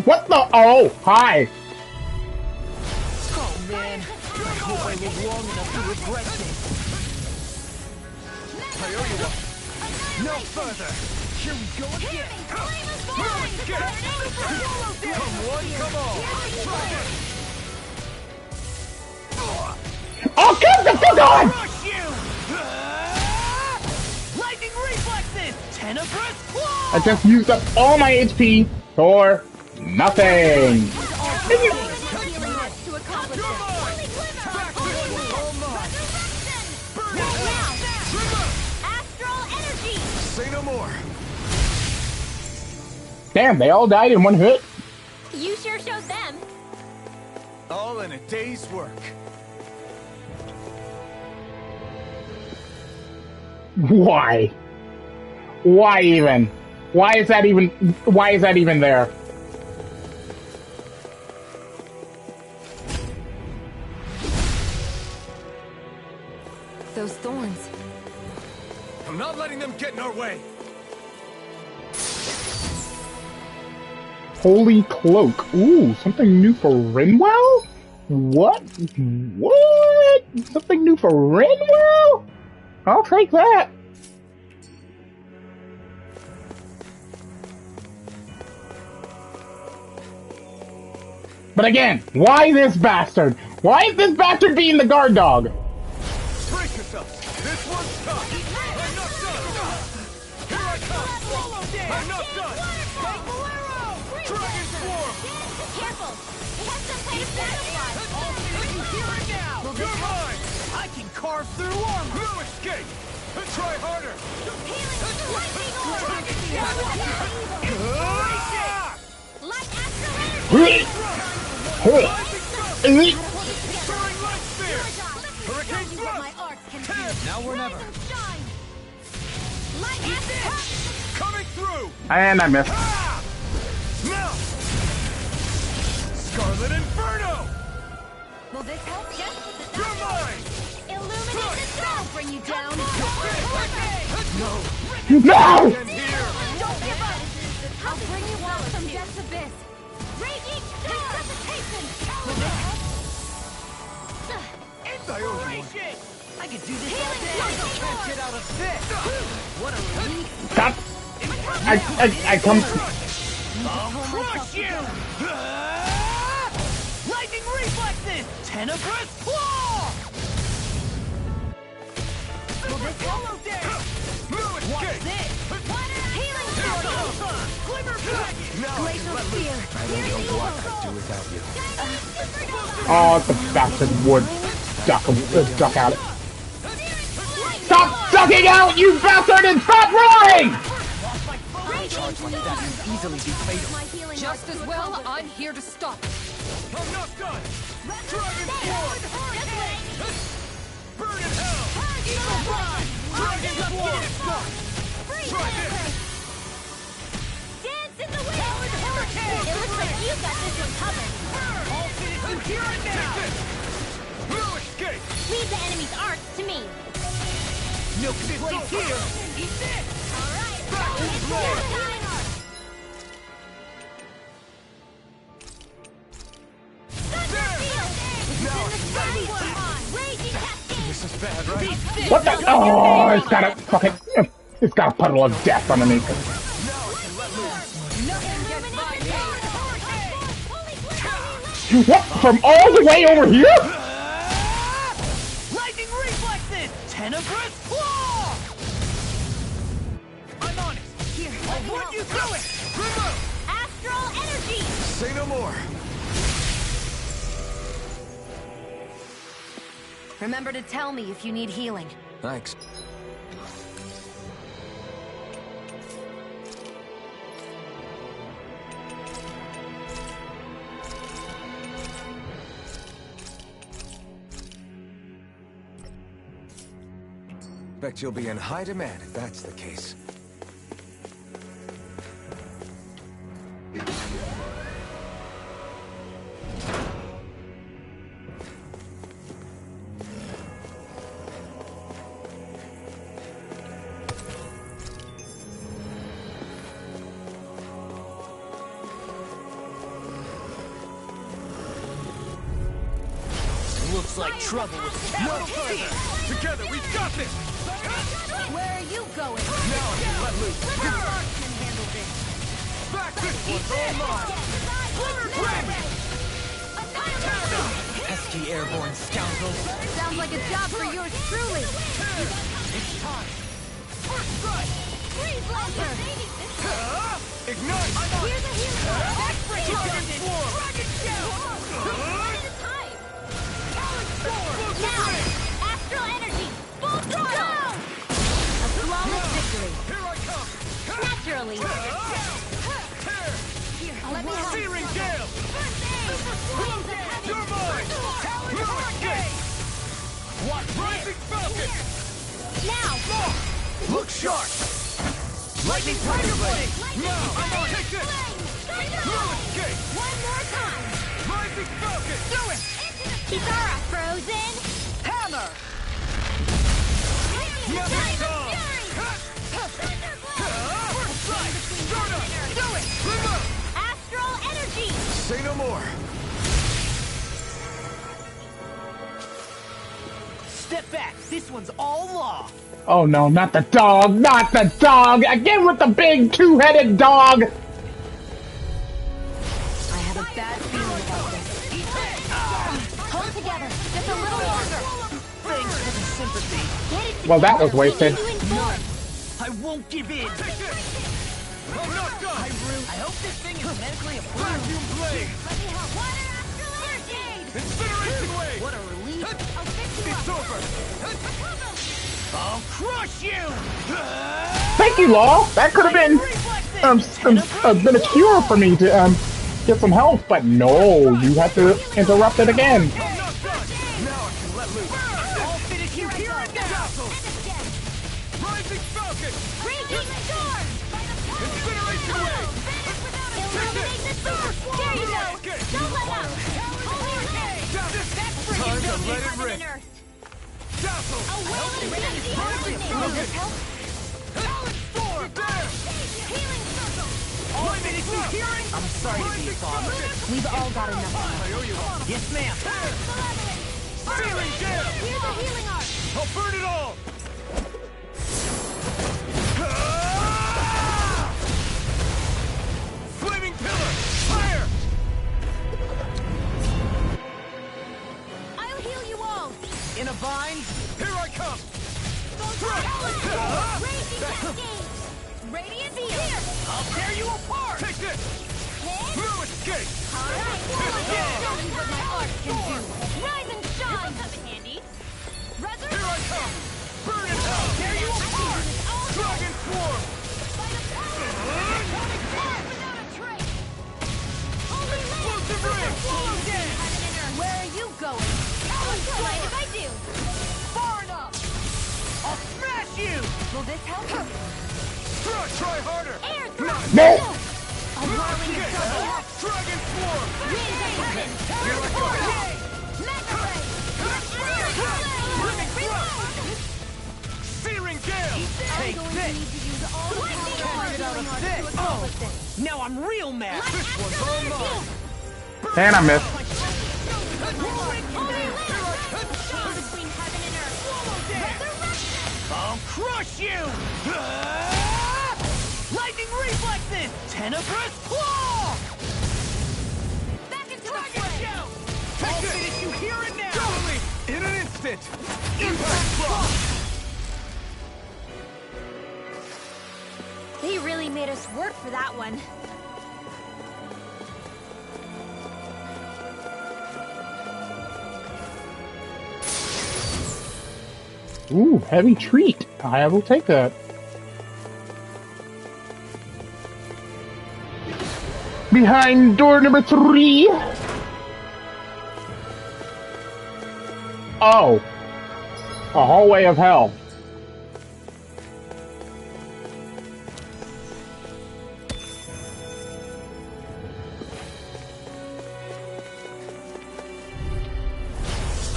What the? Oh, hi. Oh man, I hope I live long enough to regret this. I owe you one. No further! Here we go again. Come one, come all! Oh, come the fuck on! Crush you! Lightning reflexes! Tenebrous claw! I just used up all my HP for nothing. Say no more! Damn, they all died in one hit? You sure showed them. All in a day's work. Why? Why even? Why is that even there? Those thorns. I'm not letting them get in our way! Holy cloak. Ooh, something new for Rinwell? What? What? Something new for Rinwell? I'll take that. But again, why this bastard? Why is this bastard being the guard dog? Brace yourself! This one's tough! I'm not done! I'm not done! Dragon Swarm! Careful! It has some kind of butterfly! Hear it now! You're mine! I can carve through armor! No escape! Try harder! Lightning orb! Light astral energy! Soaring light sphere! Hurricane thrust! My arts can do. Now or never! Shine! Light astral! Coming through! And I missed. Now! Scarlet Inferno! Will this help? Just with the You're mine! Illuminate the sun! Bring you down! No! No! And here! Don't give up! I'll bring you out from death's abyss! Raging resuscitation! Will this help? Inspiration! I can do this all day! Can't Get out of this! What a relief! Stop! I come. I'll crush you! Lightning reflexes! Tenebrous claw! this help? No What's escape! this? Healing Glimmer dragon! Glacial spear! I don't know what I'd do without you. Oh, the bastard would duck out. Stop ducking out, you bastard, and stop roaring! Just as well, I'm here to stop. I'm not done! Dragon Swarm! Burn in hell! Eagle Prime! Dragon Swarm! Try this! Dance in the wind! It looks like you got this one covered. All citizens here and now! No escape! Leave the enemy's arts to me. Milk this place here! Eat this! Alright, Backwards roll! This is bad, right? What the? Oh, it's got a fucking. It's got a puddle of death underneath it. What? From all the way over here? Lightning reflexes! Tenebrous claw! I'm on it! Here, I'll run you through it! Astral energy! Say no more! Remember to tell me if you need healing. Thanks. Bet you'll be in high demand if that's the case. Looks like trouble with No further! Together, we've got this! Where are you going? Now I can let loose! Can handle this. Back this one's all mine! pesky airborne scoundrels. Sounds like a job for yours truly. It's time! First strike! Freeze laser! Ignite! Here's a healing orb. Dragon Swarm! Dragon Shell! Now! Astral energy! Full throttle! A flawless victory. Here I come! Naturally. Here, let me help. Searing Gale! Winds of heaven. You're mine! No escape! What? Rising Falcon! Now! Look sharp! Lightning Tiger Blade! Now! Take this! No escape! One more time! Rising Falcon! Do it! Kitara frozen! Hammer! Nothing done! Do it! Astral energy! Say no more! Step back. This one's all law. Oh no, not the dog! Not the dog! Again with the big two-headed dog! I have a bad feeling about this. Hold together, just a little longer. Thanks for the sympathy. Well, that was wasted. I won't give in. I'm not done! I hope this thing is medically approved. Vacuum blade! Let me help. Water astral energy! Incineration wave! What a relief. I'll fix you It's up. over! I'll crush you! Thank you, Law. That could have been been a cure for me to get some health, but no, you have to interrupt it again. I'm not done! Now I can let loose! I'll finish you here and now! Rising Falcon! Raging storm! Incineration wave! Illuminate the source! There you go! Don't let up! Time to let it Heaven rip! and earth! Dazzle! A wailing energy originates! Will this help? Talent Storm! There! Healing circle! I'll finish you here and... I'm sorry to be a father. We've all got enough. I owe you one! Yes, ma'am. Searing Gale! Here's a healing arc! I'll burn it all! Flaming Pillar! Fire! I'll heal you all! In a bind? Here I come! Raging cascade! Radiant here! I'll tear you apart! Take this! Hit! No escape! Alright, show you what my art can do! Rise and shine! Come in handy! Resurrection! Here I come! Burn in hell! Tear you apart! Dragon Swarm! By the power of atomic fire without a trace! Holy Explosive ring! Heaven and earth! Where are you going? I'll mind if I do! Far enough! I'll smash you! Will this help? Try harder! Air No! A whirling Escape! circle! Dragon Swarm! Winds of heaven! Here I go! Mega ray! Searing Gale! Take I'm going to this! need to use all the power of healing arts to accomplish this. Now I'm real mad! This one's all mine! And I missed. Between heaven and earth. I'll crush you! Lightning reflexes! Tenebrous claw! Back into the Dragon fray. shout! Take I'll this! finish you here and now! Double me! In an instant! Impact Block! They really made us work for that one. Ooh, heavy treat. I will take that. Behind door number 3. Oh. A hallway of hell.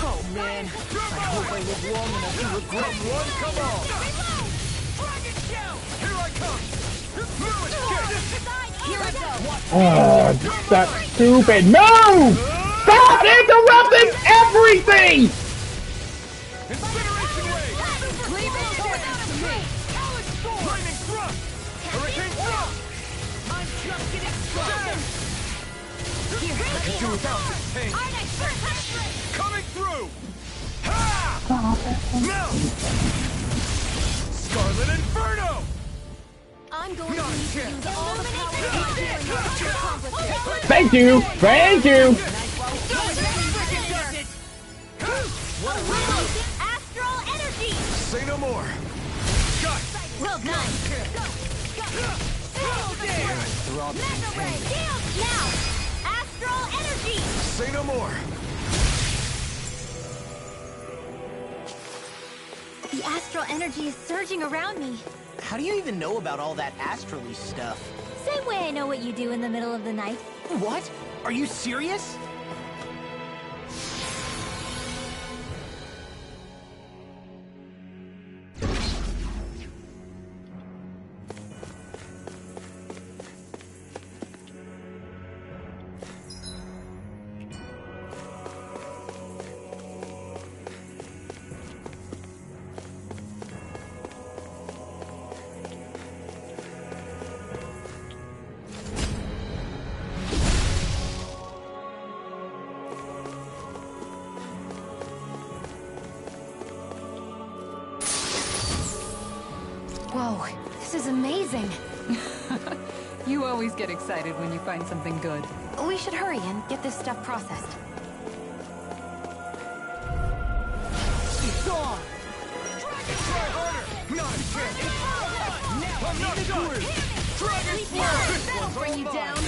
Oh man, I hope I live long enough to regret Come one, come all! Dragon shout! Here I come! No escape! Here I go. That stupid. No! Stop interrupting everything! Incineration Wave! Leave it without a trace. Talent Storm! Lightning Thrust! Hurricane Thrust! I'm just getting started! Here, let me Do help. without this pain! Arctic penetrate. Coming through! Ha! Now! Scarlet Inferno! I'm going to need to use all the power of my healing arts to accomplish this. Thank you! Thank you! Astral energy! Say no more! Got Well done! Mega ray! Now! Astral energy! Say no more! The astral energy is surging around me. How do you even know about all that astrally stuff? Same way I know what you do in the middle of the night. What? Are you serious? Whoa, this is amazing. You always get excited when you find something good. We should hurry and get this stuff processed. It's on! Try harder! Not a chance! Now I'm not done! Dragon Slayer! That'll bring you down.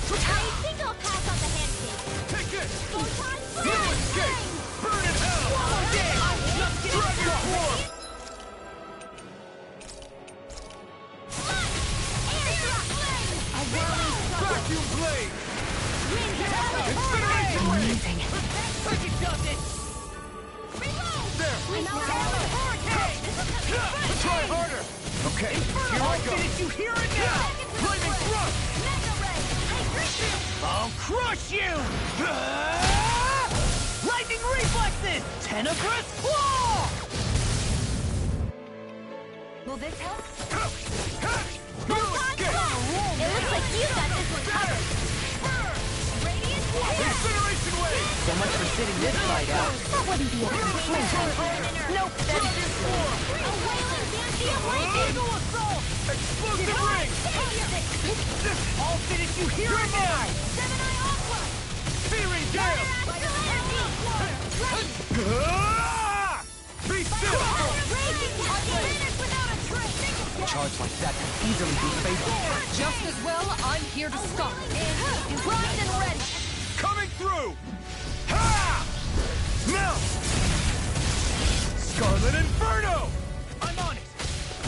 I think I'll pass on the handshake. Take this! Ohtani, No escape! Burn in hell! Dragon Form! Vacuum blade! Incineration ray! Like it does it! There! Try harder! Okay, here I go! Did you hear it now? Flaming thrust! I'll crush you! Lightning reflexes! Tenebrous claw! Will this help? No escape! It looks like you got this one covered. Incineration wave! So much for sitting this fight out. That wouldn't be a complaint. Nope, that is A wailing dancing lightning! Eagle assault! Explosive ring! all fitted you hear it now. Gemini Aqua! Searing gale! Be still! Charge like that could easily be fatal. Just as well, I'm here to stop. And primed and ready! Coming through! Ha! Now! Scarlet Inferno! I'm on it.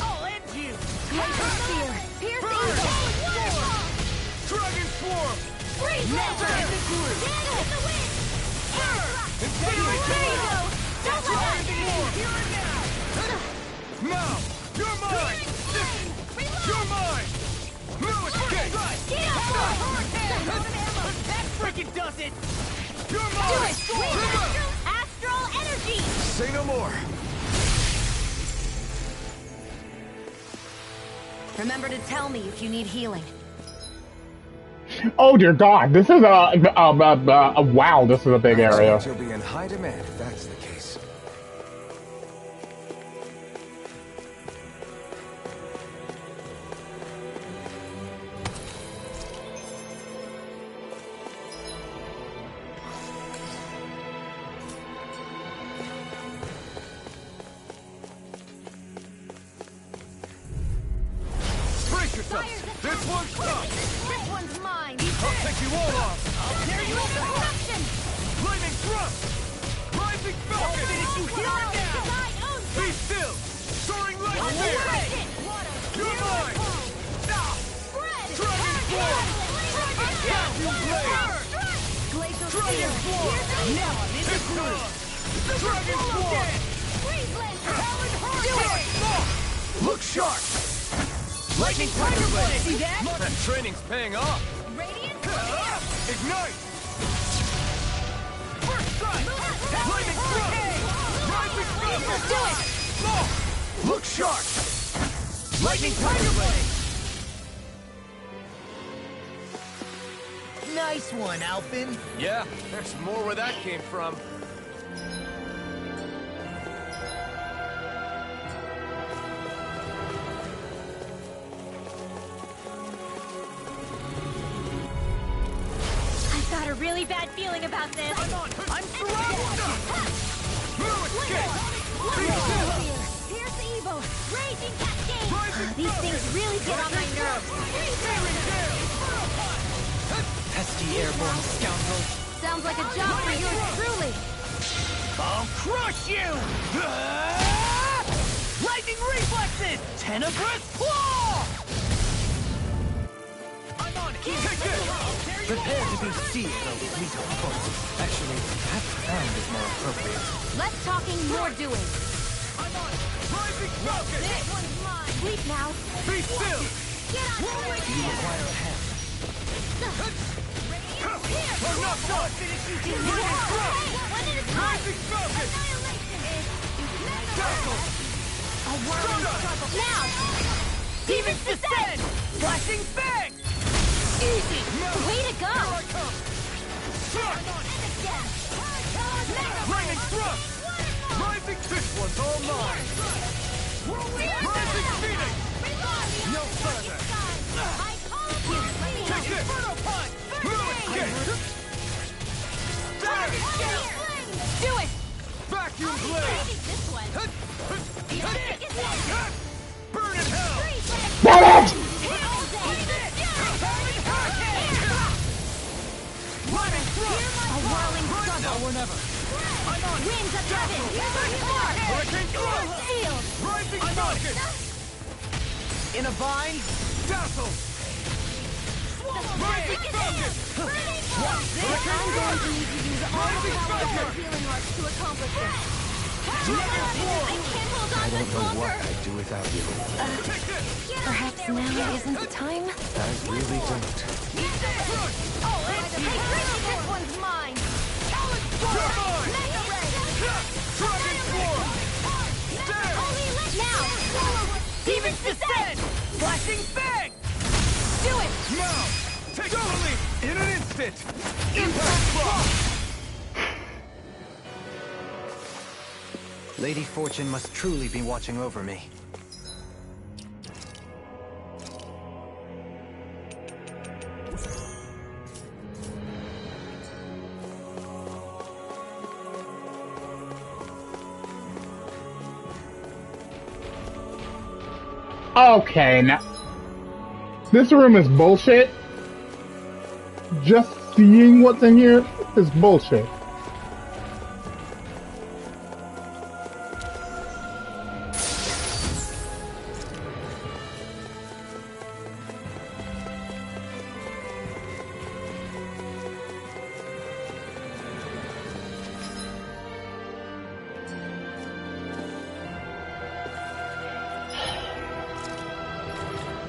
I'll end you. Glacial Spear! Pierce Eagle! Dragon Swarm! Freeze Never Laser! in the groove. Daniel with the wind! Incineration ray! Don't let that Here and now! You're mine! You're mine! No escape! Get up! That freaking does it. You're Do mine! it! Astral Energy! Say no more. Remember to tell me if you need healing. Oh dear God, this is wow, this is a big area. You'll be in high demand if that's the case. Brace yourself! This one's tough! This one's mine! I'll take you all off! I'll tear you up! Destruction! Flaming thrust! Rising Falcon! You hear it now! Be still! Soaring light spear! You're mine! Dragon Form! Vacuum blade! Glacial Dragon Form! Now I'm in the groove. Dragon Form! Freeze Laser! Do it! Look sharp! Lightning Tiger Blade. See that? That training's paying off! Radiant Ignite! First strike! Lightning thrust! Rising Falcon! Do it! Look sharp! Lightning Tiger Blade. Nice one, Alpin. Yeah, there's more where that came from. I've got a really bad feeling about this. I'm surrounded. No escape! Pierce Evil! Raging Cascade! These things really get on my nerves. Pesky airborne scoundrel. Sounds like a job for yours truly. I'll crush you. Lightning reflexes. Tenebrous claw. I'm on it. Prepare to be seared, oh fleet of foot. Actually, perhaps found is more appropriate. Less talking, more doing. I'm on it! Rising Falcon! This one's mine. Sleep now. Be still! Get out of the way. You require a hand. I'm not done! Lightning thrust! Rising Falcon! Dazzle! A whirling struggle. Now! Demons descend. Flashing fang. Easy! Way to go! Here I come! Thrust! Lightning thrust! Rising... This one's all mine! Rising Phoenix! No further. Take it. Inferno punch. Do it! Vacuum blade. Burn in hell. Damn it! Now or never. I'm on. Winds of heaven! Hurricane thrust. Sealed! Rising rocket. In a vine. Dazzle. Rising focus. Watch this. I'm going to need to use all the power of my healing arts to accomplish this. I don't know what I'd do without you. Perhaps now isn't the time? I really don't. This one's mine! Demons descend! Flashing bang! Do it! Now! Take totally! In an instant! Impact block! Lady Fortune must truly be watching over me. Okay, now this room is bullshit. Just seeing what's in here is bullshit.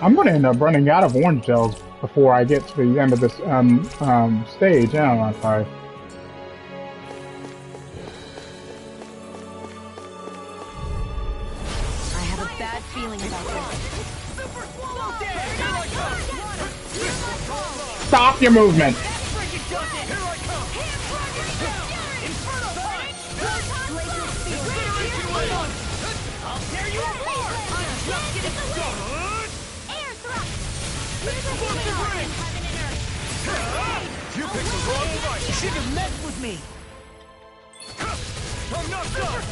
I'm gonna end up running out of orange gels before I get to the end of this stage. Yeah, I'm sorry. I have a bad feeling about this. Stop your movement. You picked the wrong fight! You should have messed with me! I'm not done!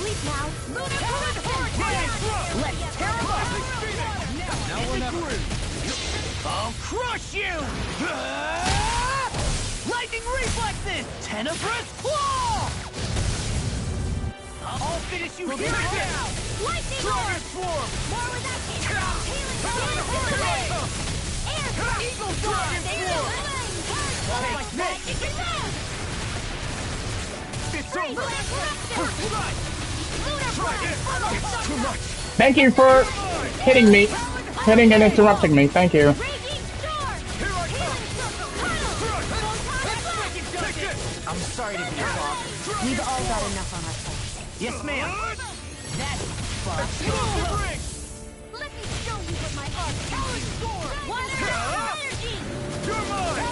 Sleep now! Let's tear him up! Now or never! I'll crush you! Lightning reflexes! Tenebrous claw! I'll finish you here now! Lightning Dragon swarm! More with that healing! Eagle dragon swarm! It's over! It's too much! Thank you for hitting me, hitting and interrupting me. Thank you. I'm sorry to be a bother. We've all got enough on our plates. Yes, ma'am. That's fun. Let me show you what my art can do! One energy! You're mine!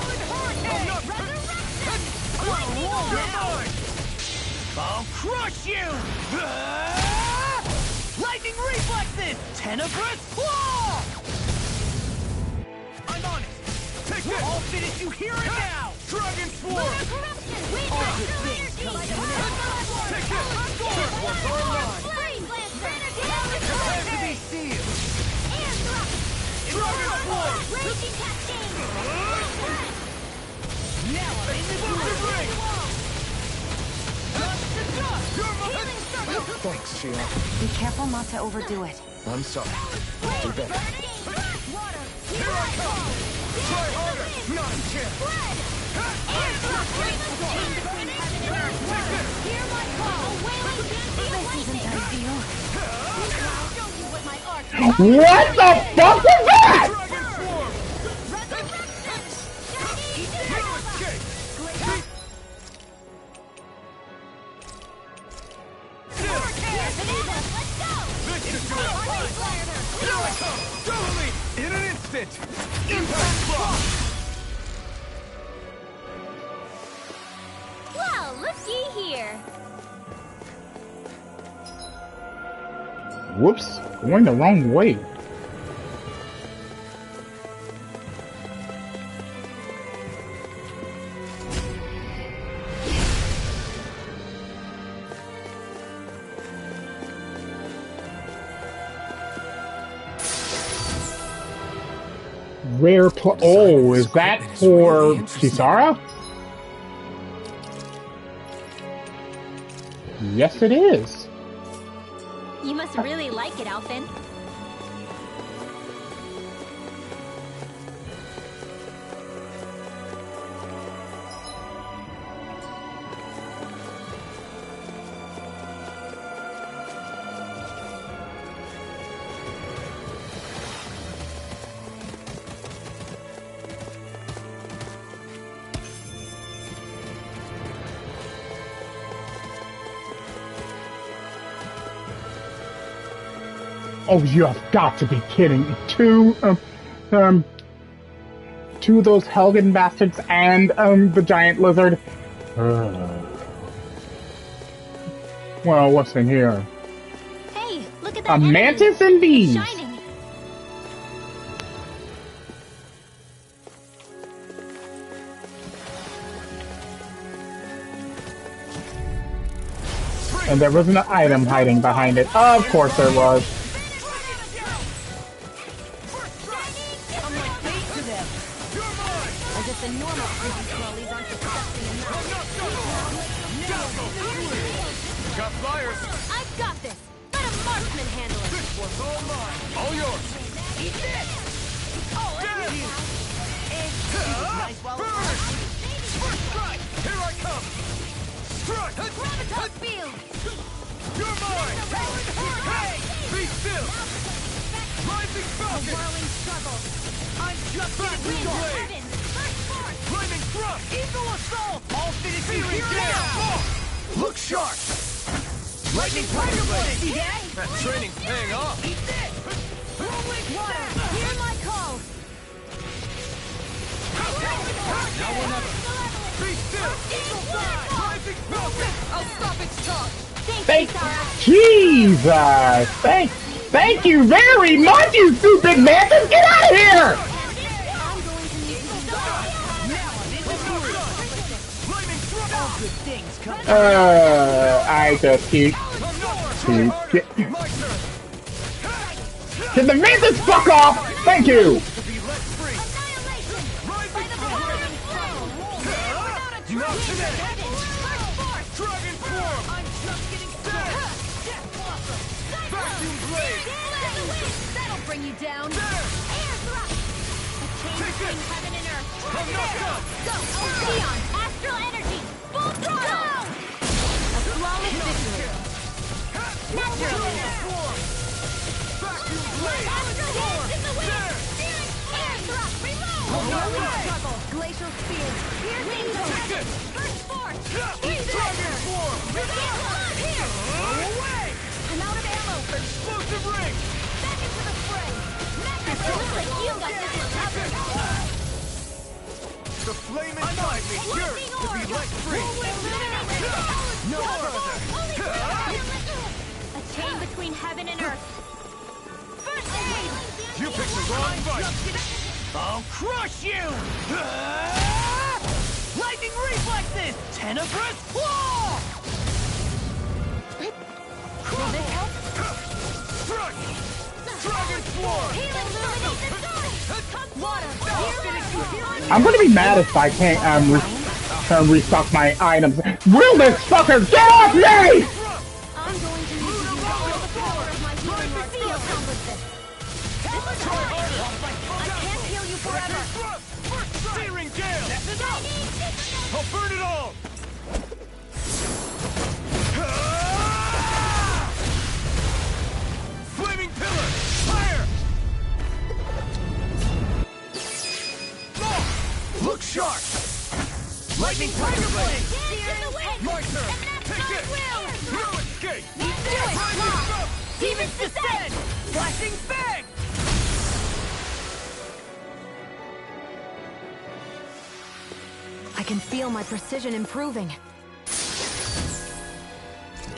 I'll crush you! Lightning reflexes! Tenebrous claw! I'm on it! Take this! I'll finish you here and now! Dragon swarm! Take this! Prepare to be sealed! Dragon swarm! Now I'm in the ring! Thanks, Sheila. Be careful not to overdo it. I'm sorry. I'll do better. Here I come! Try harder! Not a chance! What the fuck is that? In an instant! Impact block! Well, looky here. Whoops, going the wrong way. Rare oh, is that for Kisara? Yes, it is. You must really like it, Alphen. Oh, you have got to be kidding me. Two of those Helgen bastards and, the giant lizard. Well, what's in here? Hey, look at that. A mantis indeed. Shining. And there was an item hiding behind it. Of course there was. Got flyers. I've got this. Let a marksman handle it. This one's all mine. All yours. Eat this. Oh, Damn you. nice while it Burn. First strike. Here I come. Strike. Gravitas field. You're mine. Hey, be still. Rising Falcon. Whirling struggle. I'm just getting blade. Flaming thrust. Eagle assault. All finishing here now. Look sharp. Lightning Tiger Blade. See that? That training's paying off. Eat this. Rolling Water. Hear my call. Now or never. Be still. Rising Falcon. I'll stop its talk. Thank you, Sarah. Jesus! Thank you very much, you stupid mantis! Get out of here! I'm going to need to Flaming thrust. All good things come. I just keep. Can the mantis fuck off? Thank you! Dragon form. I'm just getting started. Death blossom. Vacuum blade. That'll bring you down. There. Air thrust. A chain between heaven and earth. I'm not done. Go. Ocean. Astral energy. Full throttle. A flawless victory. Natural Form. Vacuum blade. Astral hands in the wind. Air thrust. Reload. Struggle. Glacial spear. Piercing torrent. First force. Dragon form. Here. Away. I'm out of ammo. Explosive ring. Back into the fray. Looks like you got this covered. The flame inside me yearns to be let free. No further. A chain between heaven and earth. First aid. You picked the wrong fight. I'll crush you! Lightning reflexes! Tenebrous claw! Will this help? Strike. Dragon form. Water. I'm gonna be mad if I can't restock my items. Will this fucker get off me? I'm going to need to use all the power of my healing art to accomplish this. I can't heal you forever. Searing gale. I'll burn it all. Flaming pillar. Fire. Look sharp. Lightning tiger blade. My turn. Take it. No escape. Demons descend! Flashing fang! I can feel my precision improving.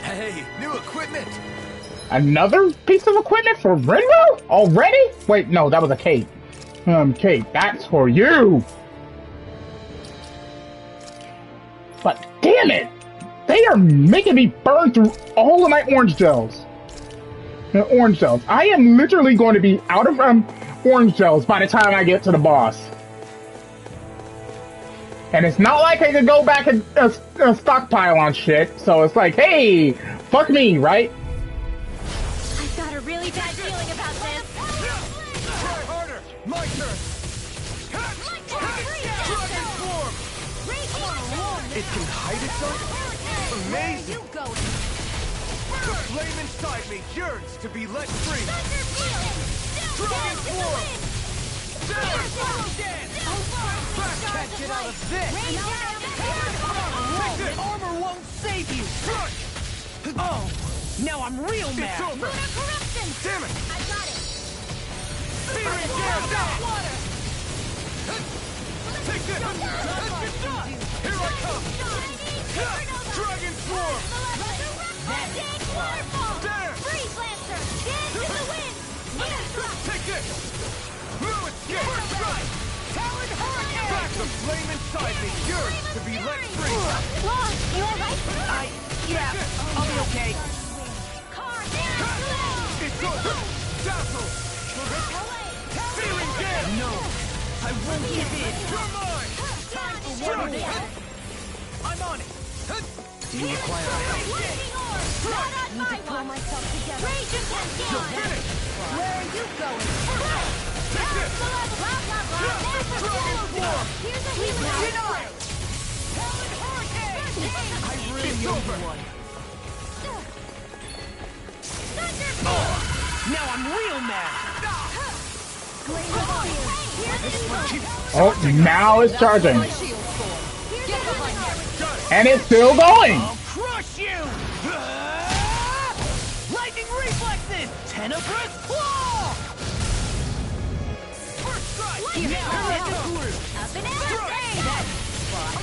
Hey, new equipment. Another piece of equipment for Renro? Already? Wait, no, that was a cape. Cape, that's for you! But damn it! They are making me burn through all of my orange gels. I am literally going to be out of orange gels by the time I get to the boss. And it's not like I could go back and stockpile on shit, so it's like, hey, fuck me, right? I've got a really bad feeling about this. Try harder! My turn! Dragon form! It can hide itself? Amazing! The flame inside me yearns to be let free! Dragon form! Can't get out of this! Armor won't save you! Oh, now I'm real mad! It's over! Damn it! I got it! Searing gas! Water! Take this! Here I come! Dragon form! There! Freeze Lancer! Dance in the wind! Take this! No escape! First strike! Talon Hurricane! Back the flame inside me yearns to be let free! Long, you alright? Yeah, I'll be okay. It's over! Dazzle! Searing gas! No, I won't give in. You're mine! Time for one more. I'm on it! Do you require help? I need to pull myself together. Rage against You're finished! Where are you going? Take this! Dragon form! Here's a healing Denied! I really It's owe over! you one. Now I'm real mad. Oh, now it's charging. And it's still going. I'll crush you! Lightning reflexes! Tenebrous claw! First strike! Here, Up and out!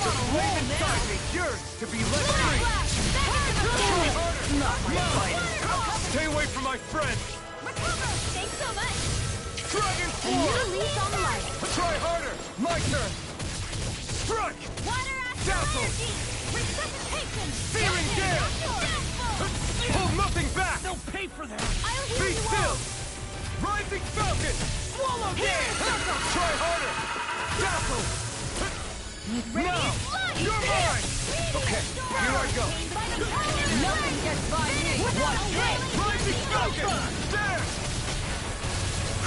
The flame inside me yearns to be let free! Not my fight. Stay away from my friend! Thanks so much! Dragon A new form! lease on life! Try harder! My turn! Strike! Water Dazzle! Resuscitation! Searing gale! Hold nothing back! They'll pay for that. I'll heal Be you still! all! Rising Falcon! Swallow dance! Try harder! Dazzle! Now! You're mine! Okay, here I go! Nothing gets by me. Watch this. Rising Falcon! There!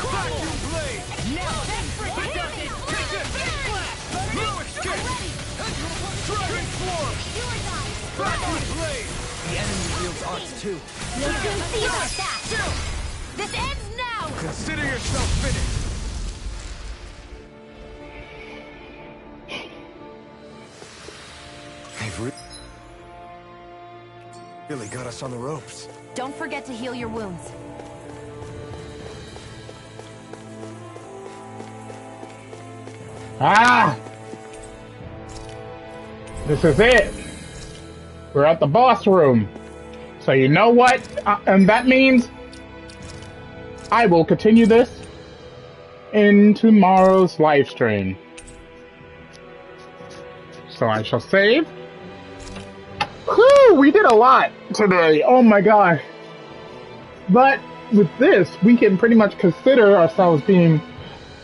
Vacuum blade! Now that's productive. Take this! No escape! Dragon form! Vacuum blade! The enemy wields arts too. We'll soon see about that! Still! This ends now! Consider yourself finished! They've really got us on the ropes. Don't forget to heal your wounds. Ah! This is it. We're at the boss room. So you know what? And that means I will continue this in tomorrow's live stream. So I shall save. Whew, we did a lot today. Oh my god. But with this, we can pretty much consider ourselves being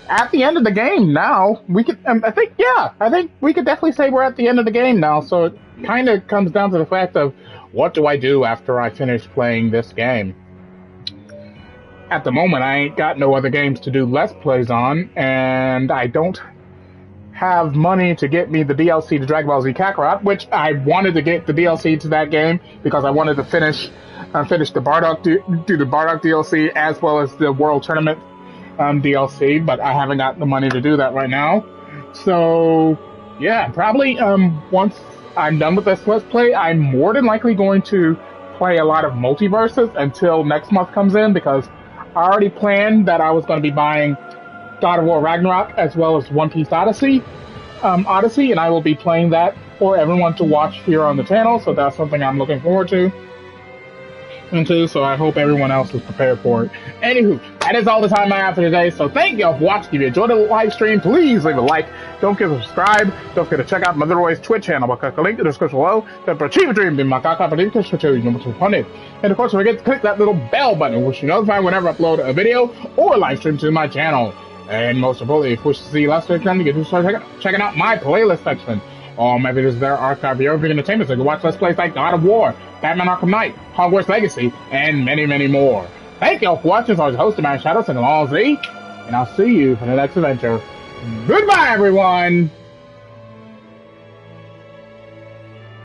at the end of the game now. We could, I think we could definitely say we're at the end of the game now. So it kind of comes down to the fact of what do I do after I finish playing this game? At the moment, I ain't got no other games to do Let's Plays on, and I don't have money to get me the DLC to Dragon Ball Z Kakarot, which I wanted to get the DLC to that game because I wanted to finish the Bardock do the Bardock DLC as well as the World Tournament DLC, but I haven't got the money to do that right now. So yeah, probably once I'm done with this Let's Play, I'm more than likely going to play a lot of Multiverses until next month comes in, because I already planned that I was going to be buying God of War Ragnarok as well as One Piece Odyssey, and I will be playing that for everyone to watch here on the channel, so that's something I'm looking forward to. So I hope everyone else is prepared for it. Anywho, that is all the time I have for today. So thank y'all for watching. If you enjoyed the live stream, please leave a like. Don't forget to subscribe. Don't forget to check out Mother-Noroi Twitch channel. I'll click the link in the description below. Then achieve a dream, be my kaka, but you can switch over to 200. And of course, don't forget to click that little bell button, which you notify whenever I upload a video or live stream to my channel. And most importantly, if you wish to see last week's channel, you can start checking out my playlist section. All my videos there are archived for your entertainment, so you can watch Let's Plays like God of War, Batman Arkham Knight, Hogwarts Legacy, and many, many more. Thank y'all for watching. So I was host TheAmariaShadow, and I'll see you for the next adventure. Goodbye, everyone!